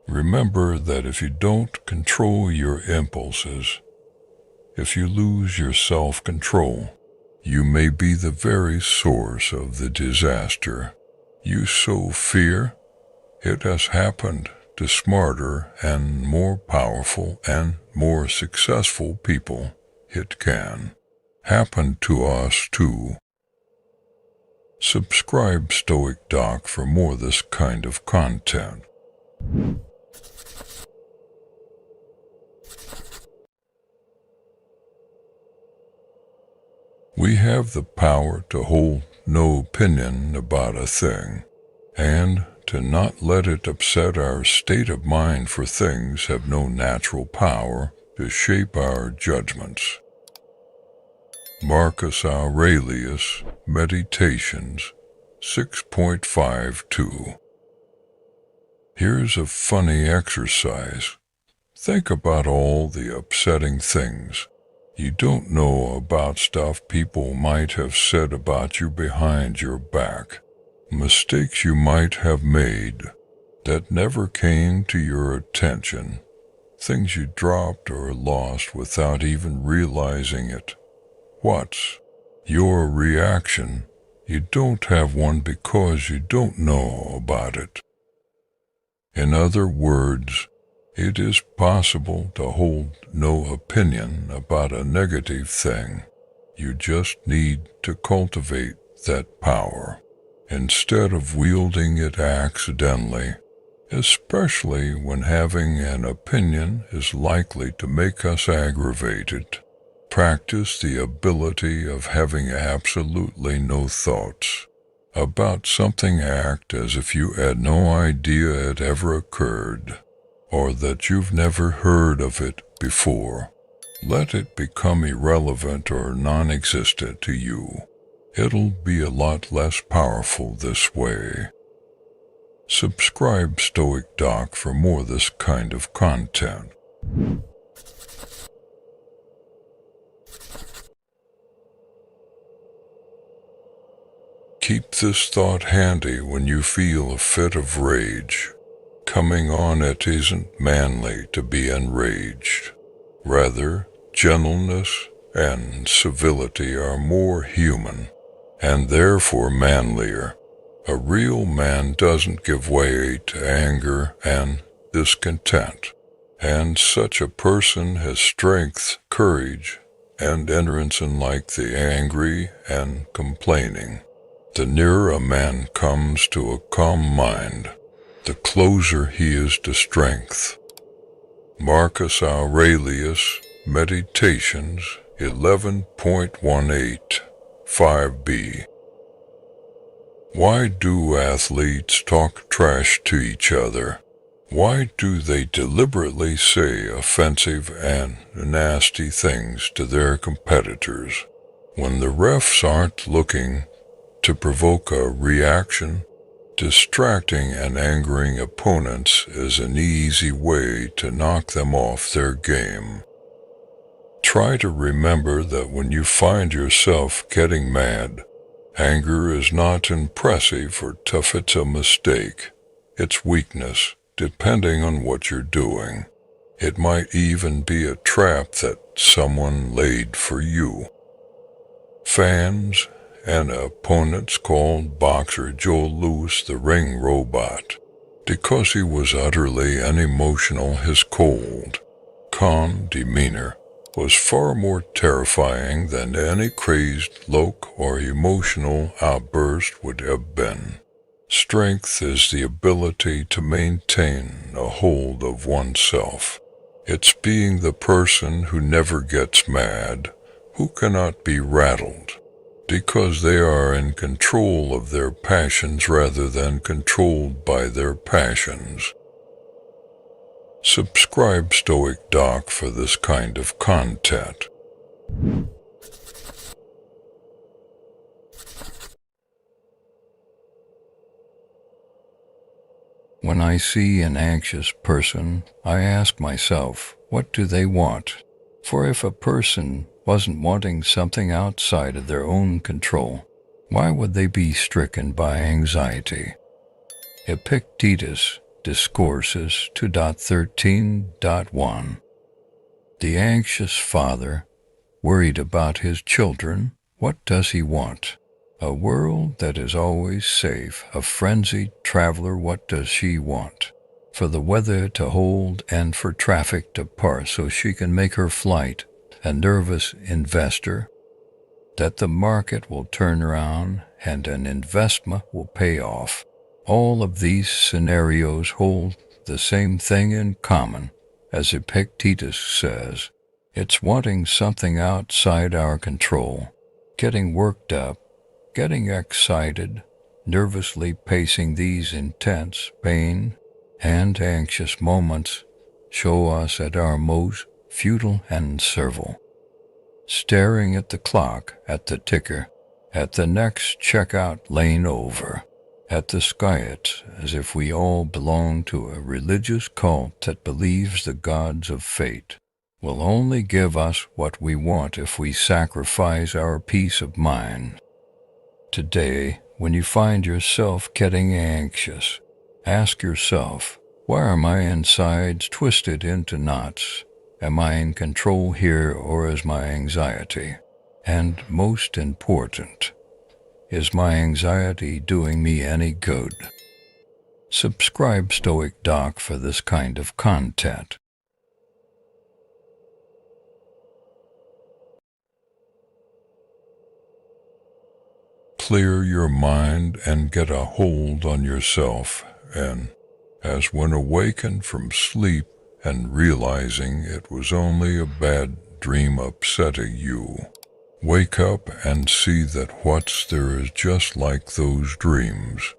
remember that if you don't control your impulses, if you lose your self-control, you may be the very source of the disaster you so fear. It has happened to smarter and more powerful and more successful people. It can happen to us too. Subscribe Stoic Doc for more of this kind of content. We have the power to hold no opinion about a thing, and to not let it upset our state of mind, for things have no natural power to shape our judgments. Marcus Aurelius, Meditations 6.52. Here's a funny exercise. Think about all the upsetting things you don't know about, stuff people might have said about you behind your back, mistakes you might have made that never came to your attention, things you dropped or lost without even realizing it. What's your reaction? You don't have one because you don't know about it. In other words, it is possible to hold no opinion about a negative thing. You just need to cultivate that power instead of wielding it accidentally, especially when having an opinion is likely to make us aggravated. Practice the ability of having absolutely no thoughts about something. Act as if you had no idea it ever occurred, or that you've never heard of it before. Let it become irrelevant or non-existent to you. It'll be a lot less powerful this way. Subscribe Stoic Doc for more of this kind of content. Keep this thought handy when you feel a fit of rage coming on. It isn't manly to be enraged. Rather, gentleness and civility are more human, and therefore manlier. A real man doesn't give way to anger and discontent, and such a person has strength, courage, and endurance, unlike the angry and complaining. The nearer a man comes to a calm mind, the closer he is to strength. Marcus Aurelius, Meditations 11.18, 5b. Why do athletes talk trash to each other? Why do they deliberately say offensive and nasty things to their competitors when the refs aren't looking to provoke a reaction? Distracting and angering opponents is an easy way to knock them off their game. Try to remember that when you find yourself getting mad, anger is not impressive or tough. It's a mistake. It's weakness, depending on what you're doing. It might even be a trap that someone laid for you. Fans and opponents called boxer Joe Louis the ring robot because he was utterly unemotional. His cold, calm demeanor was far more terrifying than any crazed look or emotional outburst would have been. Strength is the ability to maintain a hold of oneself. It's being the person who never gets mad, who cannot be rattled, because they are in control of their passions rather than controlled by their passions. Subscribe Stoic Doc for this kind of content. When I see an anxious person, I ask myself, what do they want? For if a person wasn't wanting something outside of their own control, why would they be stricken by anxiety? Epictetus Discourses 2.13.1. The anxious father, worried about his children, what does he want? A world that is always safe. A frenzied traveler, what does she want? For the weather to hold and for traffic to pass so she can make her flight. A nervous investor, that the market will turn around and an investment will pay off. All of these scenarios hold the same thing in common, as Epictetus says. It's wanting something outside our control, getting worked up, getting excited, nervously pacing. These intense pain and anxious moments show us at our most futile and servile. Staring at the clock, at the ticker, at the next checkout lane over, at the skies, as if we all belong to a religious cult that believes the gods of fate will only give us what we want if we sacrifice our peace of mind. Today, when you find yourself getting anxious, ask yourself, why are my insides twisted into knots? Am I in control here, or is my anxiety? And most important, is my anxiety doing me any good? Subscribe Stoic Doc for this kind of content. Clear your mind and get a hold on yourself, and as when awakened from sleep and realizing it was only a bad dream upsetting you, wake up and see that what's there is just like those dreams.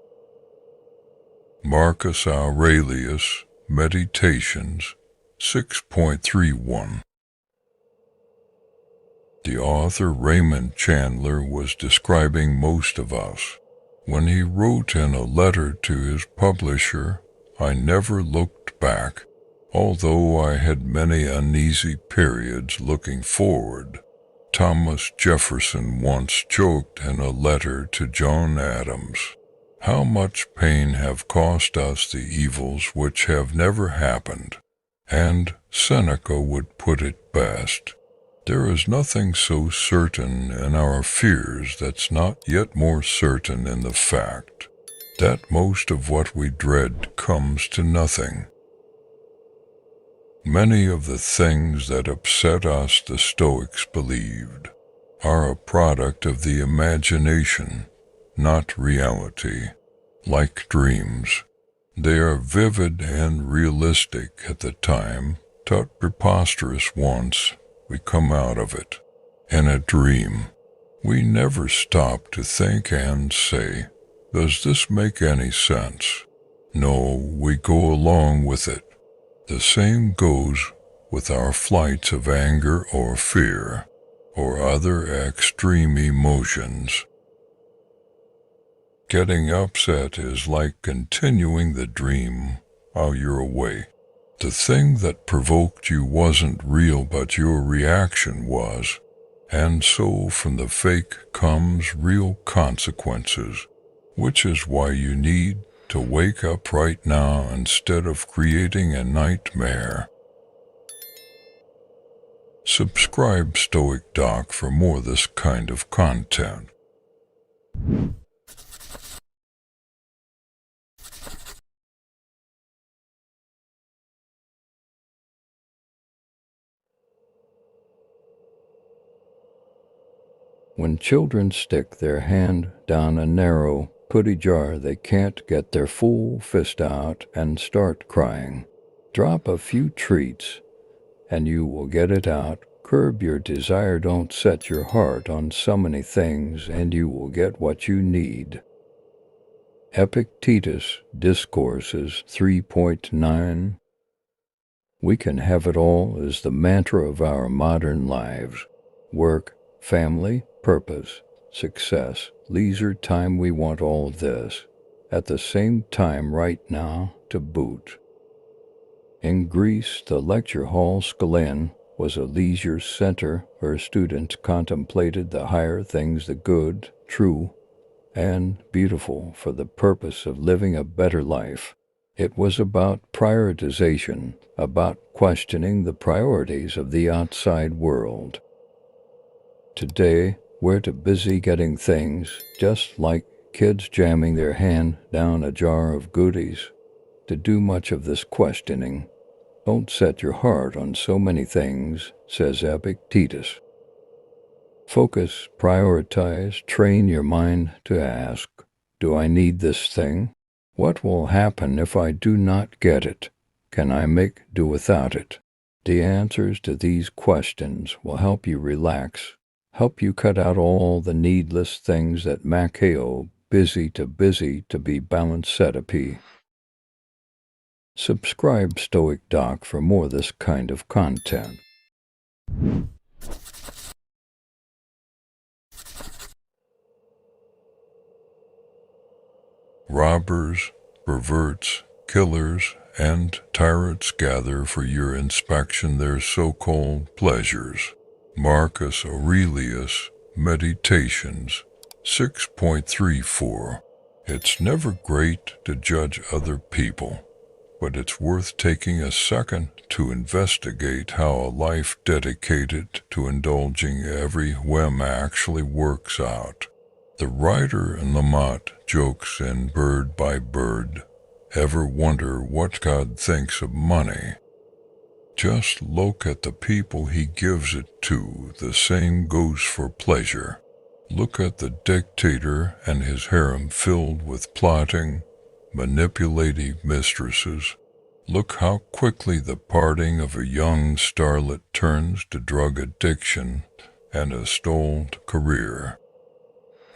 Marcus Aurelius, Meditations 6.31. The author Raymond Chandler was describing most of us when he wrote in a letter to his publisher, "I never looked back, although I had many uneasy periods looking forward." Thomas Jefferson once joked in a letter to John Adams, "How much pain have cost us the evils which have never happened." And Seneca would put it best, "There is nothing so certain in our fears that's not yet more certain in the fact that most of what we dread comes to nothing." Many of the things that upset us, the Stoics believed, are a product of the imagination, not reality. Like dreams, they are vivid and realistic at the time, but preposterous once we come out of it. In a dream, we never stop to think and say, "Does this make any sense?" No, we go along with it. The same goes with our flights of anger or fear, or other extreme emotions. Getting upset is like continuing the dream while you're awake. The thing that provoked you wasn't real, but your reaction was, and so from the fake comes real consequences, which is why you need to wake up right now instead of creating a nightmare. Subscribe Stoic Doc for more this kind of content. when children stick their hand down a narrow, putty jar, they can't get their full fist out and start crying. Drop a few treats, and you will get it out. Curb your desire, don't set your heart on so many things, and you will get what you need. Epictetus Discourses 3.9. We can have it all is the mantra of our modern lives. Work, family, purpose, success, leisure time, we want all this. At the same time right now, to boot. In Greece, the lecture hall Skolin was a leisure center where students contemplated the higher things, the good, true, and beautiful, for the purpose of living a better life. It was about prioritization, about questioning the priorities of the outside world. Today, we're too busy getting things, just like kids jamming their hand down a jar of goodies, to do much of this questioning. Don't set your heart on so many things, says Epictetus. Focus, prioritize, train your mind to ask, do I need this thing? What will happen if I do not get it? Can I make do without it? The answers to these questions will help you relax, help you cut out all the needless things that Macao, busy to be balanced P. Subscribe Stoic Doc for more this kind of content. Robbers, perverts, killers, and tyrants gather for your inspection their so-called pleasures. Marcus Aurelius, Meditations 6.34. It's never great to judge other people, but it's worth taking a second to investigate how a life dedicated to indulging every whim actually works out. The writer in Lamont jokes in Bird by Bird, ever wonder what God thinks of money? Just look at the people he gives it to. The same goes for pleasure. Look at the dictator and his harem filled with plotting, manipulative mistresses. Look how quickly the parting of a young starlet turns to drug addiction and a stalled career.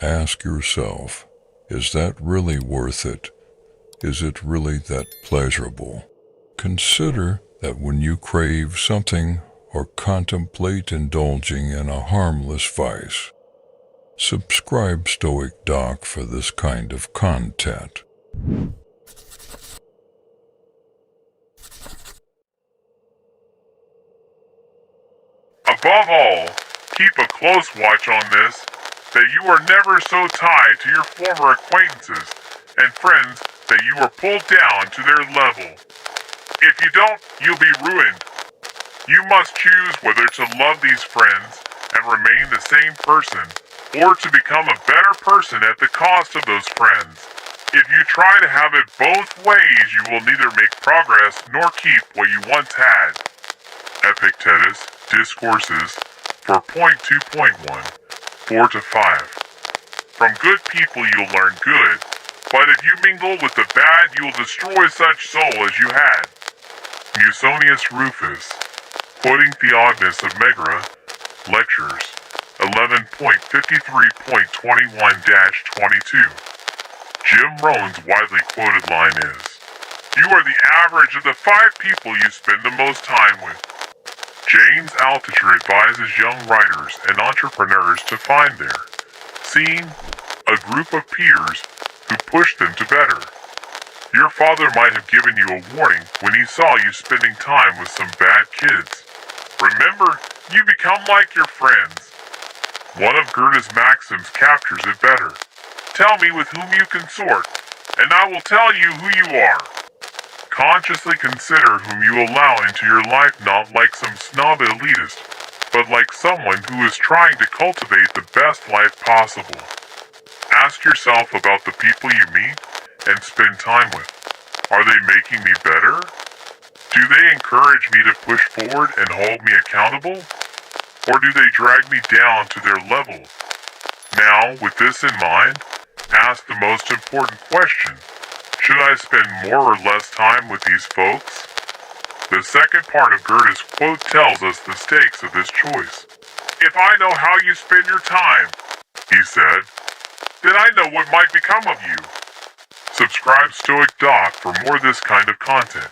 Ask yourself, is that really worth it? Is it really that pleasurable? Consider that when you crave something or contemplate indulging in a harmless vice. Subscribe Stoic Doc for this kind of content. Above all, keep a close watch on this, that you are never so tied to your former acquaintances and friends that you are pulled down to their level. If you don't, you'll be ruined. You must choose whether to love these friends and remain the same person, or to become a better person at the cost of those friends. If you try to have it both ways, you will neither make progress nor keep what you once had. Epictetus Discourses 4.2.1, 4 to 5. From good people you'll learn good, but if you mingle with the bad, you'll destroy such soul as you had. Musonius Rufus, quoting Theognis of Megara, Lectures 11.53.21-22. Jim Rohn's widely quoted line is, "You are the average of the 5 people you spend the most time with." James Altucher advises young writers and entrepreneurs to find their a group of peers who push them to better. Your father might have given you a warning when he saw you spending time with some bad kids. Remember, you become like your friends. One of Goethe's maxims captures it better. Tell me with whom you consort, and I will tell you who you are. Consciously consider whom you allow into your life, not like some snob elitist, but like someone who is trying to cultivate the best life possible. Ask yourself about the people you meet and spend time with. Are they making me better? Do they encourage me to push forward and hold me accountable? Or do they drag me down to their level? Now, with this in mind, ask the most important question. Should I spend more or less time with these folks? The second part of Goethe's quote tells us the stakes of this choice. If I know how you spend your time, he said, then I know what might become of you. Subscribe Stoic Doc for more of this kind of content.